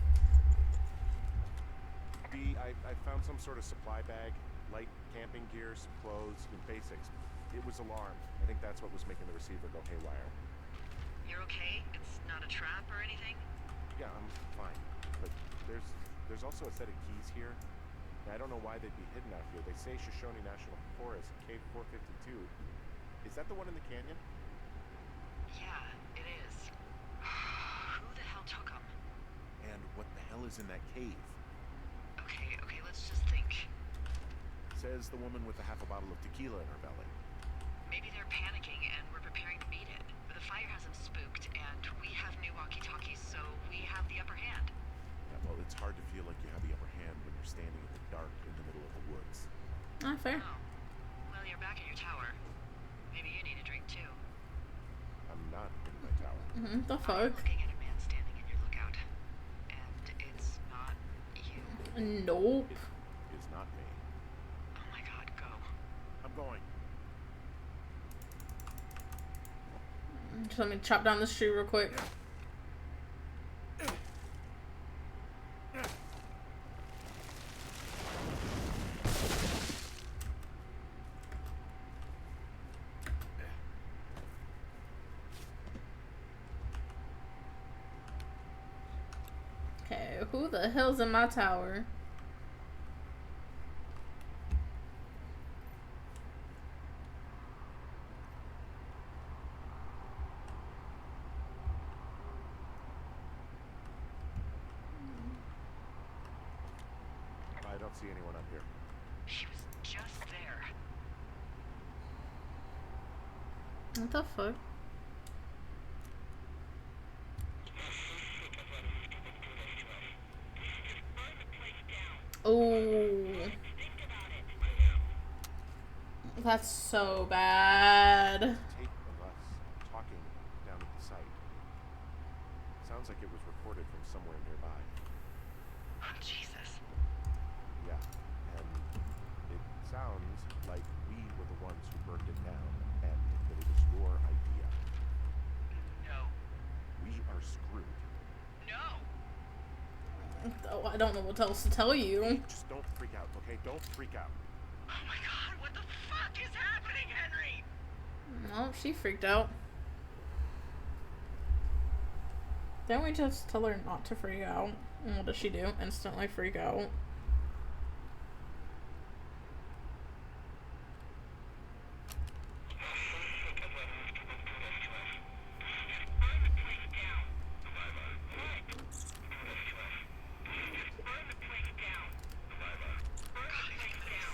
D, I found some sort of supply bag, light camping gear, some clothes, and basics. It was alarmed. I think that's what was making the receiver go haywire. You're okay? It's not a trap or anything? Yeah, I'm fine. But there's also a set of keys here. And I don't know why they'd be hidden out here. They say Shoshone National Forest, Cave 452. Is that the one in the canyon? Yeah, it is. Who the hell took them? And what the hell is in that cave? Okay, let's just think. Says the woman with a half a bottle of tequila in her belly. Maybe they're panicking and we're preparing to meet it. But the fire has them spooked and we have new walkie-talkies, so we have the upper hand. Yeah, well, it's hard to feel like you have the upper hand when you're standing in the dark in the middle of the woods. Ah, fair. Oh. Well, you're back in your tower. Maybe you need a drink, too. I'm not in my tower. The I'm fuck? looking at a man standing in your lookout. And it's not you. Nope. It is not me. Oh my god, go. I'm going. Just let me chop down this tree real quick. Okay, who the hell's in my tower? I don't see anyone up here. She was just there. What the fuck? Oh, that's so bad. Tape of us talking down at the site. Sounds like it was recorded from somewhere nearby. Oh, Jesus. Yeah, and it sounds like we were the ones who burned it down, and that it was your idea. No. We are screwed. No! Oh, I don't know what else to tell you. Just don't freak out, okay? Don't freak out. Oh my god, what the fuck is happening, Henry? Well, she freaked out. Didn't we just tell her not to freak out? And what does she do? Instantly freak out.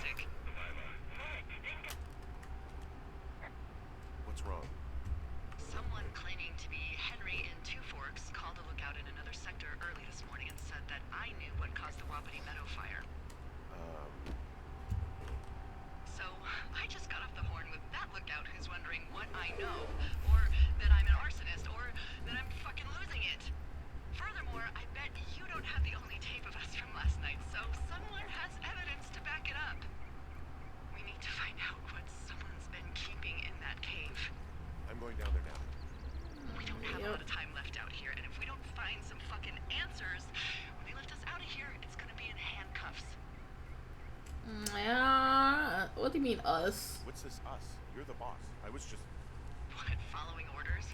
Sick. What's wrong? Someone claiming to be Henry in Two Forks called a lookout in another sector early this morning and said that I knew what caused the Wapiti Meadow fire. So I just got off the horn with that lookout who's wondering what I know, or that I'm an arsonist, or that I'm fucking losing it. Furthermore, I bet you don't have the only tape of us from last night, so someone has evidence to back it up. We need to find out what someone's been keeping in that cave. I'm going down there now. We don't have a lot of time left out here, and if we don't find some fucking answers, when they lift us out of here, it's gonna be in handcuffs. Yeah. What do you mean, us? What's this us? You're the boss. I was just... What, following orders?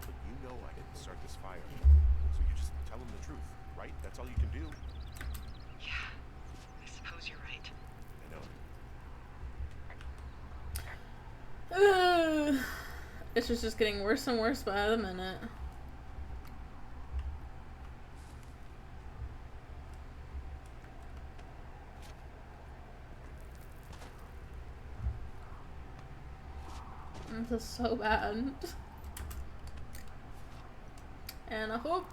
But you know I didn't start this fire. So you just tell them the truth, right? That's all you can do. Yeah, I suppose you're right. I know. It's just getting worse and worse by the minute. This is so bad. And I hope.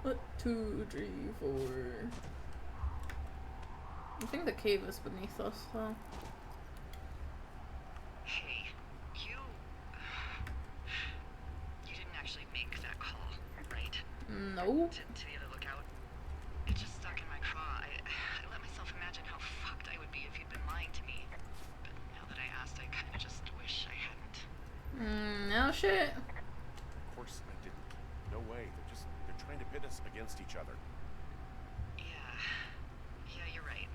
1, 2, 3, 4. I think the cave is beneath us, though. Hey, you didn't actually make that call, right? No. To the other lookout. It just stuck in my craw. I let myself imagine how fucked I would be if you'd been lying to me. But now that I asked, I kind of just wish I hadn't. No shit. Of course I didn't. No way. They're trying to pit us against each other. Yeah, you're right.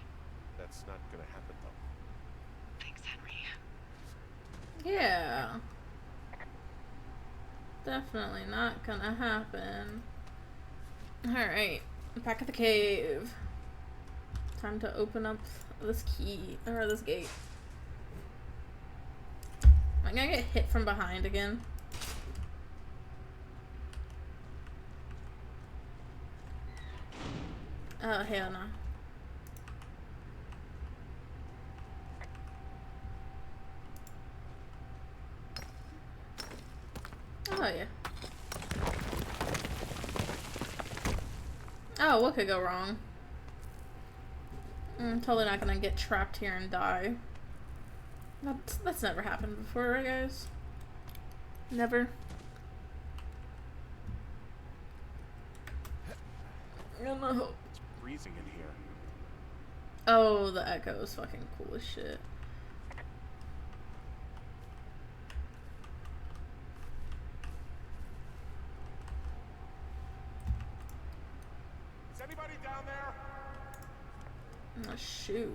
That's not gonna happen, though. Thanks, Henry. Yeah. Definitely not gonna happen. Alright. Back at the cave. Time to open up this key, or this gate. Am I gonna get hit from behind again? Oh, hell no. Oh, yeah. Oh, what could go wrong? I'm totally not gonna get trapped here and die. That's never happened before, right, guys? Never. No. It's freezing in here. Oh, the echo is fucking cool as shit. Is anybody down there? A shoe.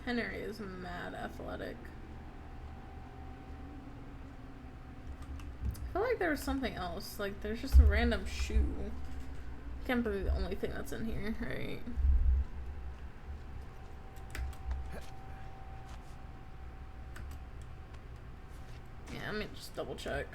Henry is mad athletic. I feel like there was something else. Like, there's just a random shoe. Can't be the only thing that's in here, right? Yeah, let me just double check.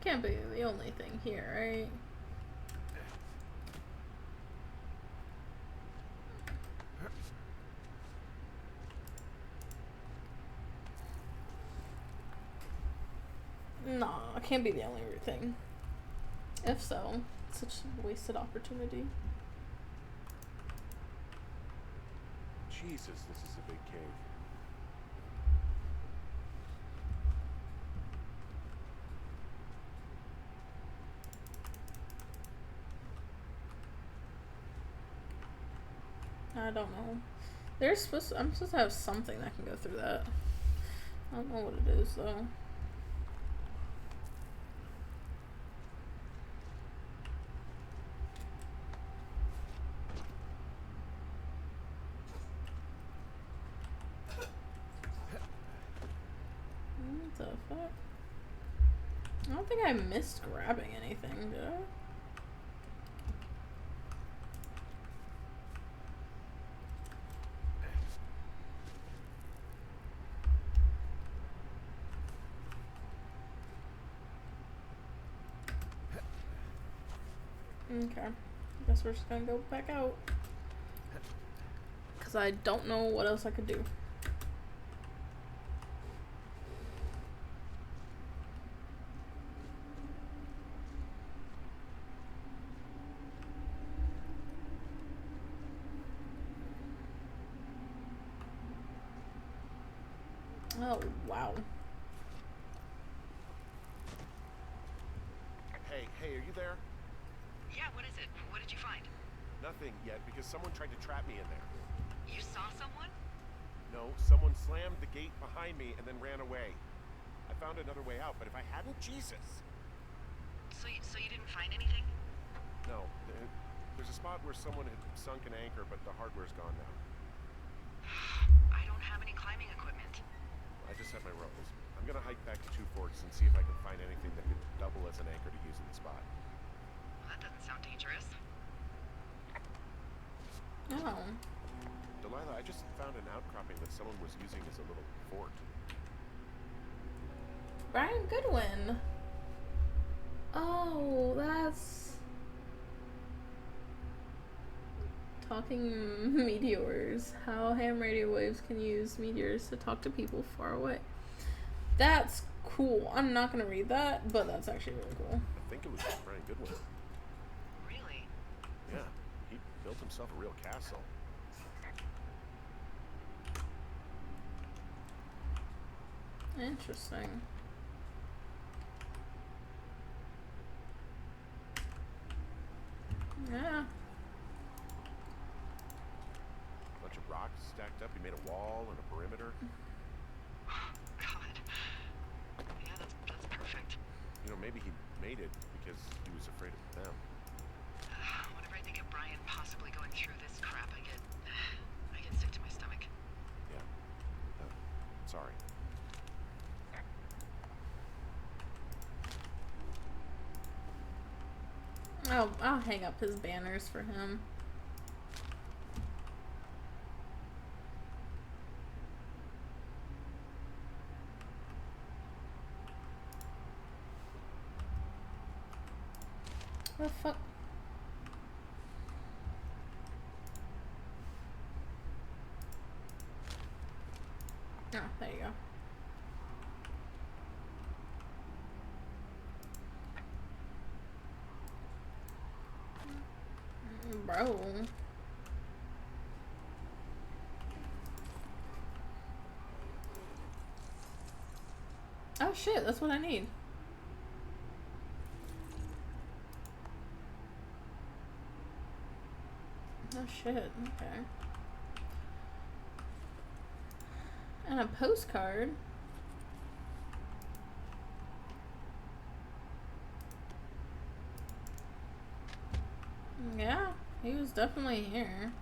Can't be the only thing here, right? No, it can't be the only thing. If so, it's such a wasted opportunity. Jesus, this is a big cave. I don't know. I'm supposed to have something that can go through that. I don't know what it is though. What the fuck? I don't think I missed grabbing anything, did I? Okay. Guess we're just gonna go back out. Because I don't know what else I could do. Oh, wow. Hey, are you there? Yeah, what is it? What did you find? Nothing yet, because someone tried to trap me in there. You saw someone? No, someone slammed the gate behind me and then ran away. I found another way out, but if I hadn't, Jesus. So you didn't find anything? No, there's a spot where someone had sunk an anchor, but the hardware's gone now. I don't have any climbing equipment. I just have my ropes. I'm gonna hike back to Two Forks and see if I can find anything that could double as an anchor to use in the spot. Well, that doesn't sound dangerous. Oh. Delilah, I just found an outcropping that someone was using as a little fort. Brian Goodwin. Oh, that's... Talking meteors. How ham radio waves can use meteors to talk to people far away. That's cool. I'm not gonna read that, but that's actually really cool. I think it was Brian Goodwin. Really? Yeah, he built himself a real castle. Interesting. Yeah. Bunch of rocks stacked up. He made a wall and a perimeter. God. Yeah, that's perfect. You know, maybe he made it because he was afraid of them. Whenever I think of Brian possibly going through this crap, I get sick to my stomach. Yeah. Sorry. I'll hang up his banners for him. What the fuck? Oh, there you go. Bro. Oh shit, that's what I need. Oh shit, okay. And a postcard. Yeah, he was definitely here.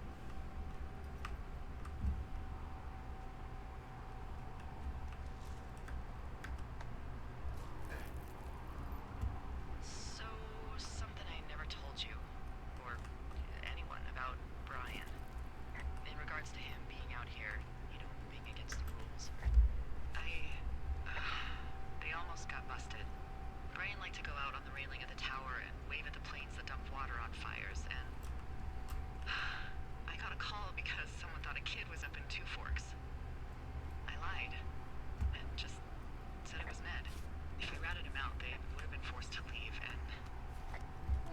So, something I never told you, or anyone, about Brian. In regards to him being out here, you know, being against the rules. I almost got busted. Brian liked to go out on the railing of the tower and wave at the planes that dumped water on fires, and I got a call because someone thought a kid was up in Two Forks. I lied, and just said it was Ned. If I ratted him out, they would have been forced to leave, and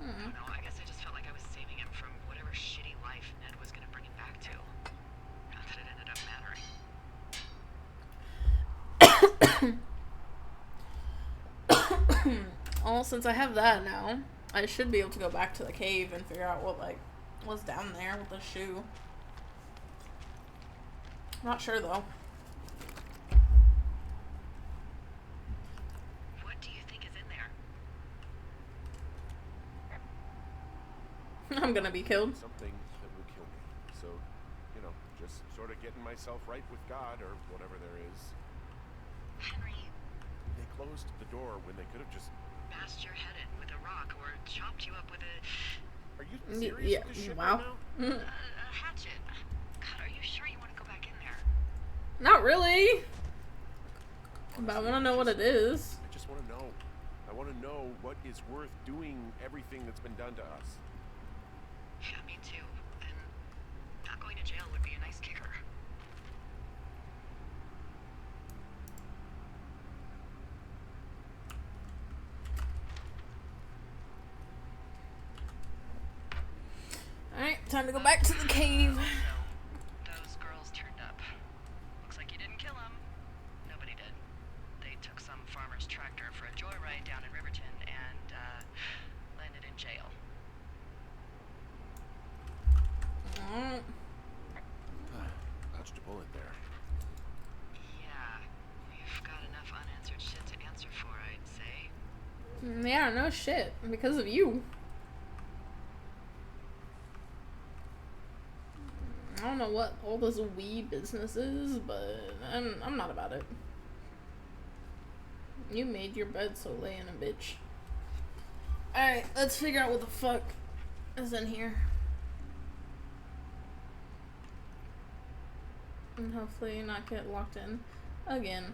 I don't know, I guess I just felt like I was saving him from whatever shitty life Ned was gonna bring him back to. Not that it ended up mattering. Well, since I have that now, I should be able to go back to the cave and figure out what, like, was down there with the shoe. I'm not sure, though. What do you think is in there? I'm gonna be killed. Something that will kill me. So, you know, just sort of getting myself right with God or whatever there is. Henry, They closed the door when they could have just... bashed your head in with a rock or chopped you up with a Are you serious Yeah, with this shit wow. right now? hatchet. God, are you sure you want to go back in there? Not really. But I Honestly, want to know what it is. I just want to know. I want to know what is worth doing everything that's been done to us. Yeah, me too. And not going to jail would be a nice kicker. Alright, time to go back to the cave. So, those girls turned up. Looks like you didn't kill them. Nobody did. They took some farmer's tractor for a joyride down in Riverton and, landed in jail. Dodged a bullet there. Yeah, we've got enough unanswered shit to answer for, I'd say. Yeah, no shit. Because of you. I don't know what all this weed business is, but I'm not about it. You made your bed, so lay in a bitch. Alright, let's figure out what the fuck is in here. And hopefully not get locked in again.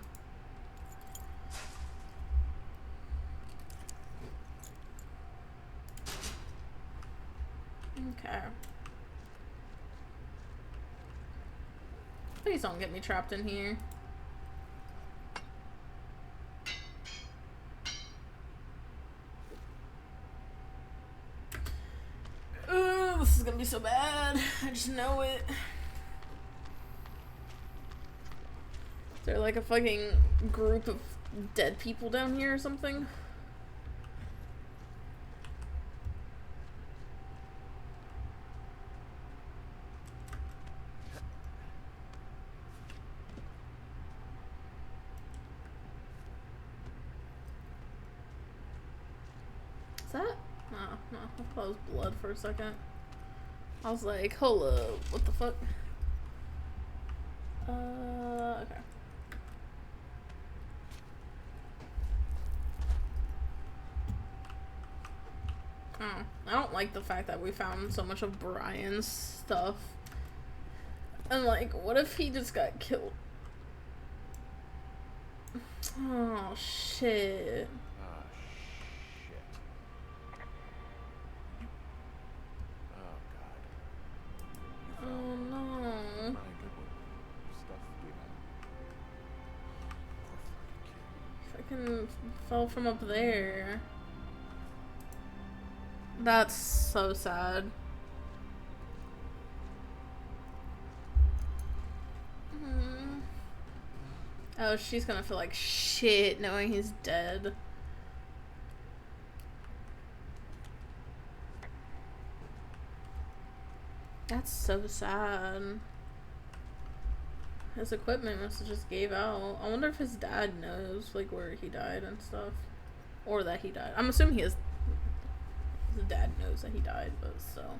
Okay. Please don't get me trapped in here. Ooh, this is gonna be so bad. I just know it. Is there like a fucking group of dead people down here or something? Is that? Oh, no. I thought it was blood for a second. I was like, hold up. What the fuck? Okay. Oh, I don't like the fact that we found so much of Brian's stuff. And like, what if he just got killed? Oh, shit. Ah, shit. You... Oh, God. You Oh, found no. Brian Goodwin. Stuff we have. Poor fucking kid. Fucking fell from up there. That's so sad. Mm. Oh, she's gonna feel like shit knowing he's dead. That's so sad. His equipment must have just gave out. I wonder if his dad knows, like, where he died and stuff. Or that he died. I'm assuming his dad knows that he died, but still.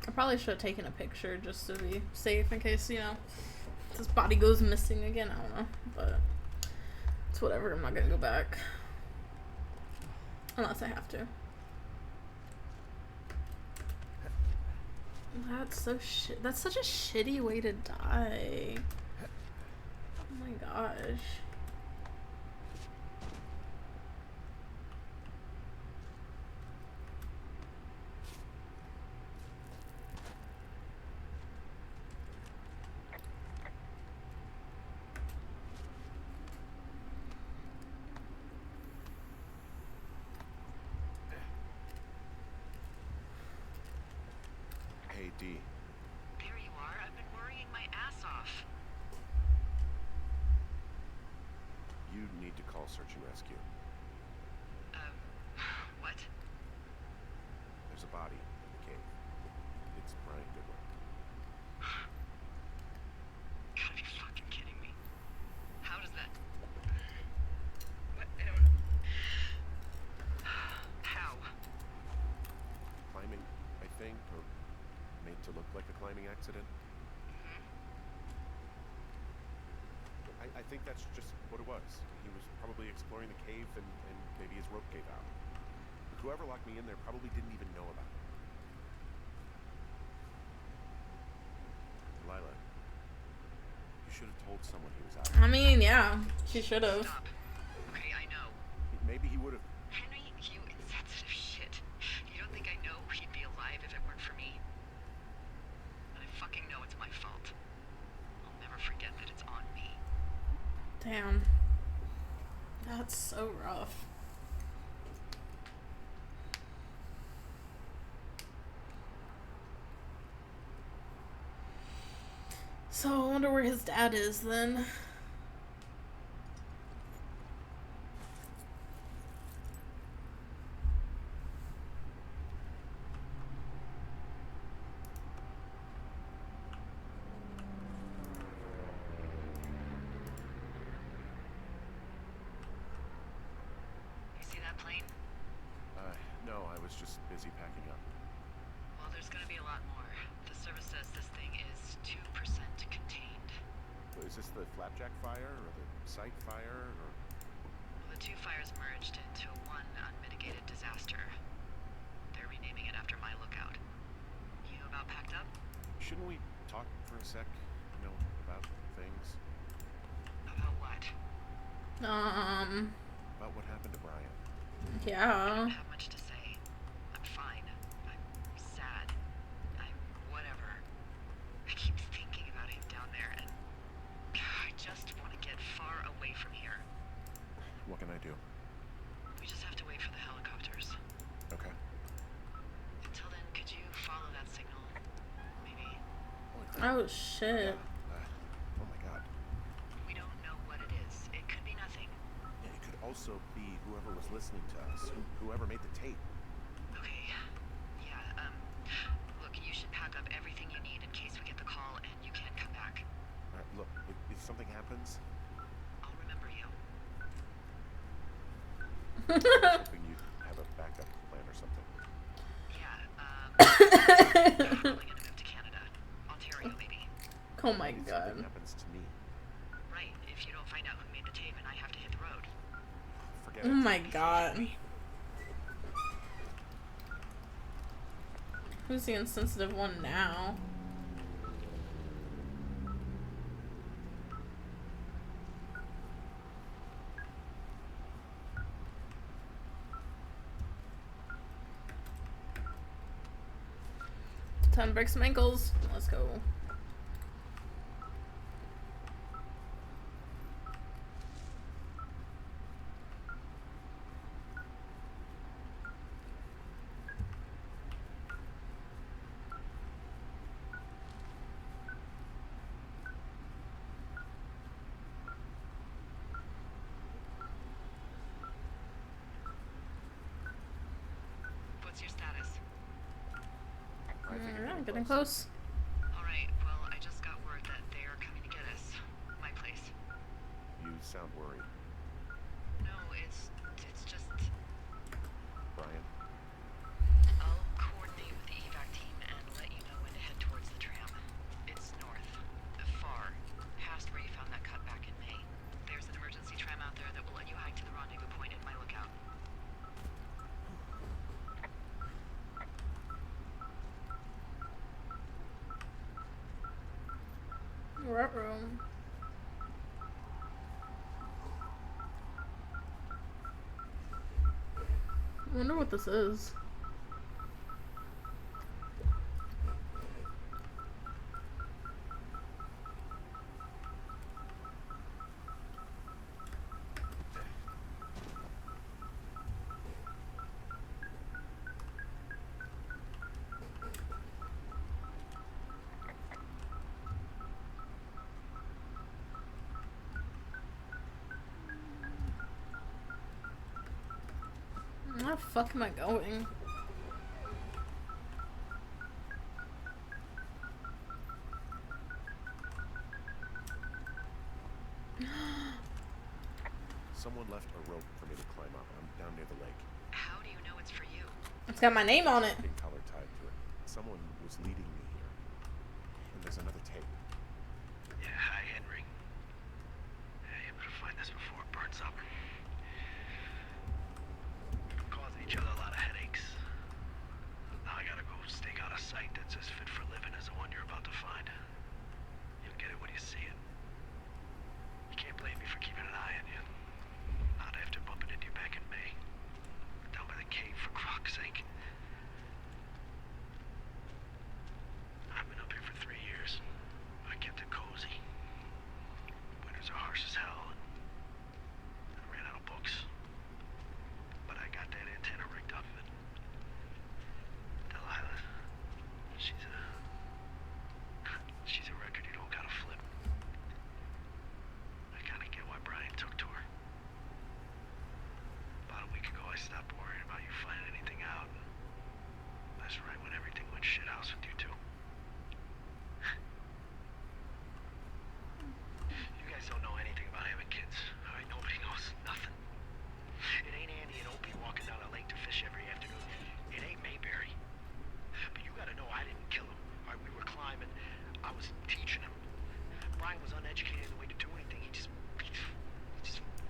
I probably should have taken a picture just to be safe in case, you know, his body goes missing again. I don't know, but it's whatever. I'm not gonna go back. Unless I have to. That's so shit. That's such a shitty way to die. Oh my gosh. Hey, D. There you are. I've been worrying my ass off. You need to call search and rescue. What? There's a body in the cave. It's Brian Goodwin. Gotta be fucking kidding me. How does that... What? I don't... How? Climbing, I think, or made to look like a climbing accident. I think that's just what it was. He was probably exploring the cave and maybe his rope gave out. But whoever locked me in there probably didn't even know about it. Lila, you should have told someone he was out. I mean, yeah, she should have. Stop. Okay, I know. Maybe he would have. Henry, you insensitive shit. You don't think I know he'd be alive if it weren't for me? And I fucking know it's my fault. I'll never forget that it's on me. Damn. That's so rough. So I wonder where his dad is then. You see that plane? No, I was just busy packing up. Well, there's gonna be a lot more. The service says this thing is 2% contained. So is this the flapjack fire or the site fire or? Well, the two fires merged into one unmitigated disaster. They're renaming it after my lookout. You about packed up? Shouldn't we talk for a sec? You know, about things? About what? About what happened to Brian? I Yeah. don't have much to say. I'm fine. I'm sad. I'm whatever. I keep thinking about him down there, and I just want to get far away from here. What can I do? We just have to wait for the helicopters. Okay. Until then, could you follow that signal? Maybe? Oh shit. Oh my God. We don't know what it is. It could be nothing. Yeah, it could also be whoever was listening to us, whoever made the tape. Okay. Yeah, look, you should pack up everything you need in case we get the call and you can't come back. All right, look, if something happens, I'll remember you. hoping you have a backup plan or something. Yeah, I'm probably gonna move to god. Something happens to me. Right, if you don't find out who made the tape and I have to hit the road. Forget Oh it. my god. Who's the insensitive one now? Time to break some ankles. Let's go. What's your status? I think Alright, I'm getting close. Alright, well, I just got word that they are coming to get us. My place. You sound worried. No, it's just... Brian, I'll coordinate with the evac team and let you know when to head towards the tram. It's north. Far. Past where you found that cut back in May. There's an emergency tram out there that will let you hike to the rendezvous point at my lookout. Room. I wonder what this is. Where the fuck am I going? someone left a rope for me to climb up. I'm down near the lake. How do you know it's for you? It's got my name on it. Pink collar tied to it. Someone was leading me here. And there's another tape. Yeah, hi, Henry. Hey, able to find this before it burns up. Causing each other a lot of headaches. Now I gotta go stake out a site that's as fit for living as the one you're about to find. You'll get it when you see it. You can't blame me for keeping an eye on you. Not after bumping into you back in May. Down by the cave, for croc's sake. I've been up here for 3 years. I kept it cozy. Winters are harsh as hell, and I ran out of books. But I got that antenna rigged up, and Delilah, she's a record you don't gotta flip. I kinda get why Brian took to her. About a week ago, I stopped worrying about you finding anything out. That's right when everything went shithouse with you two. You guys don't know anything about having kids. All right, nobody knows nothing. It ain't Andy and Opie walking down the lake to fish every afternoon. It ain't Mayberry. But you gotta know I didn't kill him. All right, we were climbing. I was teaching him. Brian was uneducated in the way to do anything. He just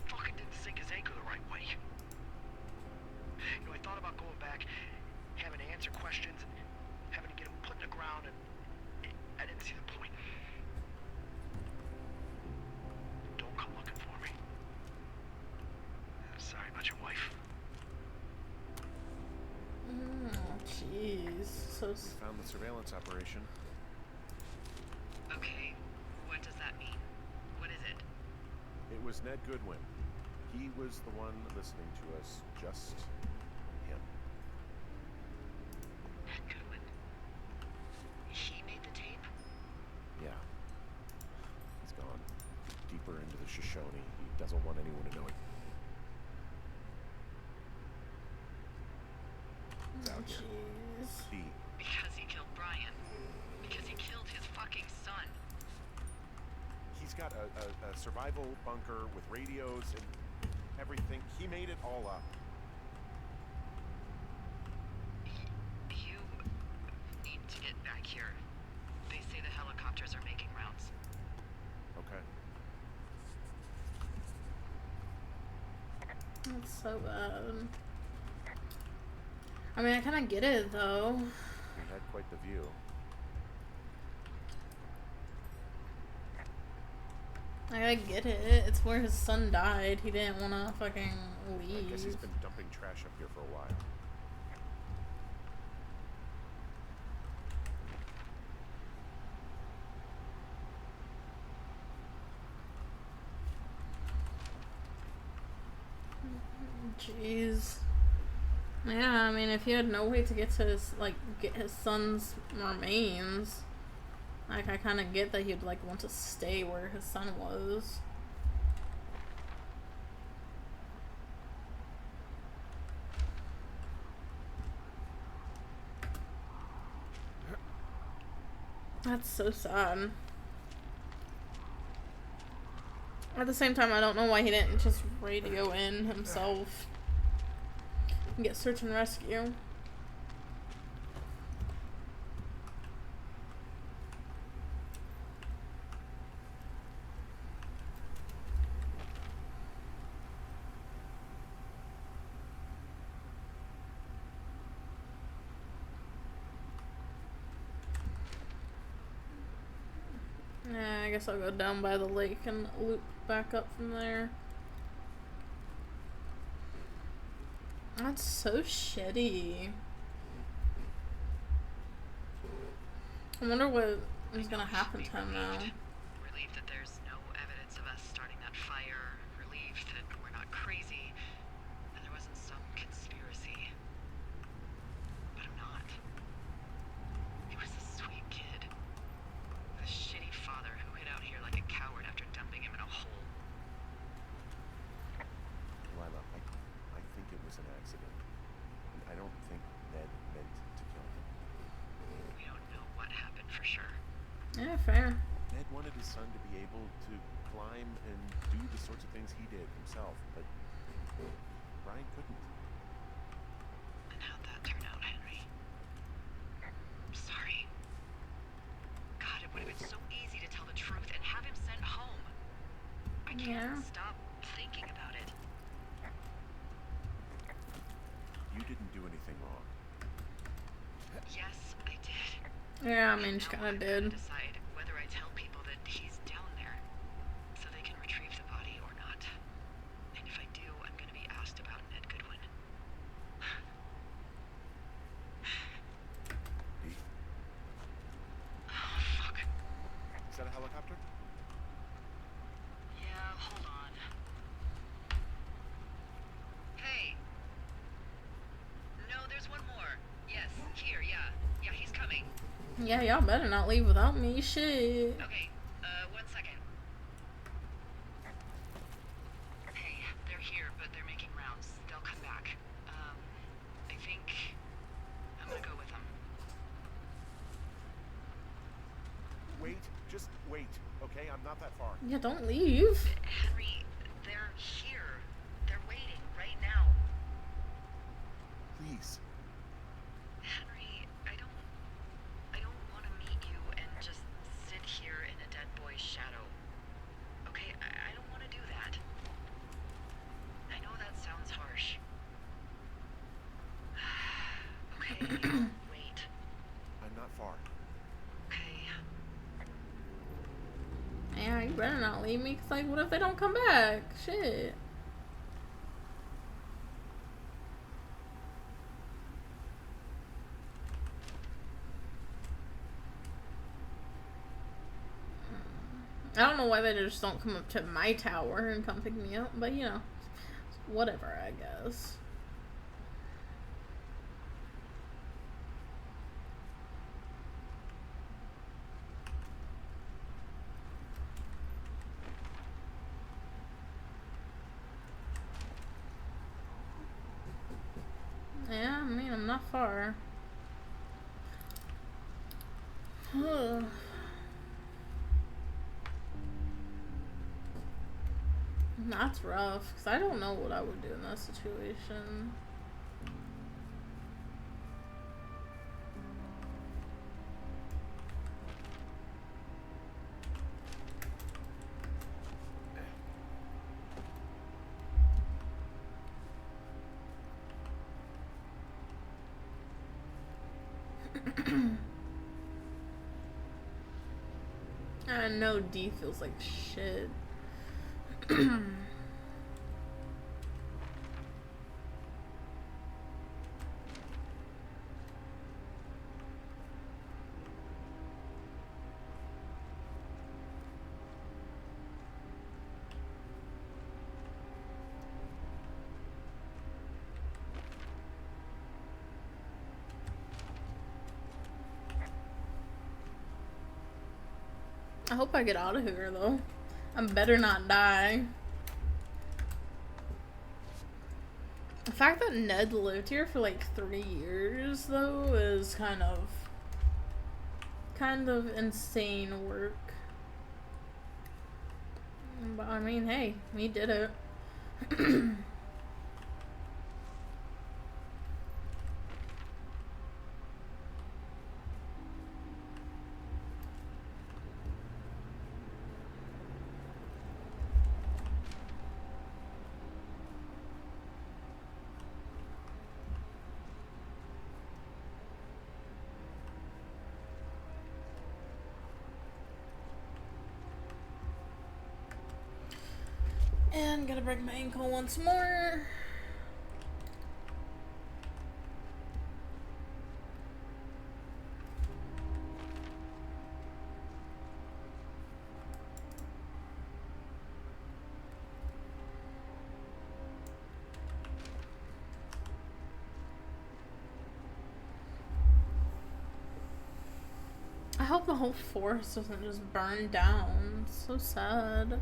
fucking didn't sink his anchor the right way. You know, I thought about going back, having to answer questions, and having to get him put in the ground, and I didn't see the point. Don't come looking for me. I'm sorry about your wife. Jeez. So. We found the surveillance operation. Okay, what does that mean? What is it? It was Ned Goodwin. He was the one listening to us. Just him. Ned Goodwin. He made the tape? Yeah. He's gone. Deeper into the Shoshone. He doesn't want anyone to know it. He's out here. Jeez. He Because he killed Brian. Because he killed his fucking son. He's got a survival bunker with radios and everything. He made it all up. You need to get back here. They say the helicopters are making rounds. That's so bad. I mean, I kind of get it, though. We had quite the view. Like, I get it. It's where his son died. He didn't want to fucking leave. I guess he's been dumping trash up here for a while. Jeez. Yeah, I mean, if he had no way to get to his, like, get his son's remains, like, I kind of get that he'd, like, want to stay where his son was. That's so sad. At the same time, I don't know why he didn't just radio in himself and get search and rescue. Yeah, I guess I'll go down by the lake and loop back up from there. That's so shitty. I wonder what is gonna happen to him now. Relieved that there's no evidence of us starting that fire. Relieved that we're not crazy. And there wasn't some conspiracy. But I'm not. He was a sweet kid. With a shitty father who hid out here like a coward after dumping him in a hole. Lila, I think it was an accident. And I don't think Ned meant to kill him. We don't know what happened for sure. Yeah, fair. Ned wanted his son to be able to climb and do the sorts of things he did himself, but Brian couldn't. And how'd that turn out, Henry? I'm sorry. God, it would have been so easy to tell the truth and have him sent home. I can't stop thinking about it. You didn't do anything wrong. Yes, I did. Yeah, I mean, she Now kinda I've gotta did. decide whether I tell people that he's down there so they can retrieve the body or not. And if I do, I'm gonna be asked about Ned Goodwin. Dee, Oh, fuck. is that a helicopter? Yeah, hold on. Hey. No, there's one more. Yes, here, yeah. Yeah, he's coming. Yeah, y'all better not leave without me. Shit. Okay, 1 second. Hey, they're here, but they're making rounds. They'll come back. I think I'm gonna go with them. Wait, just wait, okay? I'm not that far. Yeah, don't leave. Henry, they're here. They're waiting right now. Please. Henry, I don't want to meet you and just sit here in a dead boy's shadow. Okay, I don't want to do that. I know that sounds harsh. Okay, wait. I'm not far. Okay. Yeah, you better not leave me, cause like, what if they don't come back? Shit. I don't know why they just don't come up to my tower and come pick me up, but you know, whatever, I guess. Yeah, I mean, I'm not far. That's rough, because I don't know what I would do in that situation. I know D feels like shit. I hope I get out of here though. I better not die. The fact that Ned lived here for like 3 years though is kind of insane work. But I mean, hey, we did it. And gotta break my ankle once more. I hope the whole forest doesn't just burn down. It's so sad.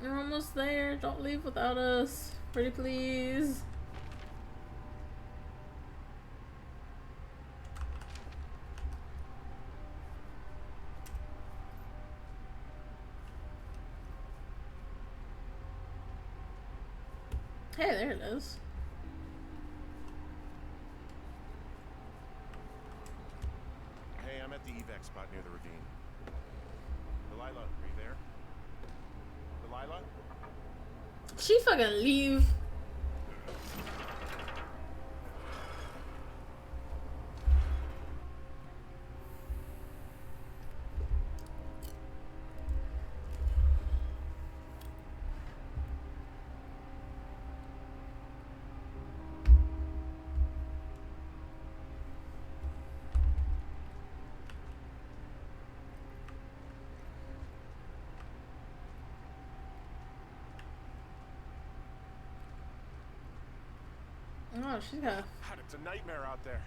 We're almost there. Don't leave without us. Pretty please. Hey, there it is. Hey, I'm at the evac spot near the ravine. Delilah, are you there? Delilah? She fucking leave. Oh, she's got. God, it's a nightmare out there.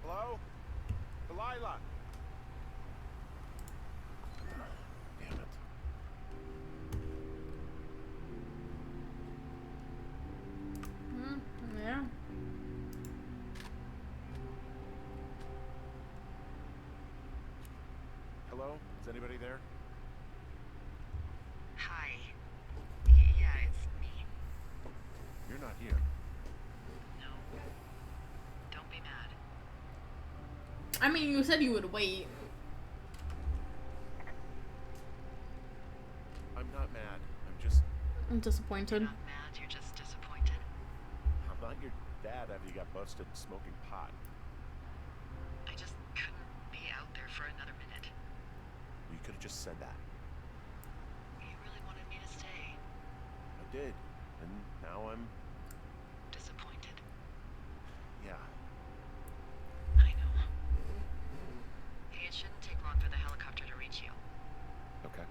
Hello? Delilah? Damn it. Yeah. Hello? Is anybody there? Hi. Yeah, it's me. You're not here. No. Don't be mad. I mean, you said you would wait. I'm not mad. I'm just... I'm disappointed. You're not mad, you're just disappointed. I'm not your dad after you got busted smoking pot. I just couldn't be out there for another minute. You could have just said that. You really wanted me to stay. I did. And now I'm... Disappointed. Yeah. I know. Hey, it shouldn't take long for the helicopter to reach you. Okay.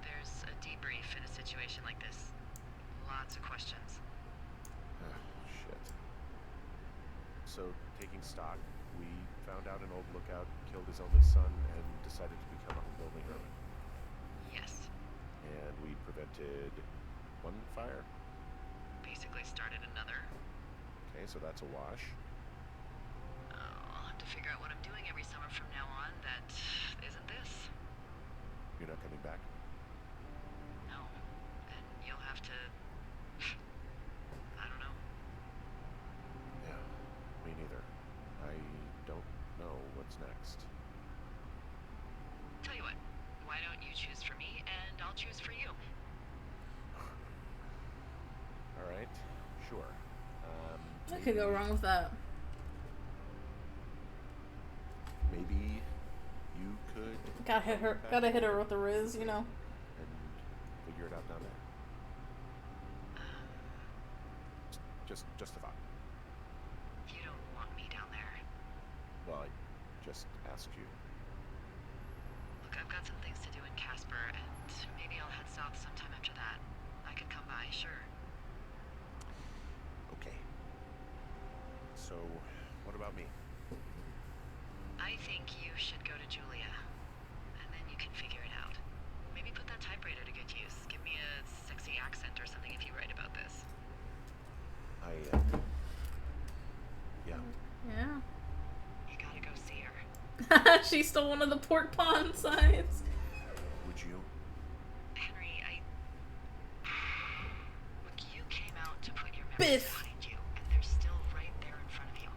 There's a debrief in a situation like this. Lots of questions. Shit. So, taking stock, we found out an old lookout killed his only son and decided to become a home-building hermit. Yes. And we prevented one fire. Basically started another. Okay, so that's a wash. I'll have to figure out what I'm doing every summer from now on that isn't this. You're not coming back. No. And you'll have to sure. I could go wrong with that. Maybe you could Gotta hit her. Gotta hit her with the Riz, you know. and figure it out down there. Just a thought. You don't want me down there. Well, I just asked you. Look, I've got some things to do in Casper, and maybe I'll head south sometime after that. I could come by, sure. Okay. So, what about me? I think you should go to Julia, and then you can figure it out. Maybe put that typewriter to good use. Give me a sexy accent or something if you write about this. Yeah. Yeah. You gotta go see her. She stole one of the pork pond signs. Would you? Henry, Look, you came out to put your memories Biff. behind you, and they're still right there in front of you.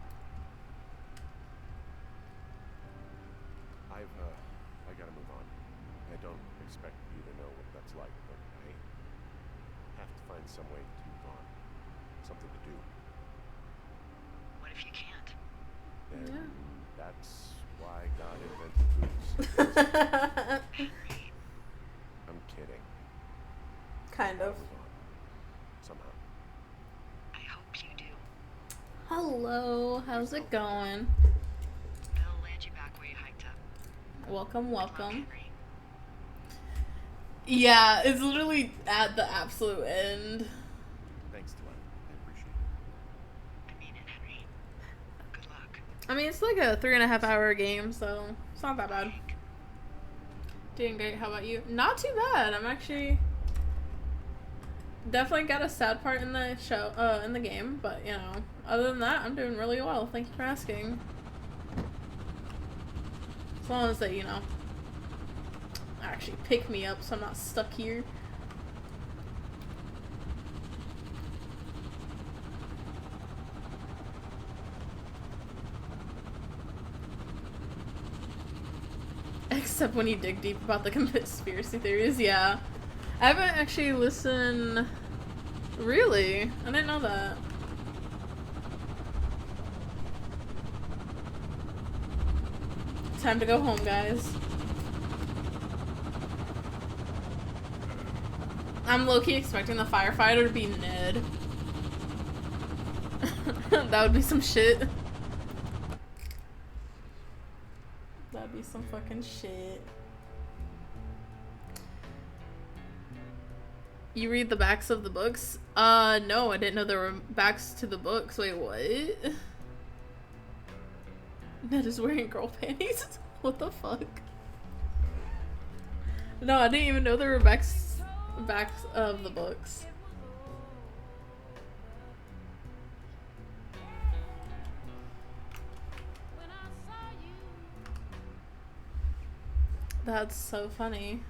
I gotta move on. I don't expect you to know what that's like, but I have to find some way to move on. Something to do. What if you can't? And Yeah. that's why God invented booze. Henry, I'm kidding. Kind of. Move on. Somehow. I hope you do. Hello, how's it going? They'll land you back where you hiked up. Welcome, Good luck, welcome. Henry. Yeah, it's literally at the absolute end. Thanks, Glenn. I appreciate it. I mean it, Henry. Good luck. I mean, it's like a 3.5 hour game, so it's not that bad. Hank. Doing great. How about you? Not too bad. I'm actually definitely got a sad part in the show, in the game, but you know, other than that, I'm doing really well. Thank you for asking. As long as they, you know, actually pick me up, so I'm not stuck here. Except when you dig deep about the conspiracy theories, yeah. I haven't actually listened. Really? I didn't know that. Time to go home, guys. I'm low-key expecting the firefighter to be Ned. That would be some shit. That'd be some fucking shit. You read the backs of the books? No, I didn't know there were backs to the books. Wait, what? Ned is wearing girl panties? What the fuck? No, I didn't even know there were backs of the books. That's so funny.